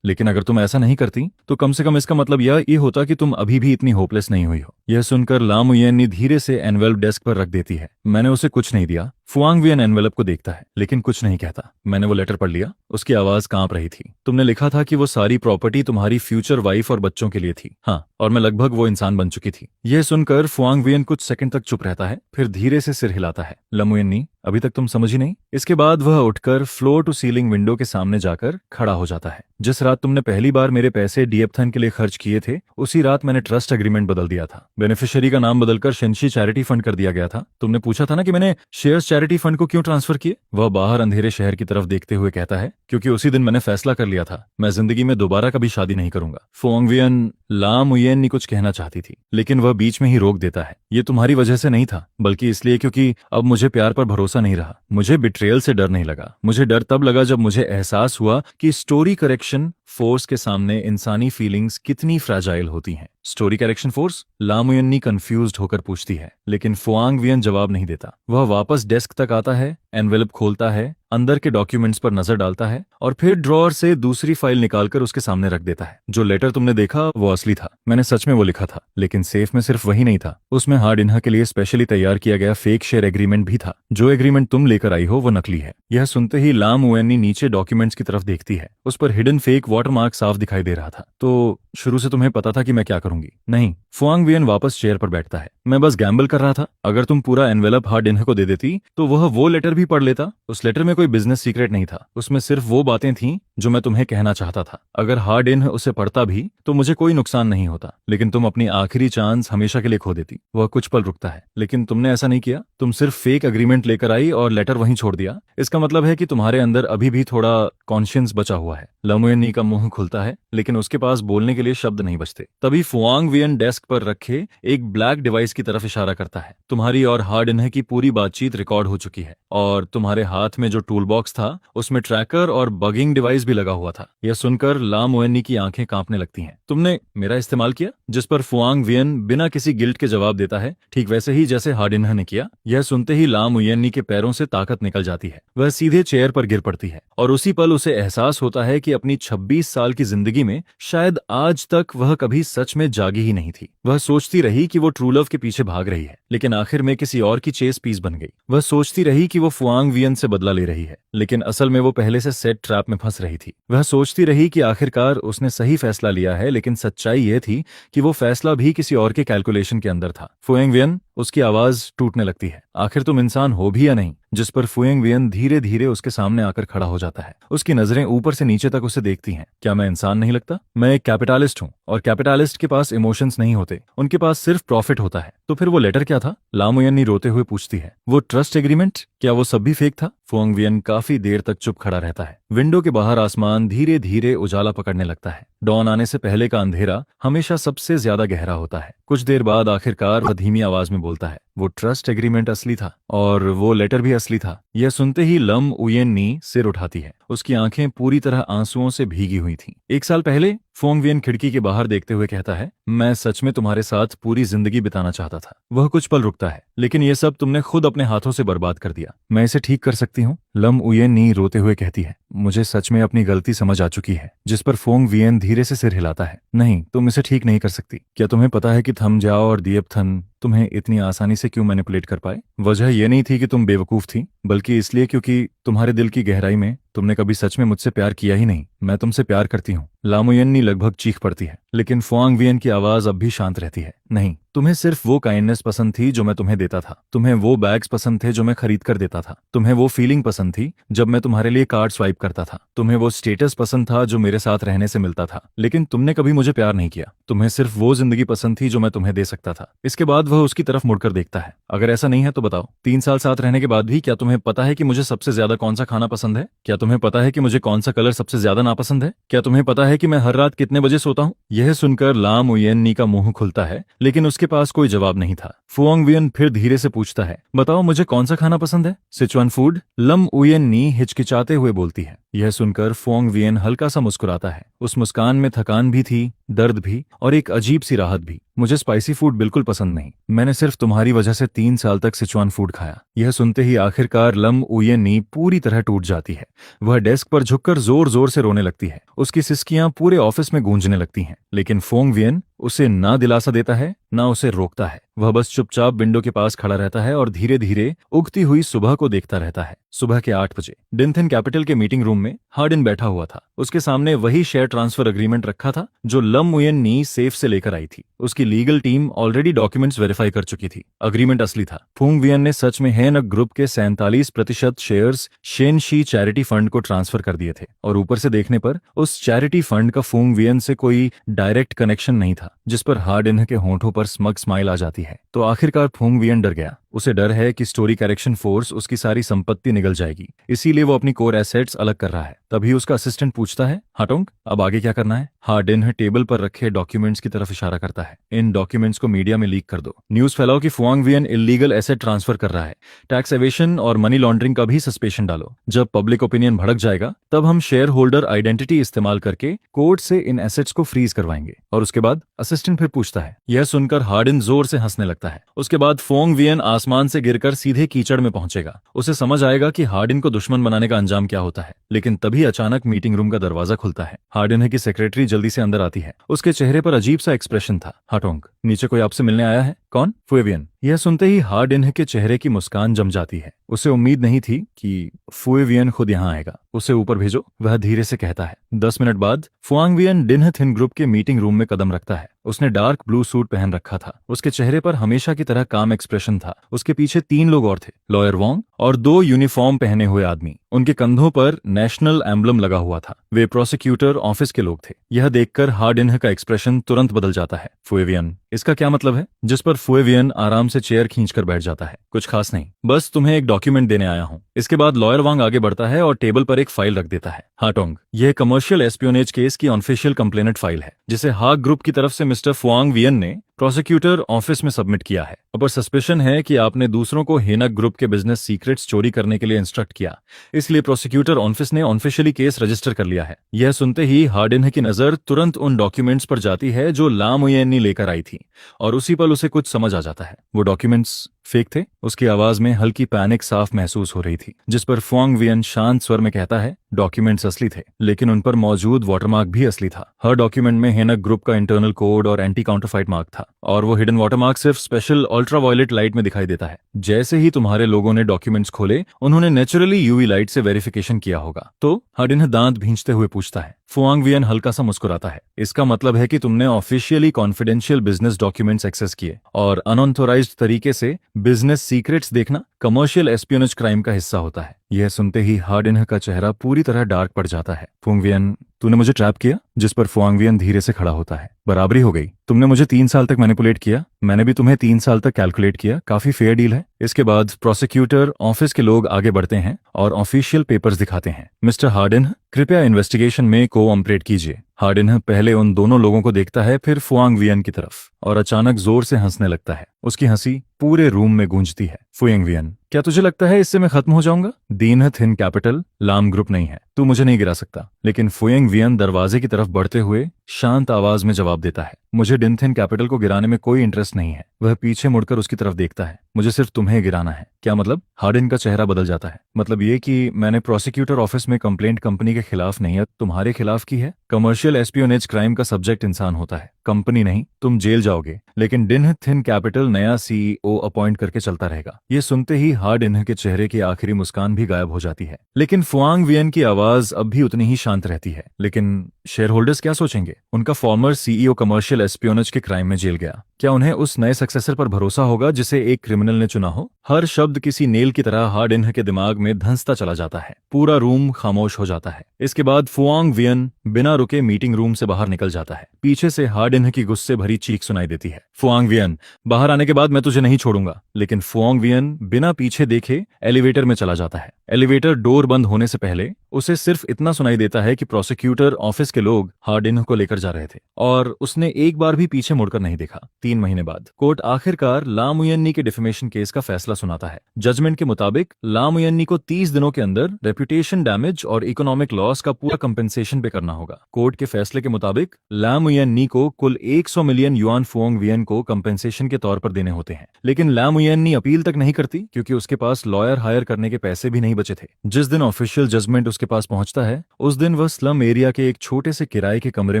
लेकिन अगर तुम ऐसा नहीं करती तो कम से कम इसका मतलब यह होता कि तुम अभी भी इतनी होपलेस नहीं हुई हो। यह सुनकर लाम उयेनी धीरे से एनवेलप डेस्क पर रख देती है। मैंने उसे कुछ नहीं दिया। फुआंग वियन एनवेलप को देखता है लेकिन कुछ नहीं कहता। मैंने वो लेटर पढ़ लिया। उसकी आवाज कांप रही थी। तुमने लिखा था कि वो सारी प्रॉपर्टी तुम्हारी फ्यूचर वाइफ और बच्चों के लिए थी। हाँ, और मैं लगभग वो इंसान बन चुकी थी। यह सुनकर फुआंग वियन कुछ सेकंड तक चुप रहता है, फिर धीरे से सिर हिलाता है। लमुयनी, अभी तक तुम समझी नहीं? इसके बाद वह उठकर फ्लोर टू सीलिंग विंडो के सामने जाकर खड़ा हो जाता है। जिस रात तुमने पहली बार मेरे पैसे डीएपथन के लिए खर्च किए थे, उसी रात मैंने ट्रस्ट एग्रीमेंट बदल दिया था। बेनिफिशियरी का नाम बदलकर शेंशी चैरिटी फंड कर दिया गया था। तुमने पूछा था ना कि मैंने शेयर्स चैरिटी फंड को क्यों ट्रांसफर किए? वह बाहर अंधेरे शहर की तरफ देखते हुए कहता है, क्योंकि उसी दिन मैंने फैसला कर लिया था मैं जिंदगी में दोबारा कभी शादी नहीं करूंगा। फुआंग वियन लाम उयेन कुछ कहना चाहती थी लेकिन वह बीच में ही रोक देता है। ये तुम्हारी वजह से नहीं था, बल्कि इसलिए क्योंकि अब मुझे प्यार पर भरोसा नहीं रहा। मुझे बिट्रेयल से डर नहीं लगा। मुझे डर तब लगा जब मुझे एहसास हुआ कि स्टोरी करेक्शन फोर्स के सामने इंसानी फीलिंग्स कितनी फ्रैजाइल होती हैं। Story correction force? लाम उयेनी कंफ्यूज्ड होकर पूछती है, लेकिन फुआंग वियन जवाब नहीं देता। वह वापस डेस्क तक आता है, एनवेलप खोलता है, अंदर के डॉक्यूमेंट्स पर नजर डालता है और फिर ड्रॉअर से दूसरी फाइल निकालकर उसके सामने रख देता है। जो लेटर तुमने देखा वो असली था। मैंने सच में वो लिखा था, लेकिन सेफ में सिर्फ वही नहीं था। उसमें हार्ड इन्हा के लिए स्पेशली तैयार किया गया फेक शेयर एग्रीमेंट भी था। जो एग्रीमेंट तुम लेकर आई हो वो नकली है। यह सुनते ही लाम उयेनी नीचे डॉक्यूमेंट्स की तरफ देखती है। उस पर हिडन फेक वाटरमार्क साफ दिखाई दे रहा था। तो शुरू से तुम्हें पता था कि मैं क्या करूंगी? नहीं। फुआंग वियन वापस चेयर पर बैठता है। मैं बस गैम्बल कर रहा था। अगर तुम पूरा एनवेलप हार्ड इन्हा को दे देती तो वह वो लेटर भी पढ़ लेता। उस लेटर में कोई बिजनेस सीक्रेट नहीं था। उसमें सिर्फ वो बातें थीं जो मैं तुम्हें कहना चाहता था। अगर हार्ड इन्ह उसे पढ़ता भी तो मुझे कोई नुकसान नहीं होता, लेकिन तुम अपनी आखिरी चांस हमेशा के लिए खो देती। वह कुछ पल रुकता है। लेकिन तुमने ऐसा नहीं किया। तुम सिर्फ फेक एग्रीमेंट लेकर आई और लेटर वहीं छोड़ दिया। इसका मतलब है कि तुम्हारे अंदर अभी भी थोड़ा कॉन्शियंस बचा हुआ है। लमुयनी का मुंह खुलता है लेकिन उसके पास बोलने के लिए शब्द नहीं बचते। तभी फुआंग वियन डेस्क पर रखे एक ब्लैक डिवाइस की तरफ इशारा करता है। तुम्हारी और हार्ड इन्ह की पूरी बातचीत रिकॉर्ड हो चुकी है और तुम्हारे हाथ में जो टूल बॉक्स था उसमें ट्रैकर और बगिंग डिवाइस भी लगा हुआ था। यह सुनकर लाम उयेनी की आंखें कांपने लगती हैं। तुमने मेरा इस्तेमाल किया? जिस पर फुआंग वियन बिना किसी गिल्ट के जवाब देता है, ठीक वैसे ही जैसे हार्ड इन्ह ने किया। यह सुनते ही लाम उयेनी के पैरों से ताकत निकल जाती है। वह सीधे चेयर पर गिर पड़ती है और उसी पल उसे एहसास होता है कि अपनी 26 साल की जिंदगी में शायद आज तक वह कभी सच में जागी ही नहीं थी। वह सोचती रही कि वो ट्रू लव के पीछे भाग रही है, लेकिन आखिर में किसी और की चेस पीस बन गई। वह सोचती रही कि वो फुआंग वियन से बदला ले रही है, लेकिन असल में वो पहले से सेट ट्रैप में फंस रही थी। वह सोचती रही कि आखिरकार उसने सही फैसला लिया है, लेकिन सच्चाई ये थी कि वो फैसला भी किसी और के कैलकुलेशन के अंदर था। फुआंग वियन, उसकी आवाज टूटने लगती है। आखिर तुम इंसान हो भी या नहीं? जिस पर फुआंग वियन धीरे धीरे उसके सामने आकर खड़ा हो जाता है। उसकी नजरें ऊपर से नीचे तक उसे देखती हैं। क्या मैं इंसान नहीं लगता? मैं एक कैपिटलिस्ट हूँ और कैपिटलिस्ट के पास इमोशंस नहीं होते, उनके पास सिर्फ प्रॉफिट होता है। तो फिर वो लेटर क्या था? लाम उयेनी रोते हुए पूछती है। वो ट्रस्ट एग्रीमेंट, क्या वो सब भी फेक था? फुआंग वियन काफी देर तक चुप खड़ा रहता है। विंडो के बाहर आसमान धीरे धीरे उजाला पकड़ने लगता है। डॉन आने से पहले का अंधेरा हमेशा सबसे ज्यादा गहरा होता है। कुछ देर बाद आखिरकार वह धीमी आवाज में बोलता है, वो ट्रस्ट एग्रीमेंट असली था और वो लेटर भी असली था। यह सुनते ही लम उयेनी सिर उठाती है। उसकी आंखें पूरी तरह आंसुओं से भीगी हुई थीं। 1 साल पहले फुआंग वियन खिड़की के बाहर देखते हुए कहता है, मैं सच में तुम्हारे साथ पूरी जिंदगी बिताना चाहता था। वह कुछ पल रुकता है, लेकिन ये सब तुमने खुद अपने हाथों से बर्बाद कर दिया। मैं इसे ठीक कर सकती हूँ? लम उयेनी रोते हुए कहती है, मुझे सच में अपनी गलती समझ आ चुकी है। जिस पर फुआंग वियन धीरे से सिर हिलाता है। नहीं, तुम इसे ठीक नहीं कर सकती। क्या तुम्हें पता है कि थम जाओ और दिएपथन तुम्हें इतनी आसानी से क्यों मैनिपुलेट कर पाए? वजह यह नहीं थी कि तुम बेवकूफ थी, बल्कि इसलिए क्योंकि तुम्हारे दिल की गहराई में तुमने कभी सच में मुझसे प्यार किया ही नहीं। मैं तुमसे प्यार करती हूँ। लाम उयेनी लगभग चीख पड़ती है, लेकिन फुआंग वियन की आवाज अब भी शांत रहती है। नहीं, तुम्हें सिर्फ वो काइंडनेस पसंद थी जो मैं तुम्हें देता था। तुम्हें वो बैग्स पसंद थे जो मैं खरीद कर देता था। तुम्हें वो फीलिंग पसंद थी जब मैं तुम्हारे लिए कार्ड स्वाइप करता था। तुम्हें वो स्टेटस पसंद था जो मेरे साथ रहने से मिलता था, लेकिन तुमने कभी मुझे प्यार नहीं किया। तुम्हें सिर्फ वो जिंदगी पसंद थी जो मैं तुम्हें दे सकता था। इसके बाद वह उसकी तरफ मुड़कर देखता है। अगर ऐसा नहीं है तो बताओ, 3 साल साथ रहने के बाद भी क्या तुम्हें पता है कि मुझे सबसे ज्यादा कौन सा खाना पसंद है? क्या तुम्हें पता है कि मुझे कौन सा कलर सबसे ज्यादा नापसंद है? क्या तुम्हें पता है कि मैं हर रात कितने बजे सोता हूँ? यह सुनकर लाम उयेनी का मुंह खुलता है, लेकिन उसके पास कोई जवाब नहीं था। फुआंग वियन फिर धीरे से पूछता है, बताओ मुझे कौन सा खाना पसंद है? Sichuan food? लम उयेनी हिचकिचाते हुए बोलती है। यह सुनकर फुआंग वियन हल्का सा मुस्कुराता है। उस मुस्कान में थकान भी थी, दर्द भी और एक अजीब सी राहत भी। मुझे स्पाइसी फूड बिल्कुल पसंद नहीं। मैंने सिर्फ तुम्हारी वजह से 3 साल तक सिचुआन फूड खाया। यह सुनते ही आखिरकार लम उयेनी पूरी तरह टूट जाती है। वह डेस्क पर झुककर जोर जोर से रोने लगती है। उसकी सिसकियां पूरे ऑफिस में गूंजने लगती हैं, लेकिन फुआंग वियन उसे ना दिलासा देता है ना उसे रोकता है। वह बस चुपचाप विंडो के पास खड़ा रहता है और धीरे धीरे उगती हुई सुबह को देखता रहता है। सुबह के 8 बजे डिंथिन कैपिटल के मीटिंग रूम में हार्डिन बैठा हुआ था। उसके सामने वही शेयर ट्रांसफर एग्रीमेंट रखा था जो लम मुयन नी सेफ से लेकर आई थी। उसकी legal team already documents verify कर चुकी थी। एग्रीमेंट असली था। फुंग वियन ने सच में हेनक ग्रुप के 47% शेयर्स शेनशी चैरिटी फंड को ट्रांसफर कर दिए थे और ऊपर से देखने पर उस चैरिटी फंड का फुंग वियन से कोई डायरेक्ट कनेक्शन नहीं था, जिस पर हार्डिन के होंठों पर स्मग स्माइल आ जाती है। तो आखिरकार फुंग वियन डर गया। उसे डर है कि स्टोरी करेक्शन फोर्स उसकी सारी संपत्ति निगल जाएगी, इसीलिए वो अपनी कोर एसेट्स अलग कर रहा है। तभी उसका असिस्टेंट पूछता है, हाटोंग अब आगे क्या करना है? हार्डिन टेबल पर रखे डॉक्यूमेंट्स की तरफ इशारा करता है। इन डॉक्यूमेंट्स को मीडिया में लीक कर दो। न्यूज फैलाओ कि फुआंग वियन इलीगल एसेट ट्रांसफर कर रहा है। टैक्स एवेशन और मनी लॉन्ड्रिंग का भी सस्पेशन डालो। जब पब्लिक ओपिनियन भड़क जाएगा तब हम शेयर होल्डर आइडेंटिटी इस्तेमाल करके कोर्ट से इन एसेट्स को फ्रीज करवाएंगे। और उसके बाद असिस्टेंट फिर पूछता है। यह सुनकर हार्डिन जोर से हंसने लगता है। उसके बाद फुआंग वियन आसमान से गिरकर सीधे कीचड़ में पहुंचेगा। उसे समझ आएगा कि हार्डिन को दुश्मन बनाने का अंजाम क्या होता है। लेकिन तभी अचानक मीटिंग रूम का दरवाजा खुलता है। हार्डिन की सेक्रेटरी जल्दी से अंदर आती है। उसके चेहरे पर अजीब सा एक्सप्रेशन था। हाटोंग नीचे कोई आपसे मिलने आया है? कौन? फुएवियन। यह सुनते ही हार्डिन के चेहरे की मुस्कान जम जाती है। उसे उम्मीद नहीं थी कि फुएवियन खुद यहाँ आएगा। उसे ऊपर भेजो, वह धीरे से कहता है। 10 मिनट बाद फुआंग वियन डिन्ह थिन ग्रुप के मीटिंग रूम में कदम रखता है। उसने डार्क ब्लू सूट पहन रखा था। उसके चेहरे पर हमेशा की तरह काम एक्सप्रेशन था। उसके पीछे 3 लोग और थे, लॉयर वोंग और 2 यूनिफॉर्म पहने हुए आदमी। उनके कंधों पर नेशनल एम्बलम लगा हुआ था। वे प्रोसिक्यूटर ऑफिस के लोग थे। यह देखकर हार्डिन का एक्सप्रेशन तुरंत बदल जाता है। फुएवियन, इसका क्या मतलब है? जिस पर फुएवियन आराम से चेयर खींचकर बैठ जाता है। कुछ खास नहीं, बस तुम्हें एक डॉक्यूमेंट देने आया हूँ। इसके बाद लॉयर वांग आगे बढ़ता है और टेबल पर एक फाइल रख देता है। हाटोंग, यह कमर्शियल एस्पियोनेज केस की ऑफिशियल कंप्लेनेंट फाइल है, जिसे हाग ग्रुप की तरफ से मिस्टर फुआंग वियन ने प्रोसिक्यूटर ऑफिस में सबमिट किया है। अब सस्पेशन है कि आपने दूसरों को हेनक ग्रुप के बिजनेस सीक्रेट्स चोरी करने के लिए इंस्ट्रक्ट किया, इसलिए प्रोसिक्यूटर ऑफिस ने ऑफिशियली केस रजिस्टर कर लिया है। यह सुनते ही हार्डिन की नजर तुरंत उन डॉक्यूमेंट्स पर जाती है जो ला मुयेन लेकर आई थी और उसी पल उसे कुछ समझ आ जाता है। वो डॉक्यूमेंट्स फेक थे। उसकी आवाज में हल्की पैनिक साफ महसूस हो रही थी, जिस पर फुआंग वियन शांत स्वर में कहता है, डॉक्यूमेंट्स असली थे, लेकिन उन पर मौजूद वाटरमार्क भी असली था। हर डॉक्यूमेंट में हेनक ग्रुप का इंटरनल कोड और एंटी काउंटरफाइट मार्क था, और वो हिडन वाटरमार्क सिर्फ स्पेशल अल्ट्रावायलेट लाइट में दिखाई देता है। जैसे ही तुम्हारे लोगों ने डॉक्यूमेंट्स खोले, उन्होंने नेचुरली यूवी लाइट से वेरिफिकेशन किया होगा। तो हार्डिन दांत भींचते हुए पूछता है। फुआंग वियन हल्का सा मुस्कुराता है। इसका मतलब है कि तुमने officially confidential business documents access किए, और अनऑथोराइज्ड तरीके से बिजनेस सीक्रेट्स देखना कमर्शियल एस्पियोनेज क्राइम का हिस्सा होता है। यह सुनते ही हार्डिन का चेहरा पूरी तरह डार्क पड़ जाता है। फुआंग वियन, तूने मुझे ट्रैप किया? जिस पर फुआंग वियन धीरे से खड़ा होता है। बराबरी हो गई। तुमने मुझे 3 साल तक मैनिपुलेट किया, मैंने भी तुम्हें 3 साल तक कैलकुलेट किया। काफी फेयर डील है। इसके बाद प्रोसिक्यूटर ऑफिस के लोग आगे बढ़ते हैं और ऑफिशियल पेपर्स दिखाते हैं। मिस्टर हार्डिन, कृपया इन्वेस्टिगेशन में कोऑपरेट कीजिए। हार्डिन पहले उन दोनों लोगों को देखता है, फिर फुआंग वियन की तरफ, और अचानक जोर से हंसने लगता है। उसकी हंसी पूरे रूम में गूंजती है। फुआंग वियन, क्या तुझे लगता है इससे मैं खत्म हो जाऊंगा? दीन थिन कैपिटल लाम ग्रुप नहीं है, तू मुझे नहीं गिरा सकता। लेकिन फुआंग वियन दरवाजे की तरफ बढ़ते हुए शांत आवाज में जवाब देता है, मुझे डिनथिन कैपिटल को गिराने में कोई इंटरेस्ट नहीं है। वह पीछे मुड़कर उसकी तरफ देखता है। मुझे सिर्फ तुम्हें गिराना है। क्या मतलब? हार्डिन का चेहरा बदल जाता है। मतलब ये कि मैंने प्रोसिक्यूटर ऑफिस में कंप्लेंट कंपनी के खिलाफ नहीं है, तुम्हारे खिलाफ की है। कमर्शियल एस्पियोनेज क्राइम का सब्जेक्ट इंसान होता है, कंपनी नहीं। तुम जेल जाओगे, लेकिन डिन थिन कैपिटल नया सीईओ अपॉइंट करके चलता रहेगा। ये सुनते ही हार्डिन के चेहरे की आखिरी मुस्कान भी गायब हो जाती है। लेकिन फुआंग वियन की आवाज अब भी उतनी ही शांत रहती है। लेकिन शेयर होल्डर्स क्या सोचेंगे? उनका फॉर्मर सीईओ कमर्शियल एस्पियोनेज के क्राइम में जेल गया। क्या उन्हें उस नए सक्सेसर पर भरोसा होगा जिसे एक क्रिमिनल ने चुना हो? हर शब्द किसी नेल की तरह हार्डिन के दिमाग में धंसता चला जाता है। पूरा रूम खामोश हो जाता है। इसके बाद फुआंग वियन बिना रुके मीटिंग रूम से बाहर निकल जाता है। पीछे से हार्डिन की गुस्से भरी चीख सुनाई देती है। फुआंग वियन, बाहर आने के बाद मैं तुझे नहीं छोड़ूंगा। लेकिन फुआंग वियन बिना पीछे देखे एलिवेटर में चला जाता है। एलिवेटर डोर बंद होने से पहले उसे सिर्फ इतना सुनाई देता है कि प्रोसिक्यूटर ऑफिस के लोग हार्डिन को लेकर जा रहे थे, और उसने एक बार भी पीछे मुड़कर नहीं देखा। 3 महीने बाद कोर्ट आखिरकार लामुयन्नी के डिफेमेशन केस का फैसला सुनाता है। जजमेंट के मुताबिक लामुयन्नी को 30 दिनों के अंदर रेपुटेशन डैमेज और इकोनॉमिक लॉस का पूरा कंपेंसेशन पे करना होगा। कोर्ट के फैसले के मुताबिक लामुयन्नी को कुल 100 मिलियन युआन फुओंग वियन को कंपेंसेशन के तौर पर देने होते हैं, लेकिन लामुयन्नी अपील तक नहीं करती क्योंकि उसके पास लॉयर हायर करने के पैसे भी नहीं बचे थे। जिस दिन ऑफिशियल जजमेंट उसके पास पहुंचता है उस दिन वह स्लम एरिया के एक छोटे से किराए के कमरे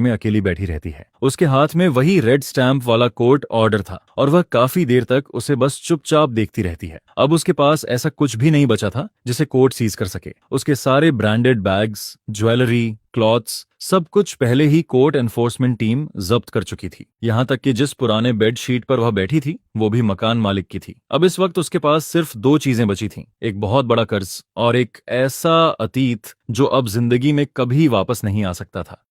में अकेली बैठी रहती है। उसके हाथ में वही रेड स्टैंप वाला कोर्ट ऑर्डर था और वह काफी देर तक उसे बस चुपचाप देखती रहती है। अब उसके पास ऐसा कुछ भी नहीं बचा था जिसे कोर्ट सीज कर सके। उसके सारे ब्रांडेड बैग्स, ज्वेलरी, क्लॉथ्स, सब कुछ पहले ही कोर्ट एनफोर्समेंट टीम जब्त कर चुकी थी। यहाँ तक कि जिस पुराने बेड शीट पर वह बैठी थी वो भी मकान मालिक की थी। अब इस वक्त उसके पास सिर्फ 2 चीजें बची थीं, एक बहुत बड़ा कर्ज और एक ऐसा अतीत जो अब जिंदगी में कभी वापस नहीं आ सकता था।